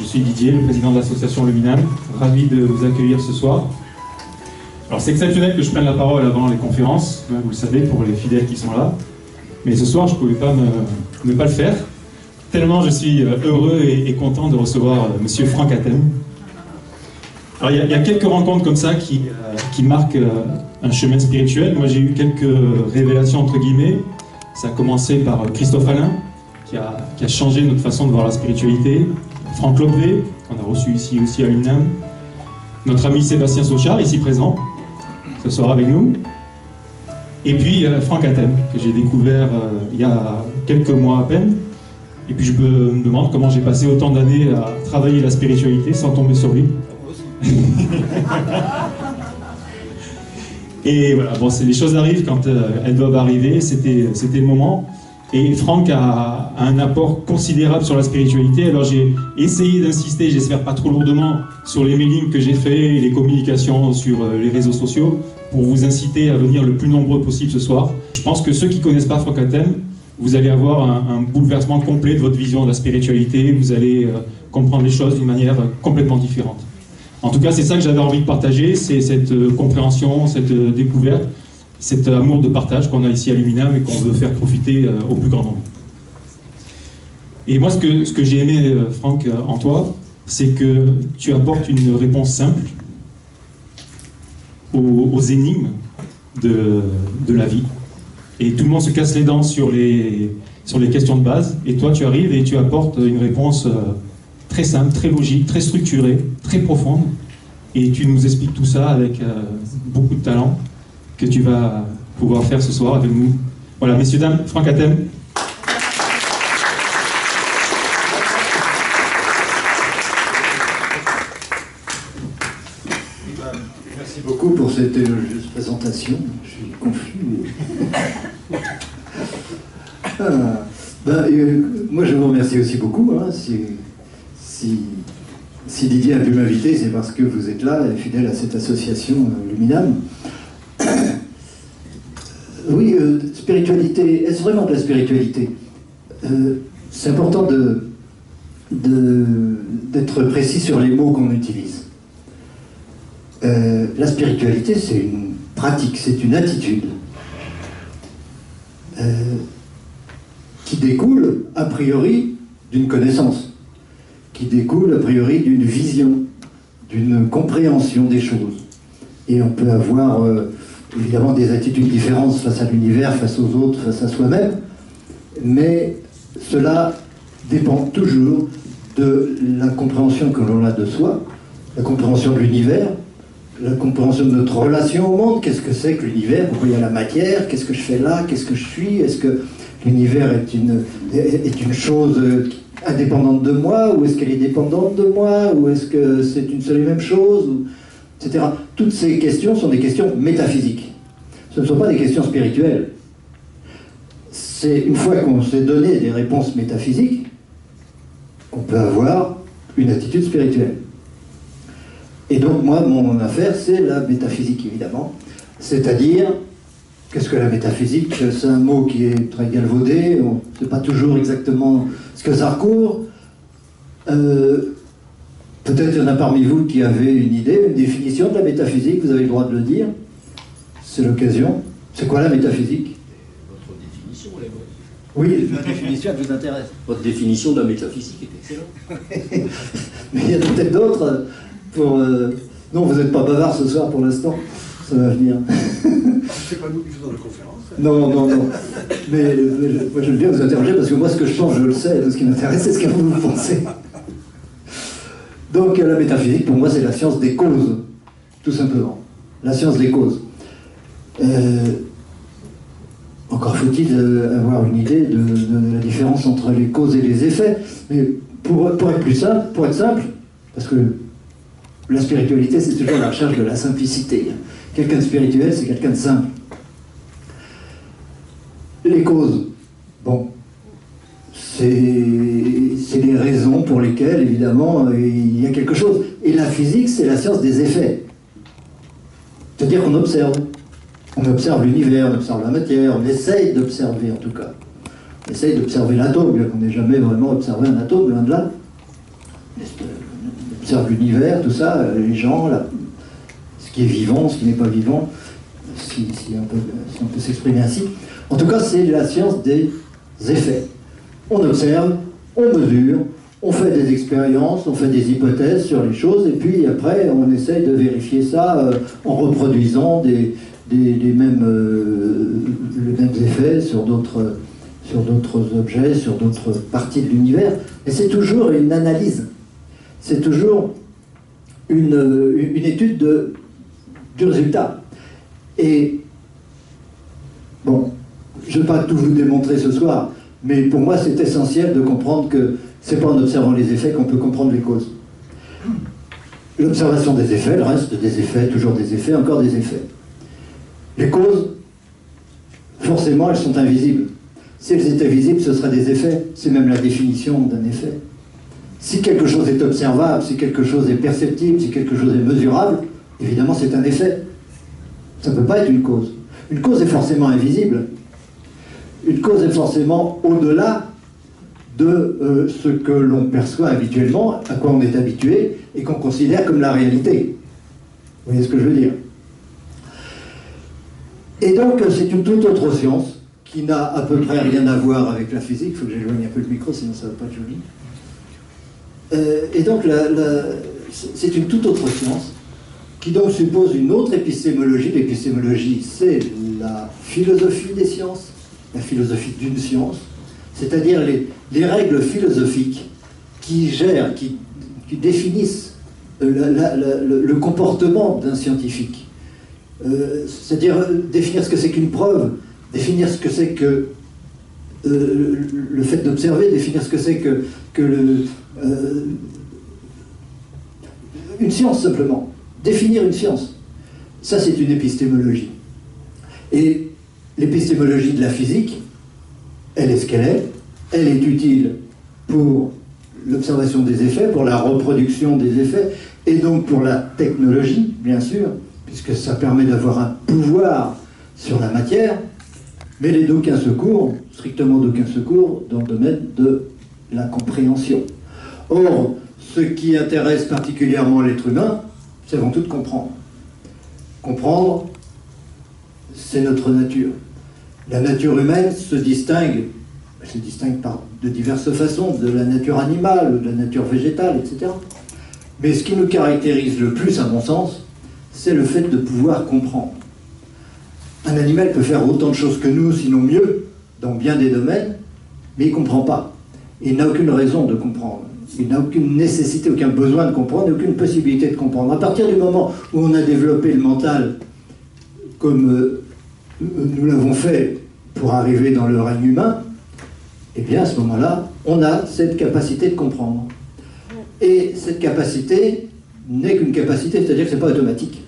suis Didier, le président de l'association Luminam. Ravi de vous accueillir ce soir. Alors c'est exceptionnel que je prenne la parole avant les conférences, vous le savez, pour les fidèles qui sont là. Mais ce soir, je ne pouvais pas ne pas le faire. Tellement je suis heureux et content de recevoir Monsieur Franck Hatem. Alors il y a quelques rencontres comme ça qui marquent un chemin spirituel. Moi j'ai eu quelques révélations entre guillemets. Ça a commencé par Christophe Alain, qui a changé notre façon de voir la spiritualité. Franck Lopé, qu'on a reçu ici aussi à l'UNAM. Notre ami Sébastien Sauchard, ici présent, ce soir avec nous. Et puis Franck Hatem, que j'ai découvert il y a quelques mois à peine. Et puis je me demande comment j'ai passé autant d'années à travailler la spiritualité sans tomber sur lui. Et voilà, bon, les choses arrivent quand elles doivent arriver, c'était le moment. Et Franck a un apport considérable sur la spiritualité, alors j'ai essayé d'insister, j'espère pas trop lourdement, sur les mailings que j'ai fait et les communications sur les réseaux sociaux, pour vous inciter à venir le plus nombreux possible ce soir. Je pense que ceux qui ne connaissent pas Franck Hatem, vous allez avoir un bouleversement complet de votre vision de la spiritualité, vous allez comprendre les choses d'une manière complètement différente. En tout cas, c'est ça que j'avais envie de partager, c'est cette compréhension, cette découverte, cet amour de partage qu'on a ici à Luminam et qu'on veut faire profiter au plus grand nombre. Et moi, ce que j'ai aimé, Franck, en toi, c'est que tu apportes une réponse simple aux énigmes de la vie. Et tout le monde se casse les dents sur les questions de base, et toi, tu arrives et tu apportes une réponse très simple, très logique, très structurée, très profonde, et tu nous expliques tout ça avec beaucoup de talent que tu vas pouvoir faire ce soir avec nous. Voilà, messieurs, dames, Franck Hatem. Merci beaucoup pour cette élogieuse présentation. Je suis confus. Moi, je vous remercie aussi beaucoup. Hein. Si Didier a pu m'inviter, c'est parce que vous êtes là, fidèle à cette association Luminam. Oui, spiritualité, est-ce vraiment de la spiritualité? C'est important d'être précis sur les mots qu'on utilise. La spiritualité, c'est une pratique, c'est une attitude qui découle a priori d'une connaissance, qui découle a priori d'une vision, d'une compréhension des choses. Et on peut avoir évidemment des attitudes différentes face à l'univers, face aux autres, face à soi-même, mais cela dépend toujours de la compréhension que l'on a de soi, la compréhension de l'univers, la compréhension de notre relation au monde. Qu'est-ce que c'est que l'univers? Pourquoi il y a la matière? Qu'est-ce que je fais là? Qu'est-ce que je suis? Est-ce que l'univers est une chose indépendante de moi, ou est-ce qu'elle est dépendante de moi, ou est-ce que c'est une seule et même chose, etc. Toutes ces questions sont des questions métaphysiques. Ce ne sont pas des questions spirituelles. C'est une fois qu'on s'est donné des réponses métaphysiques qu'on peut avoir une attitude spirituelle. Et donc moi, mon affaire, c'est la métaphysique, évidemment. C'est-à-dire, qu'est-ce que la métaphysique? C'est un mot qui est très galvaudé, on ne sait pas toujours exactement ce que ça recouvre. Peut-être il y en a parmi vous qui avez une idée, une définition de la métaphysique, vous avez le droit de le dire. C'est l'occasion. C'est quoi la métaphysique? Votre définition, elle est bonne. Oui, la définition, elle vous intéresse. Votre définition de la métaphysique est excellente. Mais il y en a peut-être d'autres pour... Non, vous n'êtes pas bavard ce soir pour l'instant, ça va venir. C'est pas nous qui faisons la conférence. Non. Mais moi, je veux bien vous interroger parce que moi, ce que je pense, je le sais. Ce qui m'intéresse, c'est ce que vous pensez. Donc, la métaphysique, pour moi, c'est la science des causes, tout simplement. La science des causes. Encore faut-il avoir une idée de la différence entre les causes et les effets. Mais pour être plus simple, pour être simple, parce que la spiritualité, c'est toujours la recherche de la simplicité. Quelqu'un de spirituel, c'est quelqu'un de simple. Les causes, bon, c'est les raisons pour lesquelles, évidemment, il y a quelque chose. Et la physique, c'est la science des effets. C'est-à-dire qu'on observe. On observe l'univers, on observe la matière, on essaye d'observer en tout cas. On essaye d'observer l'atome, bien qu'on n'ait jamais vraiment observé un atome, loin de là. observe l'univers, tout ça, les gens, ce qui est vivant, ce qui n'est pas vivant, si on peut s'exprimer ainsi. En tout cas, c'est la science des effets. On observe, on mesure, on fait des expériences, on fait des hypothèses sur les choses, et puis après, on essaye de vérifier ça en reproduisant les mêmes effets sur d'autres objets, sur d'autres parties de l'univers. Et c'est toujours une analyse. C'est toujours une étude du résultat. Et, bon, je ne vais pas tout vous démontrer ce soir, mais pour moi, c'est essentiel de comprendre que ce n'est pas en observant les effets qu'on peut comprendre les causes. L'observation des effets, le reste des effets, toujours des effets, encore des effets. Les causes, forcément, elles sont invisibles. Si elles étaient visibles, ce seraient des effets. C'est même la définition d'un effet. Si quelque chose est observable, si quelque chose est perceptible, si quelque chose est mesurable, évidemment, c'est un effet. Ça ne peut pas être une cause. Une cause est forcément invisible. Une cause est forcément au-delà de ce que l'on perçoit habituellement, à quoi on est habitué, et qu'on considère comme la réalité. Vous voyez ce que je veux dire? Et donc, c'est une toute autre science qui n'a à peu près rien à voir avec la physique. Il faut que j'éloigne un peu le micro, sinon ça ne va pas être joli. Et donc, c'est une toute autre science qui donc suppose une autre épistémologie. L'épistémologie, c'est la philosophie des sciences, la philosophie d'une science, c'est-à-dire les règles philosophiques qui gèrent, qui définissent le comportement d'un scientifique. C'est-à-dire définir ce que c'est qu'une preuve, définir ce que c'est que le fait d'observer, définir ce que c'est que une science simplement. Définir une science. Ça, c'est une épistémologie. Et l'épistémologie de la physique, elle est ce qu'elle est. Elle est utile pour l'observation des effets, pour la reproduction des effets, et donc pour la technologie, bien sûr, puisque ça permet d'avoir un pouvoir sur la matière, mais elle est d'aucun secours, strictement d'aucun secours, dans le domaine de la compréhension. Or, ce qui intéresse particulièrement l'être humain, c'est avant tout de comprendre. Comprendre, c'est notre nature. La nature humaine se distingue de diverses façons, de la nature animale, de la nature végétale, etc. Mais ce qui nous caractérise le plus, à mon sens, c'est le fait de pouvoir comprendre. Un animal peut faire autant de choses que nous, sinon mieux, dans bien des domaines, mais il ne comprend pas. Il n'a aucune raison de comprendre. Il n'a aucune nécessité, aucun besoin de comprendre, aucune possibilité de comprendre. À partir du moment où on a développé le mental, comme nous l'avons fait pour arriver dans le règne humain, eh bien à ce moment-là, on a cette capacité de comprendre. Et cette capacité n'est qu'une capacité, c'est-à-dire que ce n'est pas automatique.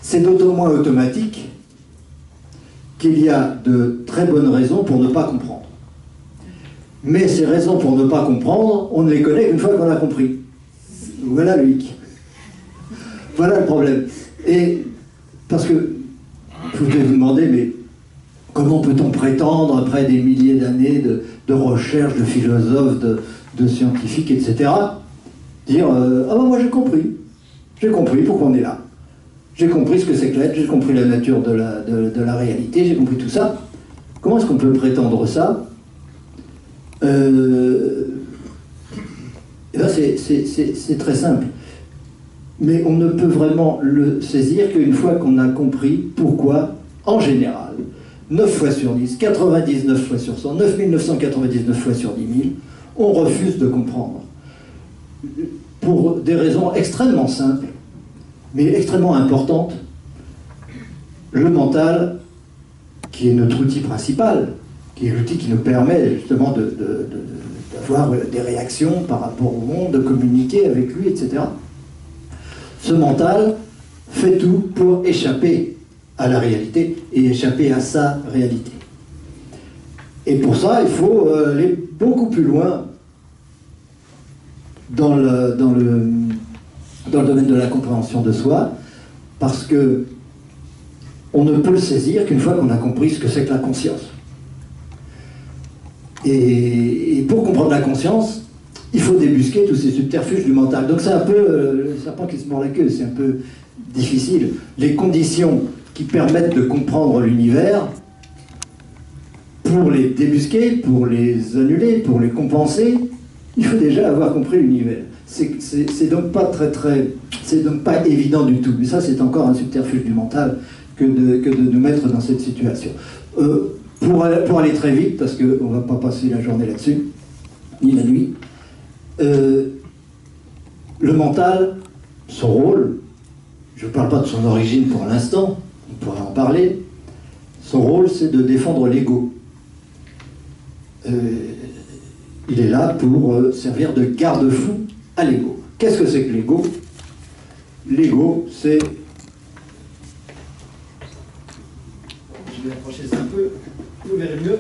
C'est d'autant moins automatique qu'il y a de très bonnes raisons pour ne pas comprendre. Mais ces raisons pour ne pas comprendre, on ne les connaît qu'une fois qu'on a compris. Voilà le hic. Voilà le problème. Et parce que, je voulais vous demander, mais comment peut-on prétendre, après des milliers d'années de recherche, de philosophes, de scientifiques, etc., dire ah ben moi j'ai compris pourquoi on est là. J'ai compris ce que c'est que l'être, j'ai compris la nature de la réalité, j'ai compris tout ça. Comment est-ce qu'on peut prétendre ça? Eh ben c'est très simple. Mais on ne peut vraiment le saisir qu'une fois qu'on a compris pourquoi, en général, 9 fois sur 10, 99 fois sur 100, 9999 fois sur 10 000, on refuse de comprendre. Pour des raisons extrêmement simples, mais extrêmement importantes. Le mental, qui est notre outil principal, qui est l'outil qui nous permet justement d'avoir des réactions par rapport au monde, de communiquer avec lui, etc. Ce mental fait tout pour échapper à la réalité et échapper à sa réalité. Et pour ça, il faut aller beaucoup plus loin dans le domaine de la compréhension de soi, parce que on ne peut le saisir qu'une fois qu'on a compris ce que c'est que la conscience. Et pour comprendre la conscience, il faut débusquer tous ces subterfuges du mental. Donc c'est un peu le serpent qui se mord la queue, c'est un peu difficile. Les conditions qui permettent de comprendre l'univers, pour les débusquer, pour les annuler, pour les compenser, il faut déjà avoir compris l'univers. C'est donc pas c'est donc pas évident du tout. Mais ça, c'est encore un subterfuge du mental que de nous mettre dans cette situation. Pour aller très vite, parce qu'on ne va pas passer la journée là-dessus, ni la nuit, le mental, son rôle, je ne parle pas de son origine pour l'instant, on pourrait en parler, son rôle c'est de défendre l'ego. Il est là pour servir de garde-fou à l'ego. Qu'est-ce que c'est que l'ego? L'ego, c'est... Je vais approcher ça un peu, vous verrez mieux.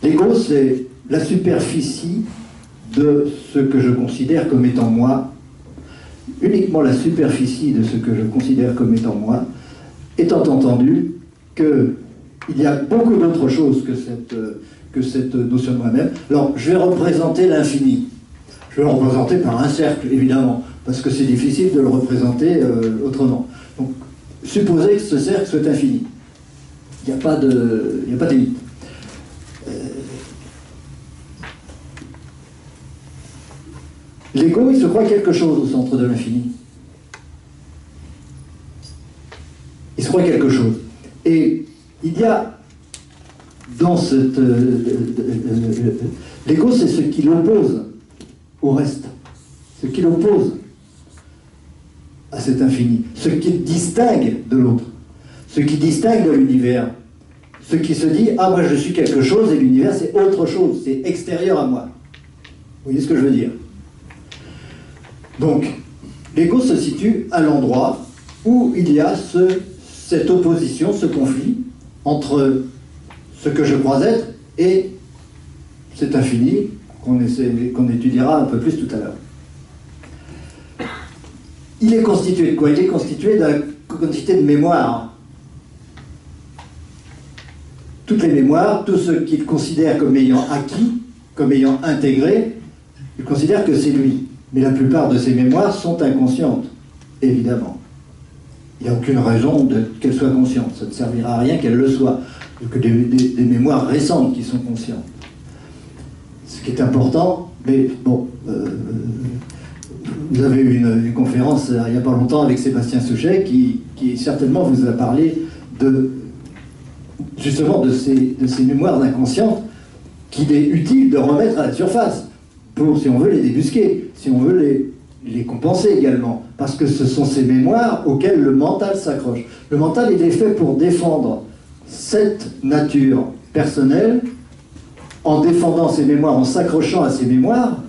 L'ego, c'est la superficie de ce que je considère comme étant moi, uniquement la superficie de ce que je considère comme étant moi, étant entendu qu'il y a beaucoup d'autres choses que cette notion de moi-même. Alors, je vais représenter l'infini. Je vais le représenter par un cercle, évidemment, parce que c'est difficile de le représenter autrement. Donc, supposez que ce cercle soit infini. Il n'y a pas de limite. L'ego, il se croit quelque chose au centre de l'infini. Il se croit quelque chose. Et il y a dans cette... l'ego, c'est ce qui l'oppose au reste. Ce qui l'oppose à cet infini. Ce qui le distingue de l'autre. Ce qui distingue de l'univers. Ce qui se dit, ah, moi je suis quelque chose et l'univers c'est autre chose, c'est extérieur à moi. Vous voyez ce que je veux dire? Donc, l'ego se situe à l'endroit où il y a cette opposition, ce conflit entre ce que je crois être et cet infini qu'on étudiera un peu plus tout à l'heure. Il est constitué de quoi? Il est constitué d'une quantité de mémoires. Toutes les mémoires, tout ce qu'il considère comme ayant acquis, comme ayant intégré, il considère que c'est lui. Mais la plupart de ces mémoires sont inconscientes, évidemment. Il n'y a aucune raison qu'elles soient conscientes. Ça ne servira à rien qu'elles le soient. Il n'y a que des mémoires récentes qui sont conscientes. Ce qui est important, mais bon, vous avez eu une conférence il n'y a pas longtemps avec Sébastien Souchet qui certainement vous a parlé justement de ces mémoires inconscientes qu'il est utile de remettre à la surface pour, si on veut, les débusquer, si on veut les compenser également, parce que ce sont ces mémoires auxquelles le mental s'accroche. Le mental, il est fait pour défendre cette nature personnelle, en défendant ses mémoires, en s'accrochant à ses mémoires,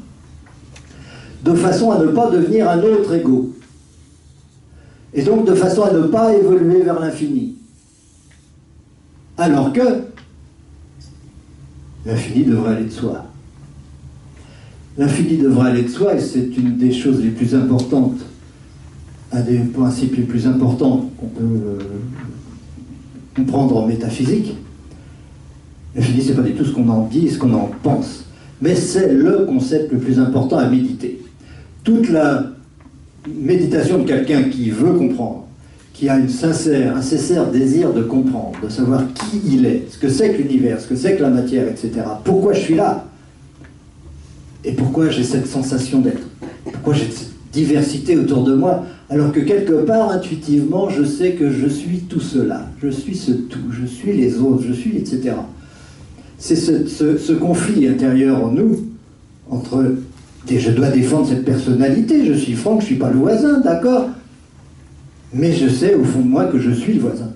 de façon à ne pas devenir un autre ego. Et donc de façon à ne pas évoluer vers l'infini. Alors que l'infini devrait aller de soi. L'infini devrait aller de soi, et c'est une des choses les plus importantes, un des principes les plus importants qu'on peut comprendre en métaphysique. L'infini, c'est pas du tout ce qu'on en dit, ce qu'on en pense, mais c'est le concept le plus important à méditer. Toute la méditation de quelqu'un qui veut comprendre, qui a un sincère désir de comprendre, de savoir qui il est, ce que c'est que l'univers, ce que c'est que la matière, etc. Pourquoi je suis là? Et pourquoi j'ai cette sensation d'être? Pourquoi j'ai cette diversité autour de moi, alors que quelque part, intuitivement, je sais que je suis tout cela, je suis ce tout, je suis les autres, je suis, etc. C'est ce conflit intérieur en nous, entre je dois défendre cette personnalité, je suis Franck, je ne suis pas le voisin, d'accord, mais je sais au fond de moi que je suis le voisin.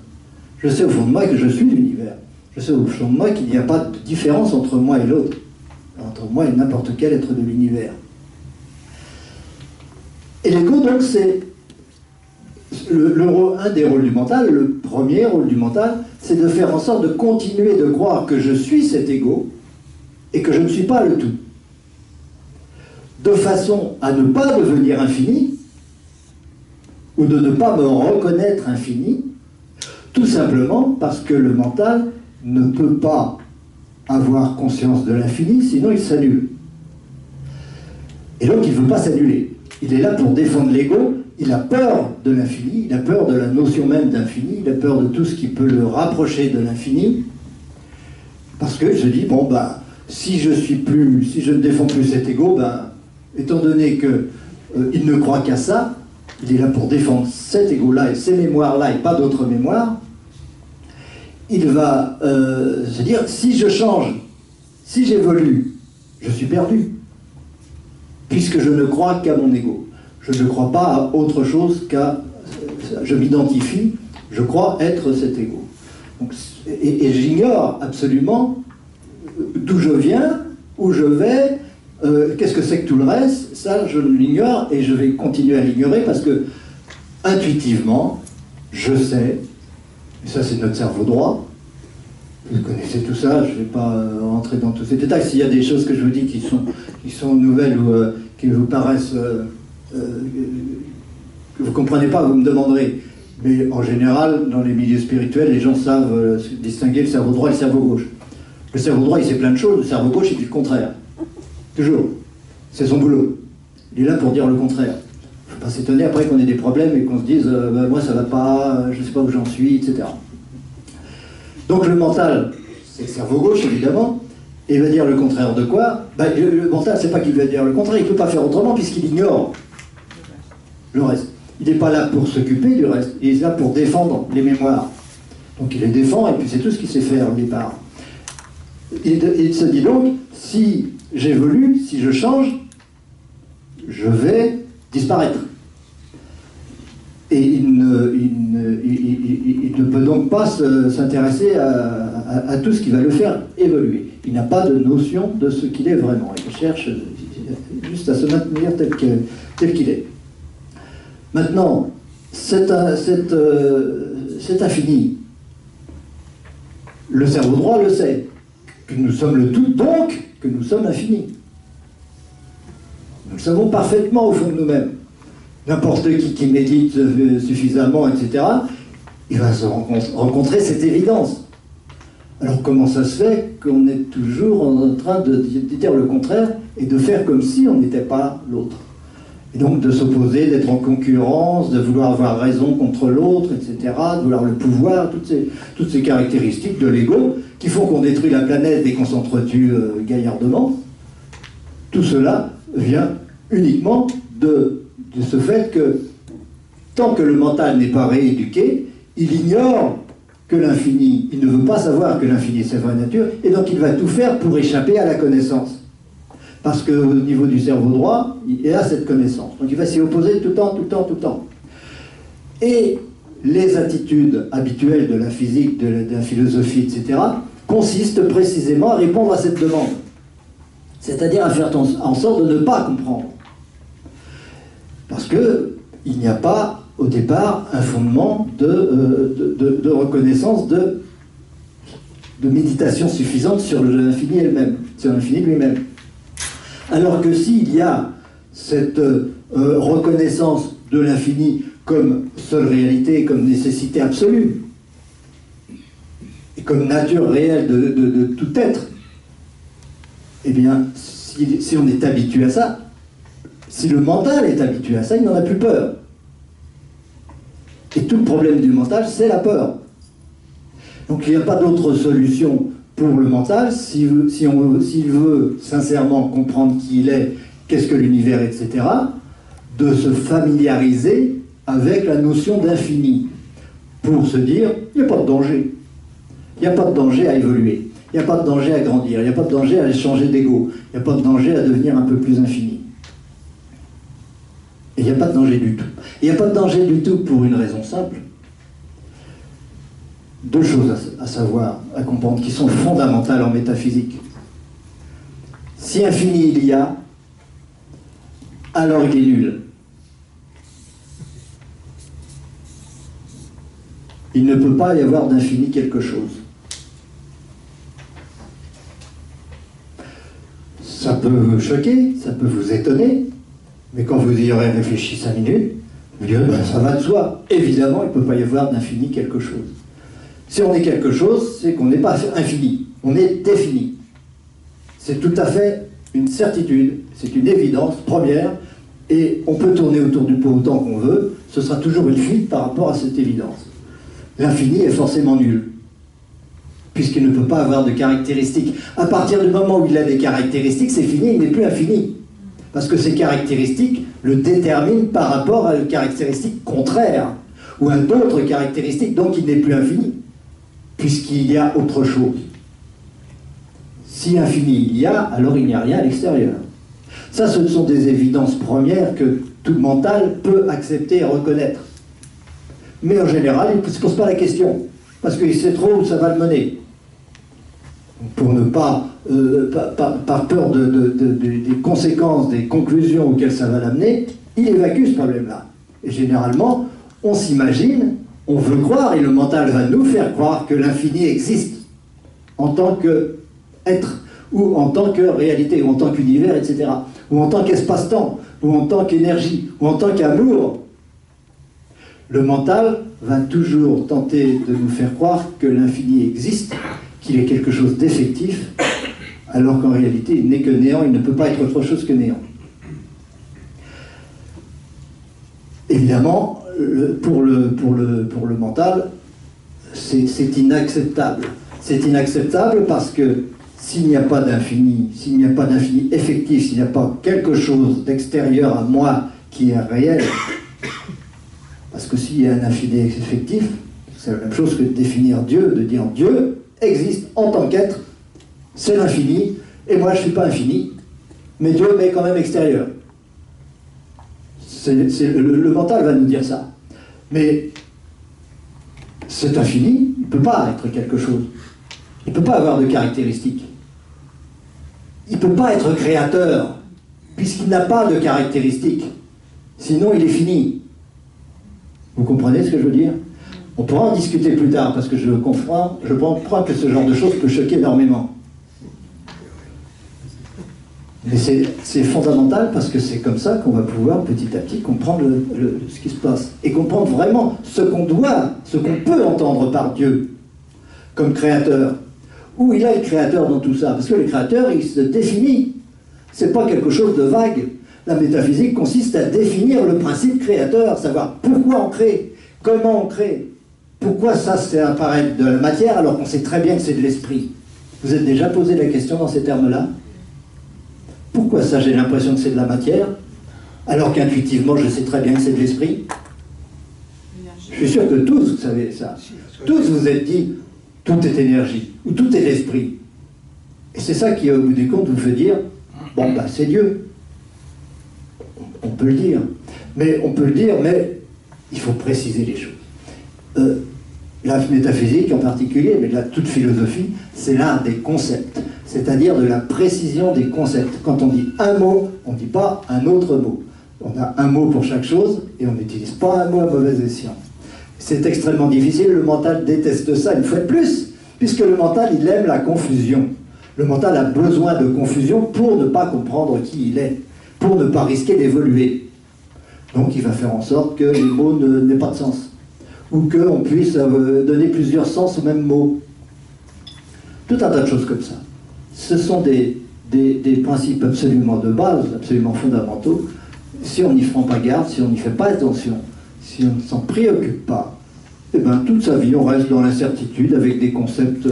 Je sais au fond de moi que je suis l'univers. Je sais au fond de moi qu'il n'y a pas de différence entre moi et l'autre, entre moi et n'importe quel être de l'univers. Et l'ego, donc, c'est un des rôles du mental, le premier rôle du mental, c'est de faire en sorte de continuer de croire que je suis cet ego et que je ne suis pas le tout. De façon à ne pas devenir infini, ou de ne pas me reconnaître infini, tout simplement parce que le mental ne peut pas avoir conscience de l'infini, sinon il s'annule. Et donc il ne veut pas s'annuler. Il est là pour défendre l'ego, il a peur de l'infini, il a peur de la notion même d'infini, il a peur de tout ce qui peut le rapprocher de l'infini, parce que je dis, bon, ben, si je ne défends plus cet ego, ben, étant donné qu'il ne croit qu'à ça, il est là pour défendre cet ego-là et ces mémoires-là et pas d'autres mémoires, il va se dire, si je change, si j'évolue, je suis perdu, puisque je ne crois qu'à mon ego. Je ne crois pas à autre chose qu'à... Je m'identifie, je crois être cet ego. Donc, et j'ignore absolument d'où je viens, où je vais, qu'est-ce que c'est que tout le reste. Ça, je l'ignore et je vais continuer à l'ignorer parce que, intuitivement, je sais, et ça c'est notre cerveau droit, vous connaissez tout ça, je ne vais pas rentrer dans tous ces détails. S'il y a des choses que je vous dis qui sont nouvelles ou qui vous paraissent... que vous ne comprenez pas, vous me demanderez. Mais en général, dans les milieux spirituels, les gens savent distinguer le cerveau droit et le cerveau gauche. Le cerveau droit, il sait plein de choses, le cerveau gauche, il dit le contraire. Toujours. C'est son boulot. Il est là pour dire le contraire. Il ne faut pas s'étonner après qu'on ait des problèmes et qu'on se dise bah, moi ça va pas, je ne sais pas où j'en suis, etc. Donc le mental, c'est le cerveau gauche, évidemment, et il va dire le contraire de quoi? Bah, le mental, c'est pas qu'il va dire le contraire, il ne peut pas faire autrement puisqu'il ignore le reste. Il n'est pas là pour s'occuper du reste, il est là pour défendre les mémoires. Donc il les défend et puis c'est tout ce qu'il sait faire au départ. Il se dit donc, si j'évolue, si je change, je vais disparaître. Et il ne peut donc pas s'intéresser à tout ce qui va le faire évoluer. Il n'a pas de notion de ce qu'il est vraiment. Il cherche juste à se maintenir tel qu'il est. Maintenant, c'est infini. Le cerveau droit le sait, que nous sommes le tout, donc que nous sommes infinis. Nous le savons parfaitement au fond de nous-mêmes. N'importe qui médite suffisamment, etc., il va se rencontrer cette évidence. Alors comment ça se fait qu'on est toujours en train de dire le contraire et de faire comme si on n'était pas l'autre? Et donc de s'opposer, d'être en concurrence, de vouloir avoir raison contre l'autre, etc., de vouloir le pouvoir, toutes ces caractéristiques de l'ego qui font qu'on détruit la planète et qu'on s'entretue gaillardement. Tout cela vient uniquement de ce fait que tant que le mental n'est pas rééduqué, il ignore que l'infini, il ne veut pas savoir que l'infini c'est sa vraie nature, et donc il va tout faire pour échapper à la connaissance. Parce qu'au niveau du cerveau droit, il a cette connaissance. Donc il va s'y opposer tout le temps, tout le temps, tout le temps. Et les attitudes habituelles de la physique, de la philosophie, etc., consistent précisément à répondre à cette demande. C'est-à-dire à faire en sorte de ne pas comprendre. Parce qu'il n'y a pas, au départ, un fondement de reconnaissance, de méditation suffisante sur l'infini elle-même, sur l'infini lui-même. Alors que s'il y a cette reconnaissance de l'infini comme seule réalité, comme nécessité absolue, et comme nature réelle de tout être, eh bien, si on est habitué à ça, si le mental est habitué à ça, il n'en a plus peur. Et tout le problème du mental, c'est la peur. Donc il n'y a pas d'autre solution pour le mental, s'il veut sincèrement comprendre qui il est, qu'est-ce que l'univers, etc., de se familiariser avec la notion d'infini, pour se dire, il n'y a pas de danger. Il n'y a pas de danger à évoluer. Il n'y a pas de danger à grandir. Il n'y a pas de danger à changer d'ego. Il n'y a pas de danger à devenir un peu plus infini. Et il n'y a pas de danger du tout. Il n'y a pas de danger du tout pour une raison simple. Deux choses à savoir, à comprendre, qui sont fondamentales en métaphysique. Si infini il y a, alors il est nul. Il ne peut pas y avoir d'infini quelque chose. Ça peut vous choquer, ça peut vous étonner, mais quand vous y aurez réfléchi 5 minutes, vous direz, ben, ça va de soi. Évidemment, il ne peut pas y avoir d'infini quelque chose. Si on est quelque chose, c'est qu'on n'est pas infini, on est défini. C'est tout à fait une certitude, c'est une évidence première, et on peut tourner autour du pot autant qu'on veut, ce sera toujours une fuite par rapport à cette évidence. L'infini est forcément nul, puisqu'il ne peut pas avoir de caractéristiques. À partir du moment où il a des caractéristiques, c'est fini, il n'est plus infini. Parce que ces caractéristiques le déterminent par rapport à une caractéristique contraire, ou à d'autres caractéristiques, donc il n'est plus infini, puisqu'il y a autre chose. Si infini il y a, alors il n'y a rien à l'extérieur. Ça, ce sont des évidences premières que tout mental peut accepter et reconnaître. Mais en général, il ne se pose pas la question, parce qu'il sait trop où ça va le mener. Pour ne pas, par peur des conséquences, des conclusions auxquelles ça va l'amener, il évacue ce problème-là. Et généralement, on s'imagine, on veut croire, et le mental va nous faire croire que l'infini existe en tant qu'être, ou en tant que réalité, ou en tant qu'univers, etc. Ou en tant qu'espace-temps, ou en tant qu'énergie, ou en tant qu'amour. Le mental va toujours tenter de nous faire croire que l'infini existe, qu'il est quelque chose d'effectif, alors qu'en réalité, il n'est que néant, il ne peut pas être autre chose que néant. Évidemment, pour le mental, c'est inacceptable. C'est inacceptable parce que s'il n'y a pas d'infini, s'il n'y a pas d'infini effectif, s'il n'y a pas quelque chose d'extérieur à moi qui est réel, parce que s'il y a un infini effectif, c'est la même chose que de définir Dieu, de dire Dieu existe en tant qu'être, c'est l'infini, et moi je ne suis pas infini, mais Dieu m'est quand même extérieur. Le mental va nous dire ça. Mais cet infini, il ne peut pas être quelque chose. Il ne peut pas avoir de caractéristiques. Il ne peut pas être créateur, puisqu'il n'a pas de caractéristiques. Sinon, il est fini. Vous comprenez ce que je veux dire? On pourra en discuter plus tard, parce que je crois que ce genre de choses peut choquer énormément. Mais c'est fondamental, parce que c'est comme ça qu'on va pouvoir petit à petit comprendre ce qui se passe. Et comprendre vraiment ce qu'on peut entendre par Dieu, comme créateur. Où il a le créateur dans tout ça? Parce que le créateur, il se définit. C'est pas quelque chose de vague. La métaphysique consiste à définir le principe créateur, savoir pourquoi on crée, comment on crée. Pourquoi ça, c'est apparaître de la matière alors qu'on sait très bien que c'est de l'esprit? Vous êtes déjà posé la question dans ces termes-là? Pourquoi ça, j'ai l'impression que c'est de la matière, alors qu'intuitivement, je sais très bien que c'est de l'esprit? Je suis sûr que tous, vous savez ça. Tous vous êtes dit, tout est énergie, ou tout est l'esprit. Et c'est ça qui, au bout du compte, vous fait dire, bon, bah, c'est Dieu. On peut le dire. Mais il faut préciser les choses. La métaphysique en particulier, mais toute philosophie, c'est l'art des concepts, c'est-à-dire de la précision des concepts. Quand on dit un mot, on ne dit pas un autre mot. On a un mot pour chaque chose et on n'utilise pas un mot à mauvais escient. C'est extrêmement difficile, le mental déteste ça une fois de plus, puisque le mental, il aime la confusion. Le mental a besoin de confusion pour ne pas comprendre qui il est, pour ne pas risquer d'évoluer. Donc il va faire en sorte que les mots n'aient pas de sens, ou qu'on puisse donner plusieurs sens au même mot. Tout un tas de choses comme ça. Ce sont des principes absolument de base, absolument fondamentaux. Si on n'y prend pas garde, si on n'y fait pas attention, si on ne s'en préoccupe pas, eh bien, toute sa vie, on reste dans l'incertitude avec des concepts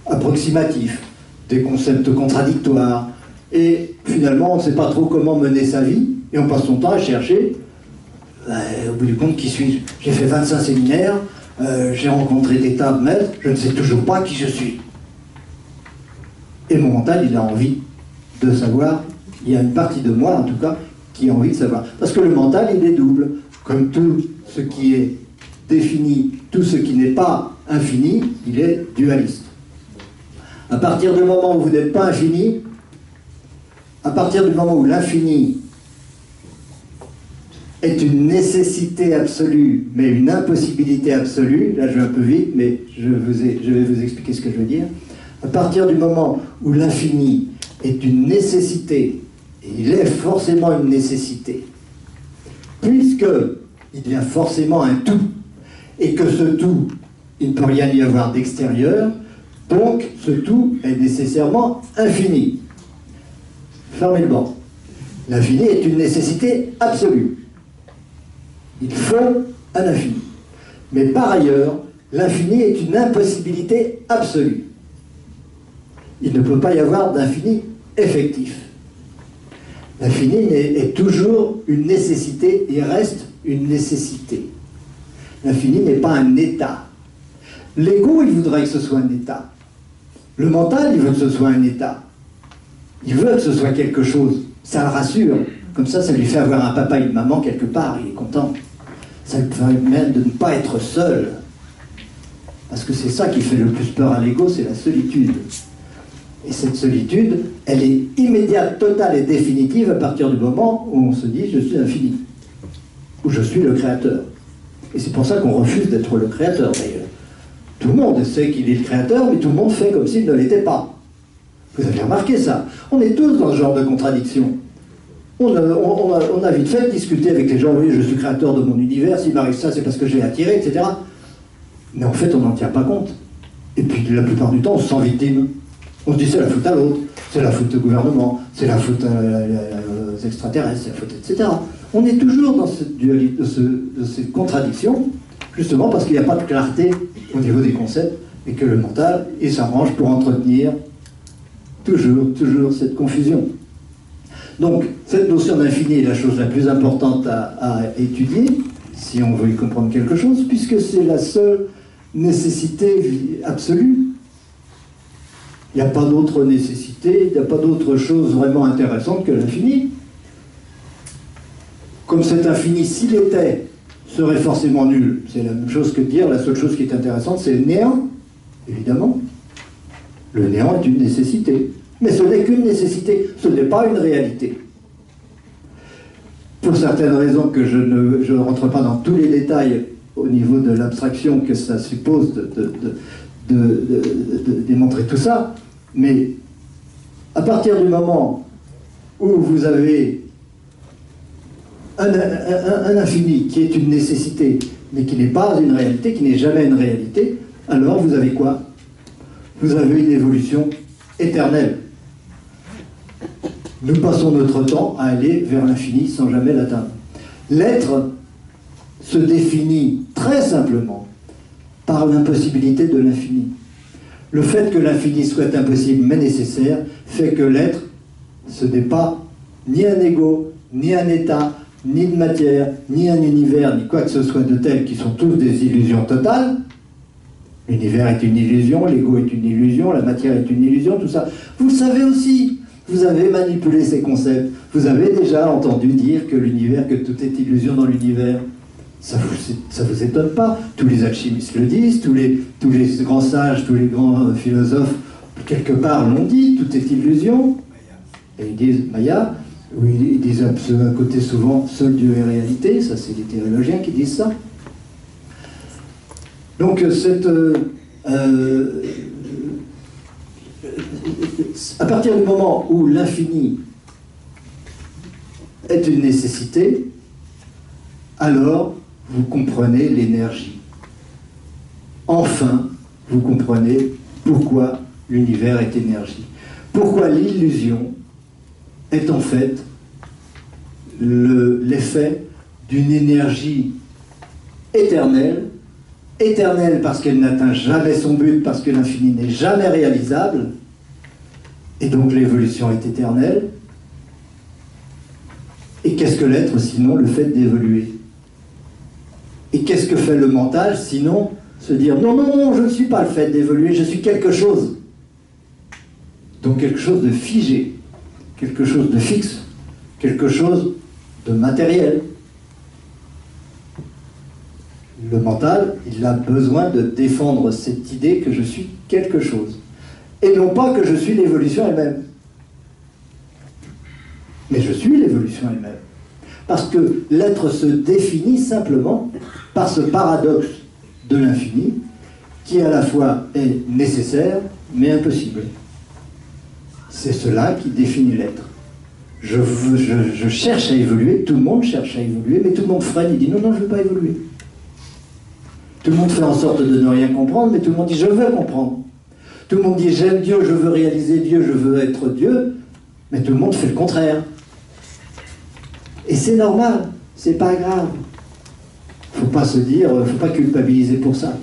approximatifs, des concepts contradictoires, et finalement, on ne sait pas trop comment mener sa vie, et on passe son temps à chercher, au bout du compte, qui suis-je? J'ai fait 25 séminaires, j'ai rencontré des tas de maîtres, je ne sais toujours pas qui je suis. Et mon mental, il a envie de savoir, il y a une partie de moi, en tout cas, qui a envie de savoir. Parce que le mental, il est double. Comme tout ce qui est défini, tout ce qui n'est pas infini, il est dualiste. À partir du moment où vous n'êtes pas infini, à partir du moment où l'infini est une nécessité absolue, mais une impossibilité absolue, là je vais un peu vite, mais je vais vous expliquer ce que je veux dire. À partir du moment où l'infini est une nécessité, et il est forcément une nécessité, puisqu'il y a forcément un tout, et que ce tout, il ne peut rien y avoir d'extérieur, donc ce tout est nécessairement infini. fermez le banc. L'infini est une nécessité absolue. Il faut un infini. Mais par ailleurs, l'infini est une impossibilité absolue. Il ne peut pas y avoir d'infini effectif. L'infini est toujours une nécessité et reste une nécessité. L'infini n'est pas un état. L'ego, il voudrait que ce soit un état. Le mental, il veut que ce soit un état. Il veut que ce soit quelque chose. Ça le rassure. Comme ça lui fait avoir un papa et une maman quelque part. Il est content. Ça lui permet de ne pas être seul. Parce que c'est ça qui fait le plus peur à l'ego, c'est la solitude. Et cette solitude, elle est immédiate, totale et définitive à partir du moment où on se dit « je suis infini » ou « je suis le créateur ». Et c'est pour ça qu'on refuse d'être le créateur, d'ailleurs. Tout le monde sait qu'il est le créateur, mais tout le monde fait comme s'il ne l'était pas. Vous avez remarqué ça? On est tous dans ce genre de contradiction. On a vite fait de discuter avec les gens, oui, je suis créateur de mon univers, s'il m'arrive ça, c'est parce que je l'ai attiré, etc. Mais en fait, on n'en tient pas compte. Et puis, la plupart du temps, on se sent victime. On se dit, c'est la faute à l'autre, c'est la faute au gouvernement, c'est la faute aux extraterrestres, c'est la faute, etc. On est toujours dans cette dualité, de cette contradiction, justement parce qu'il n'y a pas de clarté au niveau des concepts, et que le mental, il s'arrange pour entretenir toujours cette confusion. Donc, cette notion d'infini est la chose la plus importante à étudier, si on veut y comprendre quelque chose, puisque c'est la seule nécessité absolue. Il n'y a pas d'autre nécessité, il n'y a pas d'autre chose vraiment intéressante que l'infini. Comme cet infini, s'il était, serait forcément nul. C'est la même chose que de dire, la seule chose qui est intéressante, c'est le néant, évidemment. Le néant est une nécessité. Mais ce n'est qu'une nécessité, ce n'est pas une réalité. Pour certaines raisons que je ne rentre pas dans tous les détails au niveau de l'abstraction que ça suppose de démontrer tout ça, mais à partir du moment où vous avez un infini qui est une nécessité, mais qui n'est pas une réalité, qui n'est jamais une réalité, alors vous avez quoi? Vous avez une évolution éternelle. Nous passons notre temps à aller vers l'infini sans jamais l'atteindre. L'être se définit très simplement par l'impossibilité de l'infini. Le fait que l'infini soit impossible mais nécessaire fait que l'être, ce n'est pas ni un ego, ni un état, ni de matière, ni un univers, ni quoi que ce soit de tel, qui sont tous des illusions totales. L'univers est une illusion, l'ego est une illusion, la matière est une illusion, tout ça. Vous le savez aussi. Vous avez manipulé ces concepts. Vous avez déjà entendu dire que l'univers, que tout est illusion dans l'univers. Ça vous étonne pas. Tous les alchimistes le disent, tous les grands sages, tous les grands philosophes, quelque part l'ont dit, tout est illusion. Et ils disent, Maya, oui, ils disent à côté souvent, seul Dieu est réalité, ça c'est les théologiens qui disent ça. Donc à partir du moment où l'infini est une nécessité, alors vous comprenez l'énergie. Enfin, vous comprenez pourquoi l'univers est énergie. Pourquoi l'illusion est en fait l'effet d'une énergie éternelle, éternelle parce qu'elle n'atteint jamais son but, parce que l'infini n'est jamais réalisable, et donc l'évolution est éternelle. Et qu'est-ce que l'être sinon le fait d'évoluer? Et qu'est-ce que fait le mental sinon se dire non, non, non, je ne suis pas le fait d'évoluer, je suis quelque chose. Donc quelque chose de figé, quelque chose de fixe, quelque chose de matériel. Le mental, il a besoin de défendre cette idée que je suis quelque chose. Et non pas que je suis l'évolution elle-même. Mais je suis l'évolution elle-même. Parce que l'être se définit simplement par ce paradoxe de l'infini, qui à la fois est nécessaire, mais impossible. C'est cela qui définit l'être. Je cherche à évoluer, tout le monde cherche à évoluer, mais tout le monde freine, il dit non, non, je ne veux pas évoluer. Tout le monde fait en sorte de ne rien comprendre, mais tout le monde dit je veux comprendre. Tout le monde dit j'aime Dieu, je veux réaliser Dieu, je veux être Dieu, Mais tout le monde fait le contraire. Et c'est normal, c'est pas grave. Faut pas se dire, faut pas culpabiliser pour ça.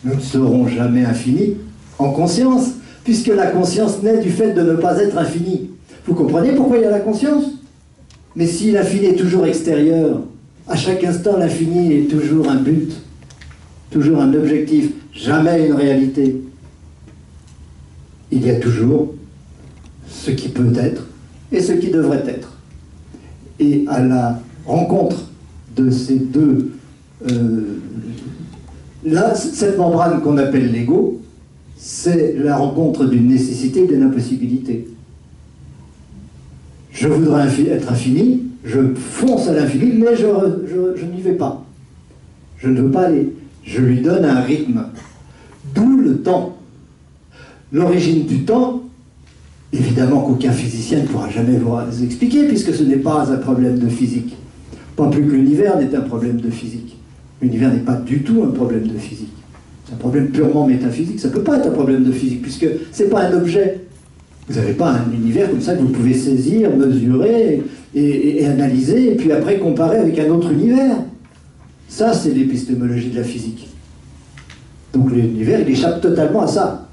Nous ne serons jamais infinis en conscience, puisque la conscience naît du fait de ne pas être infini. Vous comprenez pourquoi il y a la conscience? Mais si l'infini est toujours extérieur, à chaque instant l'infini est toujours un but, toujours un objectif, jamais une réalité. Il y a toujours ce qui peut être et ce qui devrait être. Et à la rencontre de ces deux... là, cette membrane qu'on appelle l'ego, c'est la rencontre d'une nécessité et d'une impossibilité. Je voudrais être infini, je fonce à l'infini, mais je n'y vais pas. Je ne veux pas aller. Je lui donne un rythme. D'où le temps. L'origine du temps, évidemment qu'aucun physicien ne pourra jamais vous expliquer, puisque ce n'est pas un problème de physique. Pas plus que l'univers n'est un problème de physique. L'univers n'est pas du tout un problème de physique. C'est un problème purement métaphysique. Ça ne peut pas être un problème de physique, puisque ce n'est pas un objet. Vous n'avez pas un univers comme ça que vous pouvez saisir, mesurer et analyser, et puis après comparer avec un autre univers. Ça, c'est l'épistémologie de la physique. Donc l'univers, il échappe totalement à ça.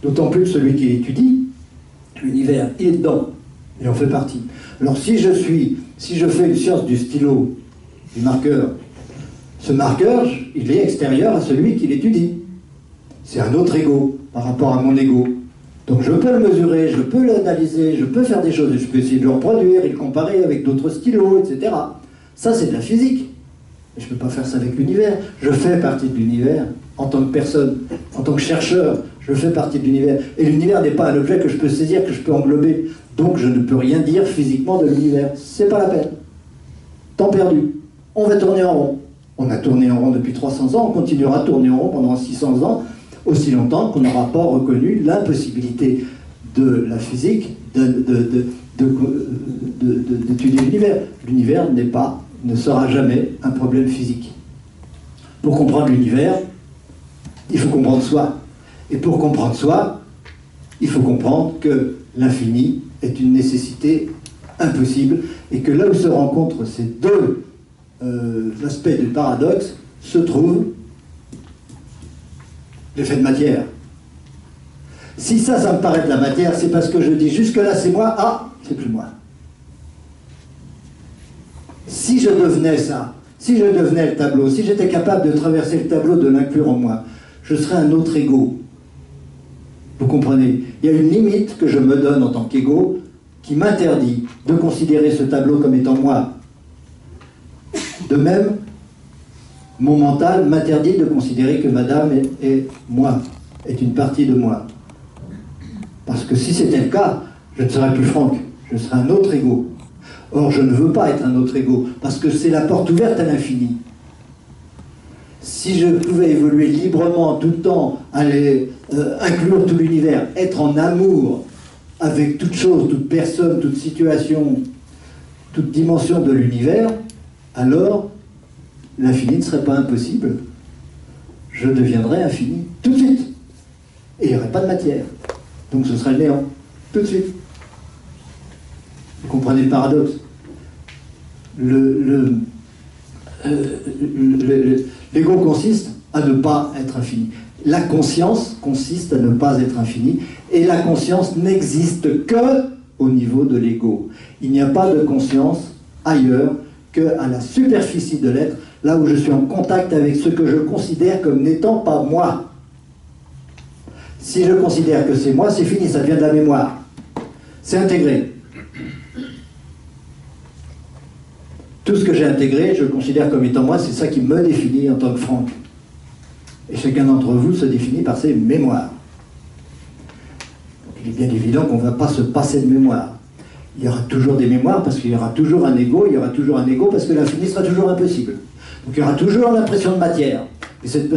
D'autant plus celui qui étudie l'univers, il est dedans, et en fait partie. Alors si je fais une science du stylo, du marqueur, ce marqueur, il est extérieur à celui qui l'étudie. C'est un autre ego par rapport à mon ego. Donc je peux le mesurer, je peux l'analyser, je peux faire des choses, je peux essayer de le reproduire et le comparer avec d'autres stylos, etc. Ça, c'est de la physique. Mais je ne peux pas faire ça avec l'univers. Je fais partie de l'univers en tant que personne, en tant que chercheur. Je fais partie de l'univers. Et l'univers n'est pas un objet que je peux saisir, que je peux englober. Donc je ne peux rien dire physiquement de l'univers. C'est pas la peine. Temps perdu. On va tourner en rond. On a tourné en rond depuis 300 ans, on continuera à tourner en rond pendant 600 ans, aussi longtemps qu'on n'aura pas reconnu l'impossibilité de la physique d'étudier l'univers. L'univers ne sera jamais un problème physique. Pour comprendre l'univers, il faut comprendre soi. Et pour comprendre soi, il faut comprendre que l'infini est une nécessité impossible et que là où se rencontrent ces deux aspects du paradoxe se trouve l'effet de matière. Si ça me paraît de la matière, c'est parce que je dis jusque-là c'est moi, ah, c'est plus moi. Si je devenais ça, si je devenais le tableau, si j'étais capable de traverser le tableau, de l'inclure en moi, je serais un autre ego. Vous comprenez? Il y a une limite que je me donne en tant qu'ego qui m'interdit de considérer ce tableau comme étant moi. De même, mon mental m'interdit de considérer que madame est moi, est une partie de moi. Parce que si c'était le cas, je ne serais plus Franck, je serais un autre ego. Or, je ne veux pas être un autre ego, parce que c'est la porte ouverte à l'infini. Si je pouvais évoluer librement tout le temps, aller inclure tout l'univers, être en amour avec toute chose, toute personne, toute situation, toute dimension de l'univers, alors l'infini ne serait pas impossible. Je deviendrais infini tout de suite. Et il n'y aurait pas de matière. Donc ce serait le néant, tout de suite. Vous comprenez le paradoxe? L'ego consiste à ne pas être infini. La conscience consiste à ne pas être infini. Et la conscience n'existe que au niveau de l'ego. Il n'y a pas de conscience ailleurs qu'à la superficie de l'être, là où je suis en contact avec ce que je considère comme n'étant pas moi. Si je considère que c'est moi, c'est fini, ça devient de la mémoire. C'est intégré. Tout ce que j'ai intégré, je le considère comme étant moi, c'est ça qui me définit en tant que Franck. Et chacun d'entre vous se définit par ses mémoires. Il est bien évident qu'on ne va pas se passer de mémoire. Il y aura toujours des mémoires parce qu'il y aura toujours un ego, il y aura toujours un ego parce que l'infini sera toujours impossible. Donc il y aura toujours l'impression de matière. Et cette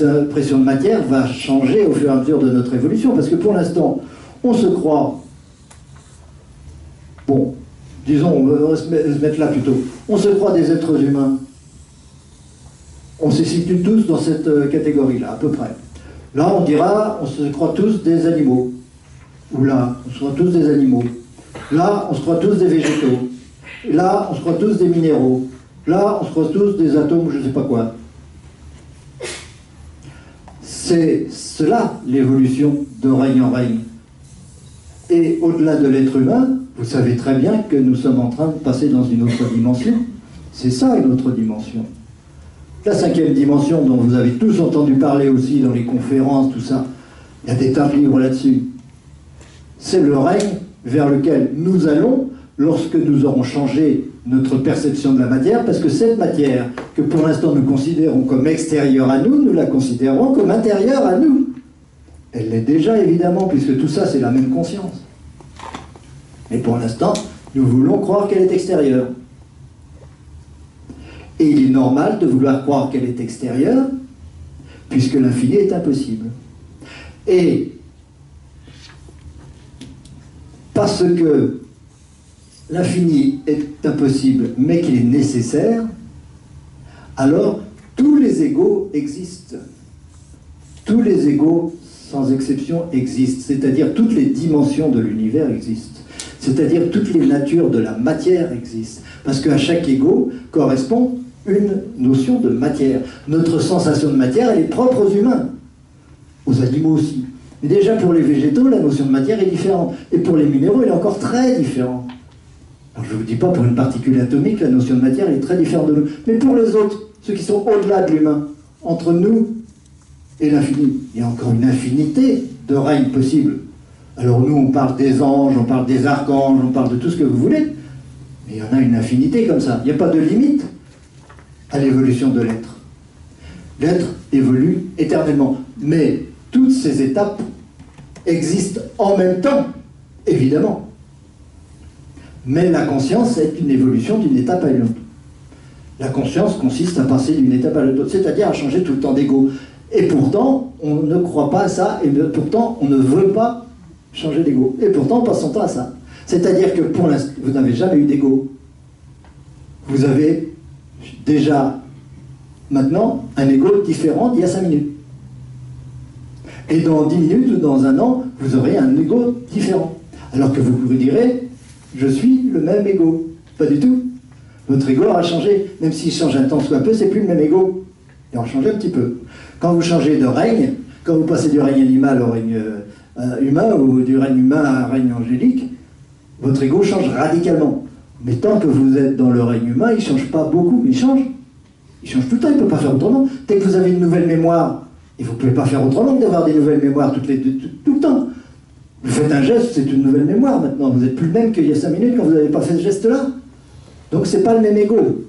impression de matière va changer au fur et à mesure de notre évolution, parce que pour l'instant, on se croit, bon, disons, on va se mettre là plutôt, on se croit des êtres humains. On se situe tous dans cette catégorie-là, à peu près. Là, on dira, on se croit tous des animaux. ou là, on se croit tous des animaux. Là, on se croit tous des végétaux. Là, on se croit tous des minéraux. Là, on se croit tous des atomes, je ne sais pas quoi. C'est cela, l'évolution de règne en règne. Et au-delà de l'être humain, vous savez très bien que nous sommes en train de passer dans une autre dimension. C'est ça, une autre dimension. La 5e dimension, dont vous avez tous entendu parler aussi dans les conférences, tout ça, il y a des tas de livres là-dessus. C'est le règne vers lequel nous allons lorsque nous aurons changé notre perception de la matière, parce que cette matière, que pour l'instant nous considérons comme extérieure à nous, nous la considérons comme intérieure à nous. Elle l'est déjà, évidemment, puisque tout ça, c'est la même conscience. Mais pour l'instant, nous voulons croire qu'elle est extérieure. Et il est normal de vouloir croire qu'elle est extérieure, puisque l'infini est impossible. Et parce que l'infini est impossible, mais qu'il est nécessaire, alors tous les égaux existent. Tous les égaux, sans exception, existent. C'est-à-dire toutes les dimensions de l'univers existent. C'est-à-dire toutes les natures de la matière existent. Parce qu'à chaque égo correspond une notion de matière. Notre sensation de matière, elle est propre aux humains, aux animaux aussi. Mais déjà pour les végétaux, la notion de matière est différente. Et pour les minéraux, elle est encore très différente. Alors je ne vous dis pas pour une particule atomique, la notion de matière elle est très différente de nous. Mais pour les autres, ceux qui sont au-delà de l'humain, entre nous et l'infini, il y a encore une infinité de règnes possibles. Alors nous, on parle des anges, on parle des archanges, on parle de tout ce que vous voulez, mais il y en a une infinité comme ça. Il n'y a pas de limite à l'évolution de l'être. L'être évolue éternellement. Mais toutes ces étapes existent en même temps, évidemment. Mais la conscience est une évolution d'une étape à une autre. La conscience consiste à passer d'une étape à l'autre, c'est-à-dire à changer tout le temps d'ego. Et pourtant, on ne croit pas à ça, et pourtant, on ne veut pas changer d'ego. Et pourtant, on passe son temps à ça. C'est-à-dire que pour l'instant, vous n'avez jamais eu d'ego. Vous avez déjà, maintenant, un ego différent d'il y a 5 minutes. Et dans 10 minutes ou dans un an, vous aurez un ego différent. Alors que vous vous direz, je suis le même ego. Pas du tout. Votre ego aura changé. Même s'il change un temps soit peu, c'est plus le même ego. Il aura changé un petit peu. Quand vous changez de règne, quand vous passez du règne animal au règne humain, ou du règne humain à un règne angélique, votre ego change radicalement. Mais tant que vous êtes dans le règne humain, il ne change pas beaucoup, mais il change. Il change tout le temps, il ne peut pas faire autrement. Dès que vous avez une nouvelle mémoire, et vous ne pouvez pas faire autrement que d'avoir des nouvelles mémoires tout le temps. Vous faites un geste, c'est une nouvelle mémoire maintenant. Vous n'êtes plus le même qu'il y a 5 minutes quand vous n'avez pas fait ce geste-là. Donc c'est pas le même ego.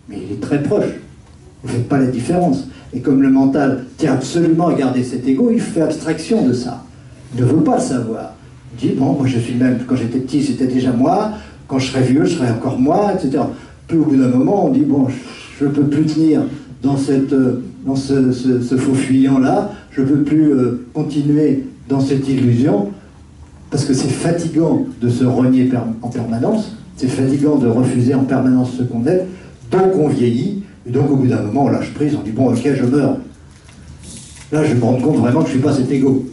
Mais il est très proche. Vous ne faites pas la différence. Et comme le mental tient absolument à garder cet ego, il fait abstraction de ça. Il ne veut pas le savoir. Il dit, bon, moi je suis le même. Quand j'étais petit, c'était déjà moi. Quand je serai vieux, je serai encore moi, etc. Puis au bout d'un moment, on dit, bon, je ne peux plus tenir dans ce faux fuyant-là. Je ne peux plus continuer dans cette illusion, parce que c'est fatigant de se renier en permanence, c'est fatigant de refuser en permanence ce qu'on est, donc on vieillit, et donc au bout d'un moment on lâche prise, on dit bon ok je meurs. Là je me rends compte vraiment que je ne suis pas cet ego.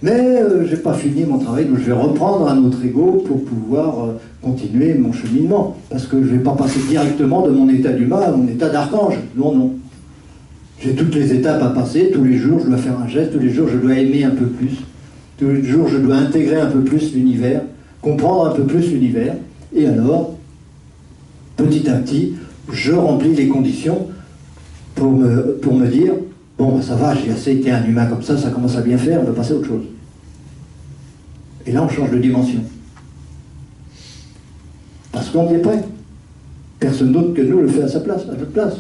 Mais je n'ai pas fini mon travail, donc je vais reprendre un autre ego pour pouvoir continuer mon cheminement, parce que je ne vais pas passer directement de mon état d'humain à mon état d'archange, non. J'ai toutes les étapes à passer, tous les jours je dois faire un geste, tous les jours je dois aimer un peu plus, tous les jours je dois intégrer un peu plus l'univers, comprendre un peu plus l'univers, et alors, petit à petit, je remplis les conditions pour me dire, bon ça va, j'ai assez été un humain comme ça commence à bien faire, on va passer à autre chose. Et là on change de dimension. Parce qu'on y est prêt. Personne d'autre que nous le fait à sa place, à notre place.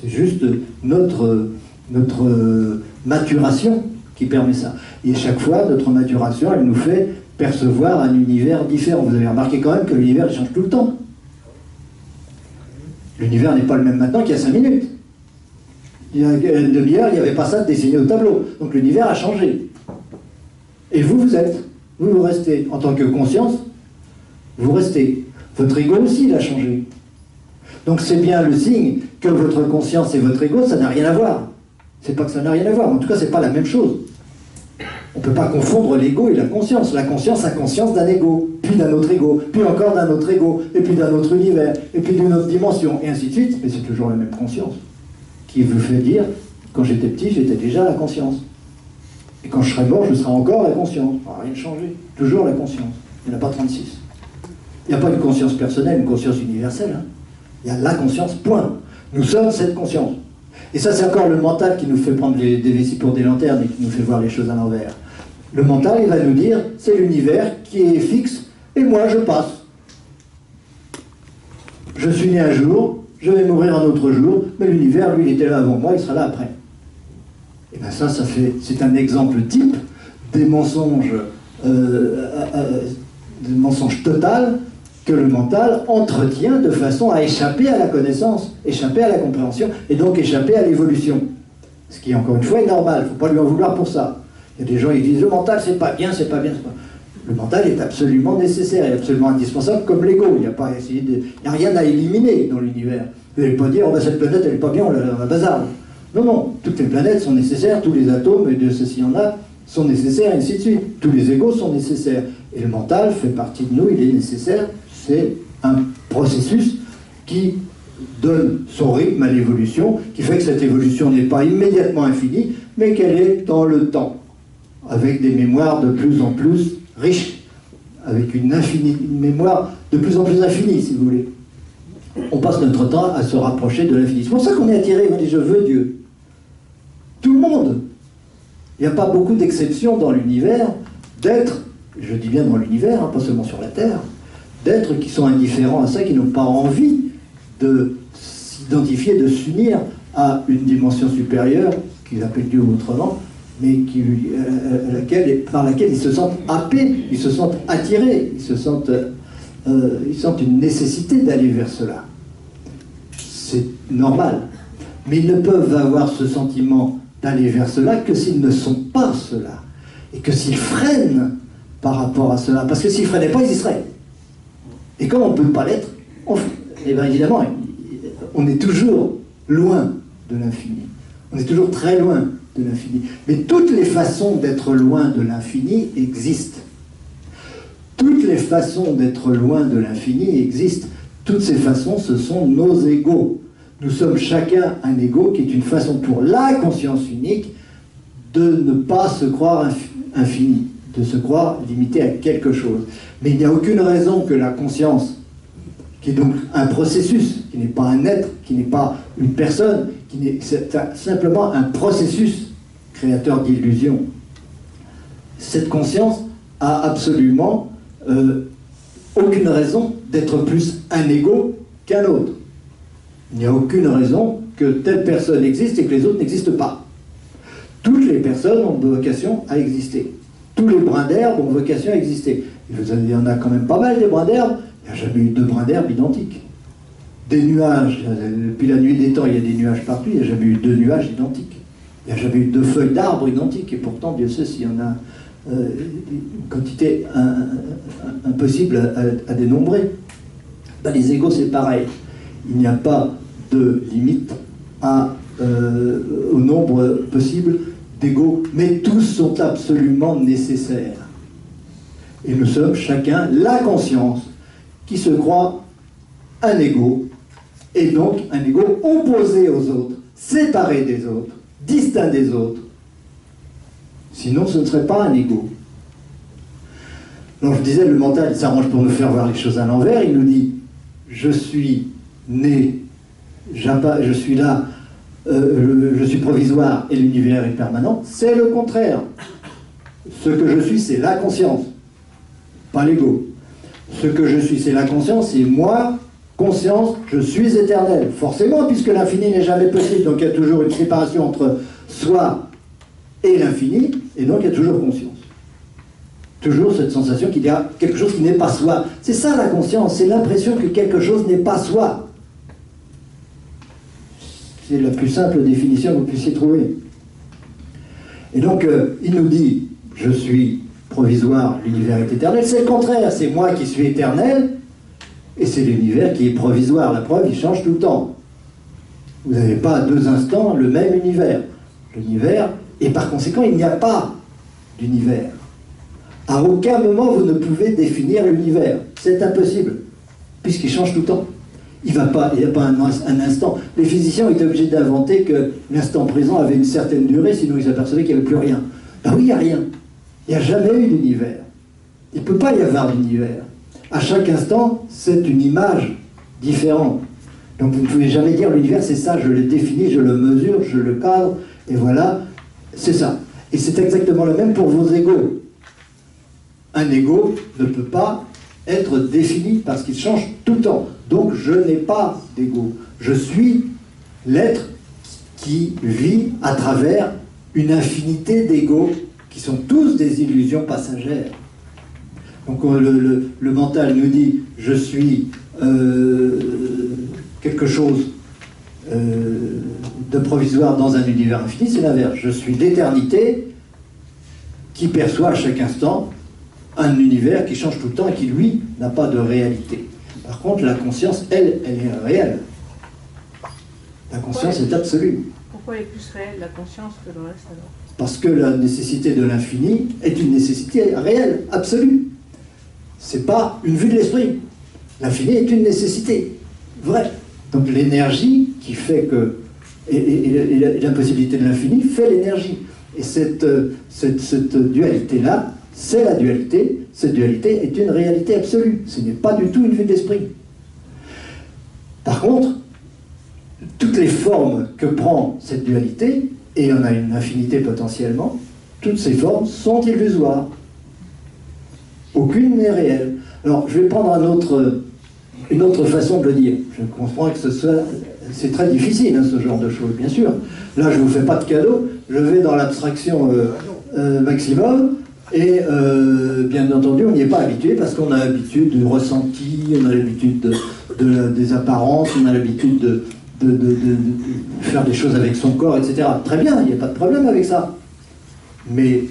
C'est juste notre maturation qui permet ça. Et chaque fois, notre maturation, elle nous fait percevoir un univers différent. Vous avez remarqué quand même que l'univers il change tout le temps. L'univers n'est pas le même maintenant qu'il y a 5 minutes. Il y a une demi-heure, il n'y avait pas ça de dessiné au tableau. Donc l'univers a changé. Et vous restez. En tant que conscience, vous restez. Votre ego aussi, il a changé. Donc c'est bien le signe que votre conscience et votre ego, ça n'a rien à voir. C'est pas que ça n'a rien à voir, en tout cas c'est pas la même chose. On ne peut pas confondre l'ego et la conscience. La conscience a conscience d'un ego, puis d'un autre ego, puis encore d'un autre ego, et puis d'un autre univers, et puis d'une autre dimension, et ainsi de suite. Mais c'est toujours la même conscience. Qui vous fait dire, quand j'étais petit, j'étais déjà la conscience. Et quand je serai mort, je serai encore la conscience. Ça n'a rien changé. Toujours la conscience. Il n'y en a pas 36. Il n'y a pas une conscience personnelle, une conscience universelle. Hein. Il y a la conscience, point. Nous sommes cette conscience. Et ça, c'est encore le mental qui nous fait prendre des vessies pour des lanternes et qui nous fait voir les choses à l'envers. Le mental, il va nous dire, c'est l'univers qui est fixe, et moi, je passe. Je suis né un jour, je vais mourir un autre jour, mais l'univers, lui, il était là avant moi, il sera là après. Et bien ça c'est un exemple type des mensonges, total que le mental entretient de façon à échapper à la connaissance, échapper à la compréhension, et donc échapper à l'évolution. Ce qui, encore une fois, est normal, il ne faut pas lui en vouloir pour ça. Il y a des gens qui disent « le mental, c'est pas bien, c'est pas bien, c'est pas... » Le mental est absolument nécessaire, et absolument indispensable, comme l'ego. Il n'y a rien à éliminer dans l'univers. Vous n'allez pas dire « oh, ben, cette planète, elle n'est pas bien, on la bazarde ». Non, non, toutes les planètes sont nécessaires, tous les atomes, et de ceci en a, sont nécessaires, et ainsi de suite. Tous les égos sont nécessaires. Et le mental fait partie de nous, il est nécessaire. C'est un processus qui donne son rythme à l'évolution, qui fait que cette évolution n'est pas immédiatement infinie, mais qu'elle est dans le temps, avec des mémoires de plus en plus riches, avec une mémoire de plus en plus infinie, si vous voulez. On passe notre temps à se rapprocher de l'infini. C'est pour ça qu'on est attiré, on dit « je veux Dieu ». Tout le monde. Il n'y a pas beaucoup d'exceptions dans l'univers d'êtres, je dis bien dans l'univers, hein, pas seulement sur la Terre, d'êtres qui sont indifférents à ça, qui n'ont pas envie de s'identifier, de s'unir à une dimension supérieure, qu'ils appellent Dieu autrement, mais par laquelle ils se sentent happés, ils se sentent attirés, ils sentent une nécessité d'aller vers cela. C'est normal. Mais ils ne peuvent avoir ce sentiment d'aller vers cela que s'ils ne sont pas cela. Et que s'ils freinent par rapport à cela. Parce que s'ils ne freinaient pas, ils y seraient. Et comme on ne peut pas l'être, eh bien évidemment, on est toujours loin de l'infini. On est toujours très loin de l'infini. Mais toutes les façons d'être loin de l'infini existent. Toutes les façons d'être loin de l'infini existent. Toutes ces façons, ce sont nos égos. Nous sommes chacun un ego qui est une façon pour la conscience unique de ne pas se croire infini, de se croire limité à quelque chose. Mais il n'y a aucune raison que la conscience, qui est donc un processus, qui n'est pas un être, qui n'est pas une personne, c'est simplement un processus créateur d'illusions. Cette conscience a absolument aucune raison d'être plus un ego qu'un autre. Il n'y a aucune raison que telle personne existe et que les autres n'existent pas. Toutes les personnes ont vocation à exister. Tous les brins d'herbe ont vocation à exister. Il y en a quand même pas mal des brins d'herbe. Il n'y a jamais eu deux brins d'herbe identiques. Des nuages, depuis la nuit des temps, il y a des nuages partout, il n'y a jamais eu deux nuages identiques. Il n'y a jamais eu deux feuilles d'arbres identiques. Et pourtant, Dieu sait s'il y en a une quantité impossible à dénombrer. Ben, les égos, c'est pareil. Il n'y a pas de limite au nombre possible d'égos, mais tous sont absolument nécessaires. Et nous sommes chacun la conscience qui se croit un égo, et donc un égo opposé aux autres, séparé des autres, distinct des autres. Sinon, ce ne serait pas un égo. Donc je disais, le mental s'arrange pour nous faire voir les choses à l'envers. Il nous dit, je suis né, je suis là, je suis provisoire et l'univers est permanent. C'est le contraire. Ce que je suis, c'est la conscience, pas l'ego. Ce que je suis, c'est la conscience, et moi, conscience, je suis éternel. Forcément, puisque l'infini n'est jamais possible, donc il y a toujours une séparation entre soi et l'infini, et donc il y a toujours conscience. Toujours cette sensation qu'il y a quelque chose qui n'est pas soi. C'est ça la conscience, c'est l'impression que quelque chose n'est pas soi. C'est la plus simple définition que vous puissiez trouver. Et donc, il nous dit, je suis provisoire, l'univers est éternel. C'est le contraire, c'est moi qui suis éternel, et c'est l'univers qui est provisoire. La preuve, il change tout le temps. Vous n'avez pas à 2 instants le même univers. L'univers, et par conséquent, il n'y a pas d'univers. À aucun moment vous ne pouvez définir l'univers. C'est impossible, puisqu'il change tout le temps. Il n'y a pas un instant. Les physiciens étaient obligés d'inventer que l'instant présent avait une certaine durée, sinon ils s'apercevaient qu'il n'y avait plus rien. Ben oui, il n'y a rien. Il n'y a jamais eu d'univers. Il ne peut pas y avoir d'univers. À chaque instant, c'est une image différente. Donc vous ne pouvez jamais dire l'univers c'est ça, je le définis, je le mesure, je le cadre, et voilà, c'est ça. Et c'est exactement le même pour vos égos. Un ego ne peut pas être défini parce qu'il change tout le temps. Donc je n'ai pas d'ego. Je suis l'être qui vit à travers une infinité d'égos qui sont tous des illusions passagères. Donc le mental nous dit je suis quelque chose de provisoire dans un univers infini, c'est l'inverse. Je suis l'éternité qui perçoit à chaque instant un univers qui change tout le temps et qui, lui, n'a pas de réalité. Par contre, la conscience, elle est réelle. La conscience est absolue. Pourquoi elle est plus réelle, la conscience, que le reste alors? Parce que la nécessité de l'infini est une nécessité réelle, absolue. C'est pas une vue de l'esprit. L'infini est une nécessité vraie. Donc l'énergie qui fait que... Et l'impossibilité de l'infini fait l'énergie. Et cette dualité-là, c'est la dualité. Cette dualité est une réalité absolue. Ce n'est pas du tout une vue de l'esprit. Par contre, toutes les formes que prend cette dualité, et il y en a une infinité potentiellement, toutes ces formes sont illusoires. Aucune n'est réelle. Alors, je vais prendre une autre façon de le dire. Je comprends que c'est très difficile, hein, ce genre de choses, bien sûr. Là, je ne vous fais pas de cadeau, je vais dans l'abstraction maximum, et bien entendu, on n'y est pas habitué, parce qu'on a l'habitude du ressenti, on a l'habitude des apparences, on a l'habitude de faire des choses avec son corps, etc. Très bien, il n'y a pas de problème avec ça. Mais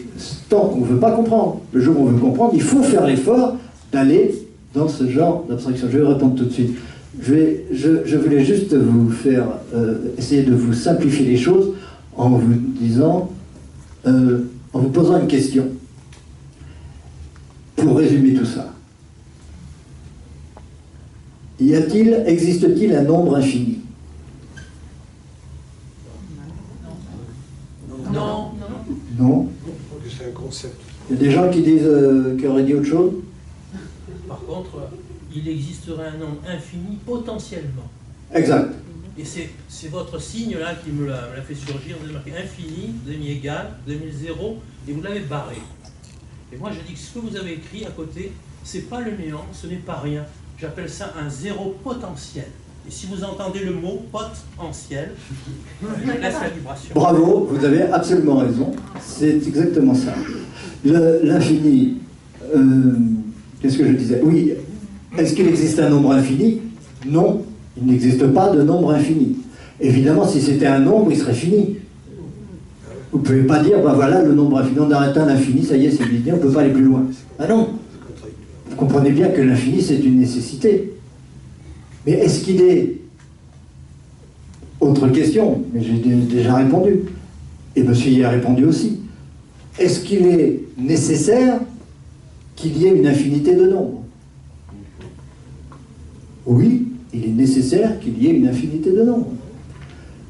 tant qu'on ne veut pas comprendre, le jour où on veut comprendre, il faut faire l'effort d'aller dans ce genre d'abstraction. Je vais répondre tout de suite. Je voulais juste vous faire essayer de vous simplifier les choses en vous disant, en vous posant une question. Pour résumer tout ça. Existe-t-il un nombre infini? Non. Non. C'est un concept. Il y a des gens qui disent qui auraient dit autre chose. Par contre, il existerait un nombre infini potentiellement. Exact. Et c'est votre signe là qui me l'a fait surgir. Vous avez marqué infini, vous avez mis égal, vous avez mis 0 et vous l'avez barré. Et moi je dis que ce que vous avez écrit à côté, c'est pas le néant, ce n'est pas rien. J'appelle ça un zéro potentiel. Et si vous entendez le mot potentiel, je laisse la vibration. Bravo, vous avez absolument raison. C'est exactement ça. L'infini, qu'est-ce que je disais? Oui, est-ce qu'il existe un nombre infini? Non, il n'existe pas de nombre infini. Évidemment, si c'était un nombre, il serait fini. Vous ne pouvez pas dire, ben voilà, le nombre infini, on a atteint l'infini, ça y est, c'est fini, on ne peut pas aller plus loin. Ah non. Vous comprenez bien que l'infini, c'est une nécessité. Mais est-ce qu'il est... Autre question, mais j'ai déjà répondu. Et monsieur y a répondu aussi. Est-ce qu'il est nécessaire qu'il y ait une infinité de nombres? Oui, il est nécessaire qu'il y ait une infinité de nombres.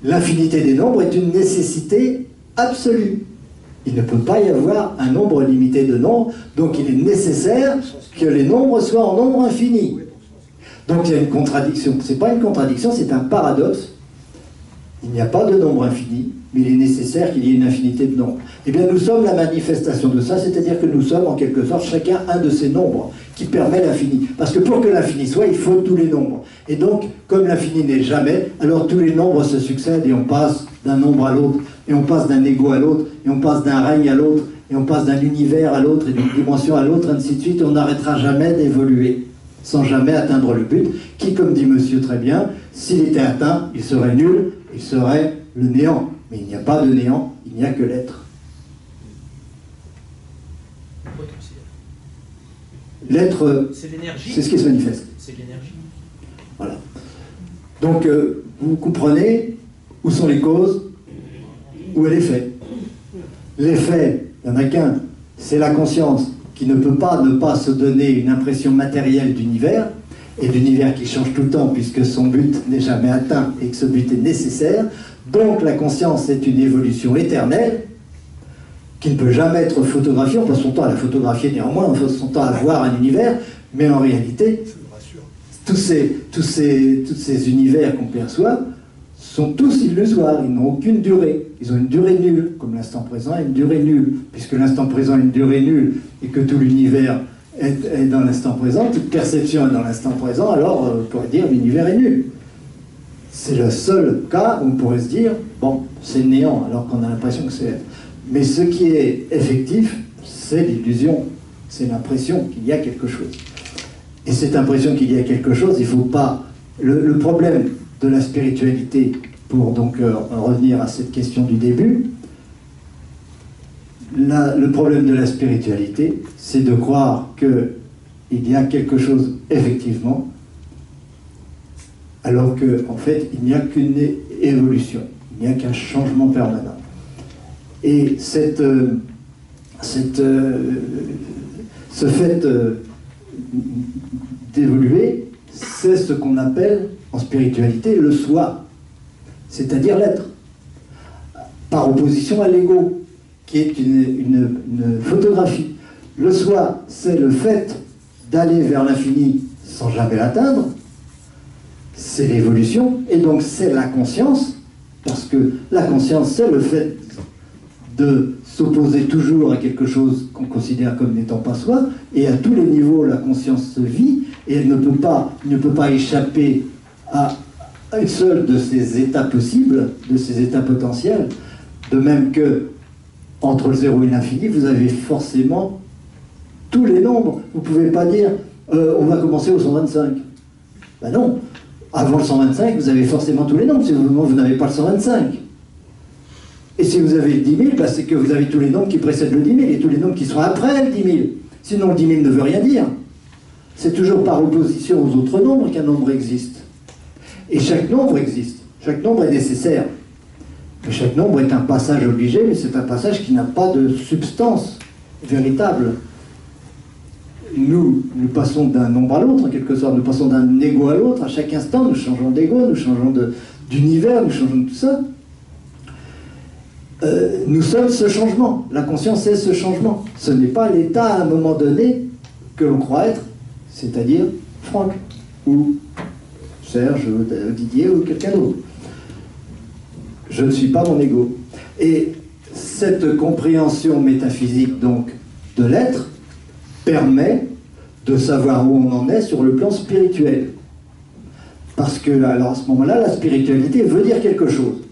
L'infinité des nombres est une nécessité absolue. Il ne peut pas y avoir un nombre limité de nombres, donc il est nécessaire que les nombres soient en nombre infini. Donc il y a une contradiction. Ce n'est pas une contradiction, c'est un paradoxe. Il n'y a pas de nombre infini, mais il est nécessaire qu'il y ait une infinité de nombres. Eh bien, nous sommes la manifestation de ça, c'est-à-dire que nous sommes en quelque sorte chacun un de ces nombres qui permet l'infini. Parce que pour que l'infini soit, il faut tous les nombres. Et donc, comme l'infini n'est jamais, alors tous les nombres se succèdent et on passe d'un nombre à l'autre, et on passe d'un ego à l'autre, et on passe d'un règne à l'autre, et on passe d'un univers à l'autre, et d'une dimension à l'autre, ainsi de suite, et on n'arrêtera jamais d'évoluer, sans jamais atteindre le but, qui, comme dit monsieur très bien, s'il était atteint, il serait nul, il serait le néant. Mais il n'y a pas de néant, il n'y a que l'être. L'être, c'est l'énergie. C'est ce qui se manifeste. C'est l'énergie. Voilà. Donc, vous comprenez où sont les causes, où est l'effet. L'effet, il n'y en a qu'un, C'est la conscience qui ne peut pas ne pas se donner une impression matérielle d'univers, et d'univers qui change tout le temps puisque son but n'est jamais atteint et que ce but est nécessaire. Donc la conscience est une évolution éternelle qui ne peut jamais être photographiée. On passe son temps à la photographier néanmoins, on passe son temps à voir un univers, mais en réalité, tous ces univers qu'on perçoit sont tous illusoires, ils n'ont aucune durée. Ils ont une durée nulle, comme l'instant présent a une durée nulle. Puisque l'instant présent a une durée nulle et que tout l'univers est dans l'instant présent, toute perception est dans l'instant présent, alors on pourrait dire l'univers est nul. C'est le seul cas où on pourrait se dire, bon, c'est néant, alors qu'on a l'impression que c'est... Mais ce qui est effectif, c'est l'illusion, c'est l'impression qu'il y a quelque chose. Et cette impression qu'il y a quelque chose, il ne faut pas... Le problème de la spiritualité, pour donc revenir à cette question du début, le problème de la spiritualité, c'est de croire qu'il y a quelque chose effectivement, alors qu'en fait, il n'y a qu'une évolution, il n'y a qu'un changement permanent. Et ce fait d'évoluer, c'est ce qu'on appelle en spiritualité le soi, c'est-à-dire l'être, par opposition à l'ego, qui est une photographie. Le soi, c'est le fait d'aller vers l'infini sans jamais l'atteindre, c'est l'évolution, et donc c'est la conscience, parce que la conscience, c'est le fait de s'opposer toujours à quelque chose qu'on considère comme n'étant pas soi, et à tous les niveaux, la conscience se vit, et elle ne peut pas échapper à une seule de ces états possibles, de ces états potentiels, de même que entre le zéro et l'infini, vous avez forcément tous les nombres. Vous ne pouvez pas dire on va commencer au 125. Ben non, avant le 125, vous avez forcément tous les nombres, sinon vous n'avez pas le 125. Et si vous avez le 10 000, ben c'est que vous avez tous les nombres qui précèdent le 10 000 et tous les nombres qui sont après le 10 000. Sinon le 10 000 ne veut rien dire. C'est toujours par opposition aux autres nombres qu'un nombre existe. Et chaque nombre existe. Chaque nombre est nécessaire. Et chaque nombre est un passage obligé, mais c'est un passage qui n'a pas de substance véritable. Nous passons d'un nombre à l'autre, en quelque sorte. Nous passons d'un ego à l'autre. À chaque instant, nous changeons d'ego, nous changeons d'univers, nous changeons de tout ça. Nous sommes ce changement. La conscience est ce changement. Ce n'est pas l'état à un moment donné que l'on croit être, c'est-à-dire Franck, ou Serge, Didier, ou quelqu'un d'autre. Je ne suis pas mon ego. Et cette compréhension métaphysique, donc, de l'être, permet de savoir où on en est sur le plan spirituel. Parce que, alors, à ce moment-là, la spiritualité veut dire quelque chose.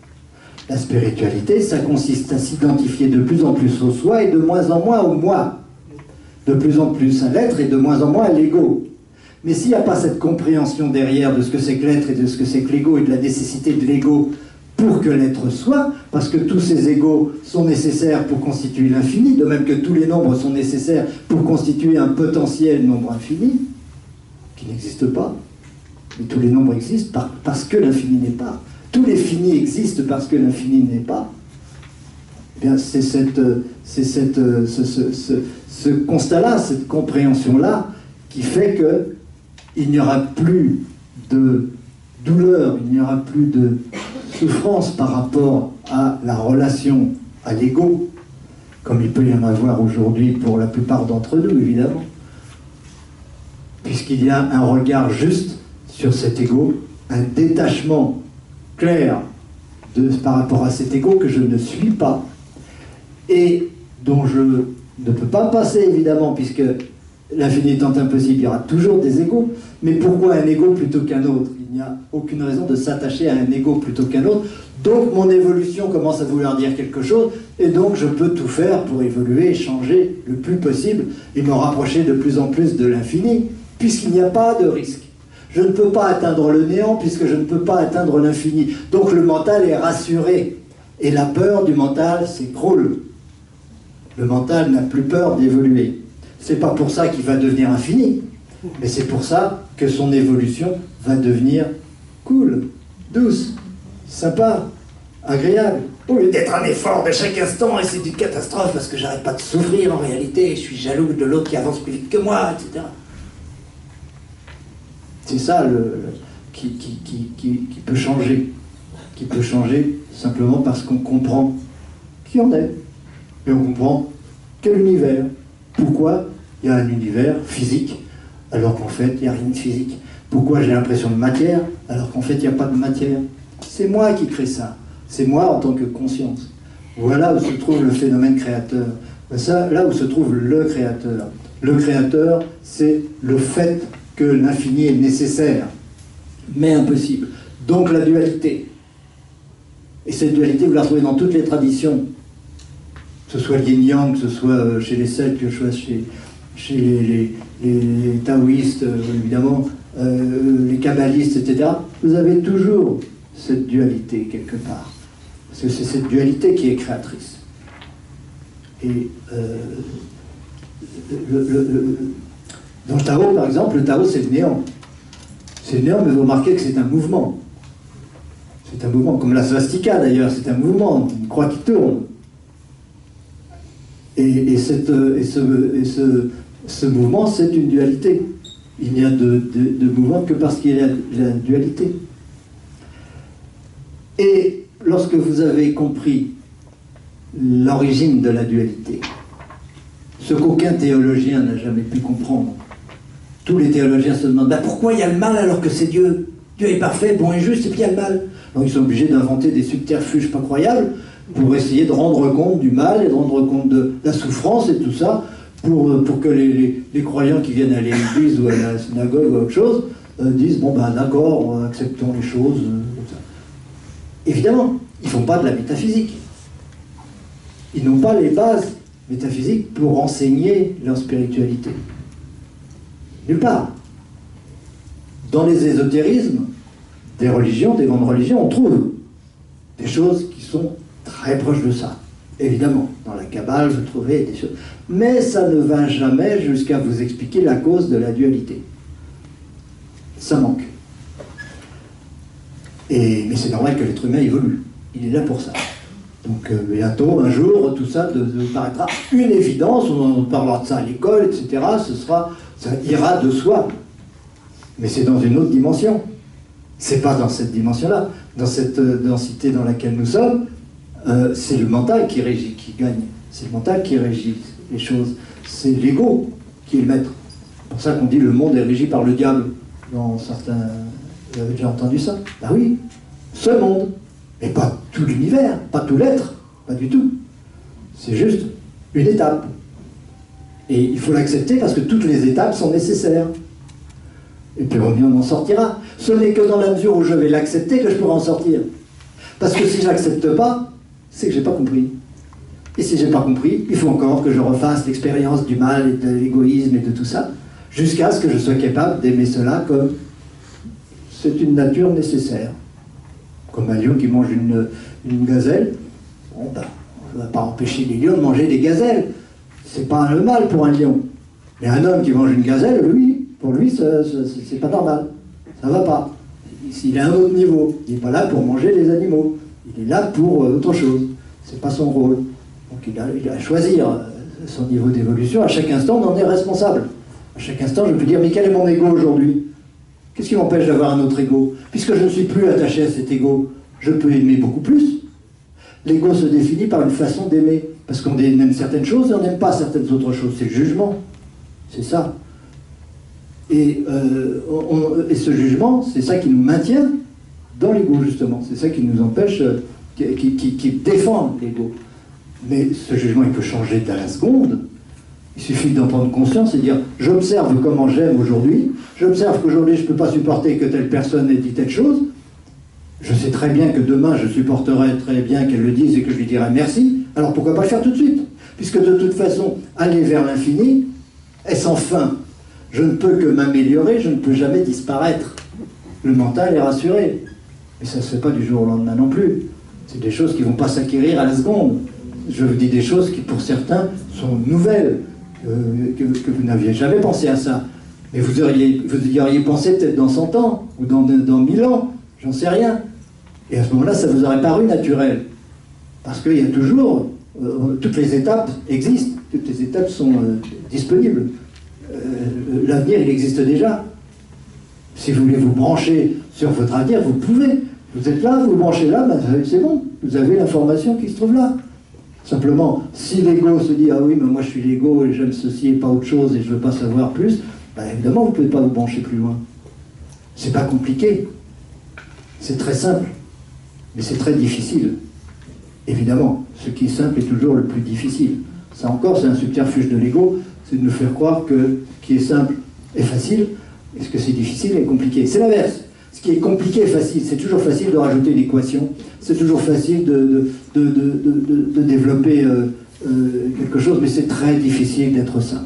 La spiritualité, ça consiste à s'identifier de plus en plus au soi et de moins en moins au moi. De plus en plus à l'être et de moins en moins à l'ego. Mais s'il n'y a pas cette compréhension derrière de ce que c'est que l'être et de ce que c'est que l'ego et de la nécessité de l'ego pour que l'être soit, parce que tous ces égos sont nécessaires pour constituer l'infini, de même que tous les nombres sont nécessaires pour constituer un potentiel nombre infini, qui n'existe pas. Mais tous les nombres existent parce que l'infini n'est pas. Tous les finis existent parce que l'infini n'est pas. Eh bien, c'est ce constat-là, cette compréhension-là, qui fait qu'il n'y aura plus de douleur, il n'y aura plus de souffrance par rapport à la relation à l'ego, comme il peut y en avoir aujourd'hui pour la plupart d'entre nous, évidemment, puisqu'il y a un regard juste sur cet ego, un détachement clair par rapport à cet ego que je ne suis pas, et dont je ne peux pas passer, évidemment, puisque l'infini étant impossible, il y aura toujours des égos. Mais pourquoi un ego plutôt qu'un autre? Il n'y a aucune raison de s'attacher à un ego plutôt qu'un autre. Donc mon évolution commence à vouloir dire quelque chose, et donc je peux tout faire pour évoluer, changer le plus possible, et me rapprocher de plus en plus de l'infini, puisqu'il n'y a pas de risque. Je ne peux pas atteindre le néant, puisque je ne peux pas atteindre l'infini. Donc le mental est rassuré, et la peur du mental s'écroule. Le mental n'a plus peur d'évoluer. C'est pas pour ça qu'il va devenir infini, mais c'est pour ça que son évolution va devenir cool, douce, sympa, agréable. Au lieu d'être un effort de chaque instant, et c'est une catastrophe parce que j'arrête pas de souffrir en réalité, je suis jaloux de l'autre qui avance plus vite que moi, etc. C'est ça qui peut changer. Qui peut changer simplement parce qu'on comprend qui on est. Et on comprend quel univers. Pourquoi il y a un univers physique alors qu'en fait il n'y a rien de physique. Pourquoi j'ai l'impression de matière alors qu'en fait il n'y a pas de matière. C'est moi qui crée ça. C'est moi en tant que conscience. Voilà où se trouve le phénomène créateur. Ça, là où se trouve le créateur. Le créateur, c'est le fait que l'infini est nécessaire, mais impossible. Donc la dualité. Et cette dualité, vous la retrouvez dans toutes les traditions. Que ce soit le yin-yang, que ce soit chez les Celtes, que ce soit chez les taoïstes, évidemment, les kabbalistes, etc. Vous avez toujours cette dualité quelque part. Parce que c'est cette dualité qui est créatrice. Et dans le Tao, par exemple, le Tao, c'est le néant. C'est le néant, mais vous remarquez que c'est un mouvement. C'est un mouvement, comme la swastika d'ailleurs, c'est un mouvement, une croix qui tourne. Et ce mouvement, c'est une dualité. Il n'y a de mouvement que parce qu'il y a la dualité. Et lorsque vous avez compris l'origine de la dualité, ce qu'aucun théologien n'a jamais pu comprendre, tous les théologiens se demandent pourquoi il y a le mal alors que c'est Dieu. Dieu est parfait, bon et juste, et puis il y a le mal. Donc ils sont obligés d'inventer des subterfuges pas croyables pour essayer de rendre compte du mal et de rendre compte de la souffrance et tout ça, pour que les croyants qui viennent à l'église ou à la synagogue ou à autre chose disent bon ben d'accord, acceptons les choses. Comme ça. Évidemment, ils ne font pas de la métaphysique. Ils n'ont pas les bases métaphysiques pour enseigner leur spiritualité. Nulle part. Dans les ésotérismes des religions, des grandes religions, on trouve des choses qui sont très proches de ça. Évidemment, dans la Kabbale, vous trouvez des choses. Mais ça ne va jamais jusqu'à vous expliquer la cause de la dualité. Ça manque. Mais c'est normal que l'être humain évolue. Il est là pour ça. Donc bientôt, un jour, tout ça paraîtra une évidence, on parlera de ça à l'école, etc. Ça ira de soi. Mais c'est dans une autre dimension. C'est pas dans cette dimension-là. Dans cette densité dans laquelle nous sommes, c'est le mental qui gagne. C'est le mental qui régit les choses. C'est l'ego qui est le maître. C'est pour ça qu'on dit le monde est régi par le diable. Dans certains... Vous avez déjà entendu ça? Ben oui, ce monde. Mais pas tout l'univers, pas tout l'être, pas du tout. C'est juste une étape. Et il faut l'accepter parce que toutes les étapes sont nécessaires. Et puis on en sortira. Ce n'est que dans la mesure où je vais l'accepter que je pourrai en sortir. Parce que si je n'accepte pas, c'est que je n'ai pas compris. Et si je n'ai pas compris, il faut encore que je refasse l'expérience du mal et de l'égoïsme et de tout ça, jusqu'à ce que je sois capable d'aimer cela comme c'est une nature nécessaire. Comme un lion qui mange une gazelle, bon ben, on ne va pas empêcher les lions de manger des gazelles. C'est pas le mal pour un lion. Mais un homme qui mange une gazelle, lui, pour lui, c'est pas normal. Ça va pas. Il est à un autre niveau. Il n'est pas là pour manger les animaux. Il est là pour autre chose. C'est pas son rôle. Donc il a à choisir son niveau d'évolution. À chaque instant, on en est responsable. À chaque instant, je peux dire, mais quel est mon ego aujourd'hui? Qu'est-ce qui m'empêche d'avoir un autre ego? Puisque je ne suis plus attaché à cet ego, je peux aimer beaucoup plus. L'ego se définit par une façon d'aimer. Parce qu'on aime certaines choses et on n'aime pas certaines autres choses. C'est le jugement. C'est ça. Et ce jugement, c'est ça qui nous maintient dans l'ego, justement. C'est ça qui nous empêche, qui défend l'ego. Mais ce jugement, il peut changer à la seconde. Il suffit d'en prendre conscience et dire « J'observe comment j'aime aujourd'hui. J'observe qu'aujourd'hui, je ne peux pas supporter que telle personne ait dit telle chose. Je sais très bien que demain, je supporterai très bien qu'elle le dise et que je lui dirai merci. Alors pourquoi pas le faire tout de suite? Puisque de toute façon, aller vers l'infini est sans fin. Je ne peux que m'améliorer, je ne peux jamais disparaître. Le mental est rassuré. Mais ça ne se fait pas du jour au lendemain non plus. C'est des choses qui ne vont pas s'acquérir à la seconde. Je vous dis des choses qui, pour certains, sont nouvelles, que vous n'aviez jamais pensé à ça. Mais vous y auriez pensé peut-être dans 100 ans, ou dans 1000 ans, j'en sais rien. Et à ce moment-là, ça vous aurait paru naturel. Parce qu'il y a toujours, toutes les étapes existent, toutes les étapes sont disponibles. L'avenir, il existe déjà. Si vous voulez vous brancher sur votre avenir, vous pouvez. Vous êtes là, vous vous branchez là, ben, c'est bon. Vous avez l'information qui se trouve là. Simplement, si l'ego se dit « Ah oui, mais moi je suis l'ego et j'aime ceci et pas autre chose et je ne veux pas savoir plus », ben, évidemment, vous ne pouvez pas vous brancher plus loin. C'est pas compliqué. C'est très simple. Mais c'est très difficile. Évidemment, ce qui est simple est toujours le plus difficile. Ça encore, c'est un subterfuge de l'ego, c'est de nous faire croire que ce qui est simple est facile, et ce que c'est difficile est compliqué. C'est l'inverse. Ce qui est compliqué est facile. C'est toujours facile de rajouter une équation. C'est toujours facile de développer quelque chose, mais c'est très difficile d'être simple.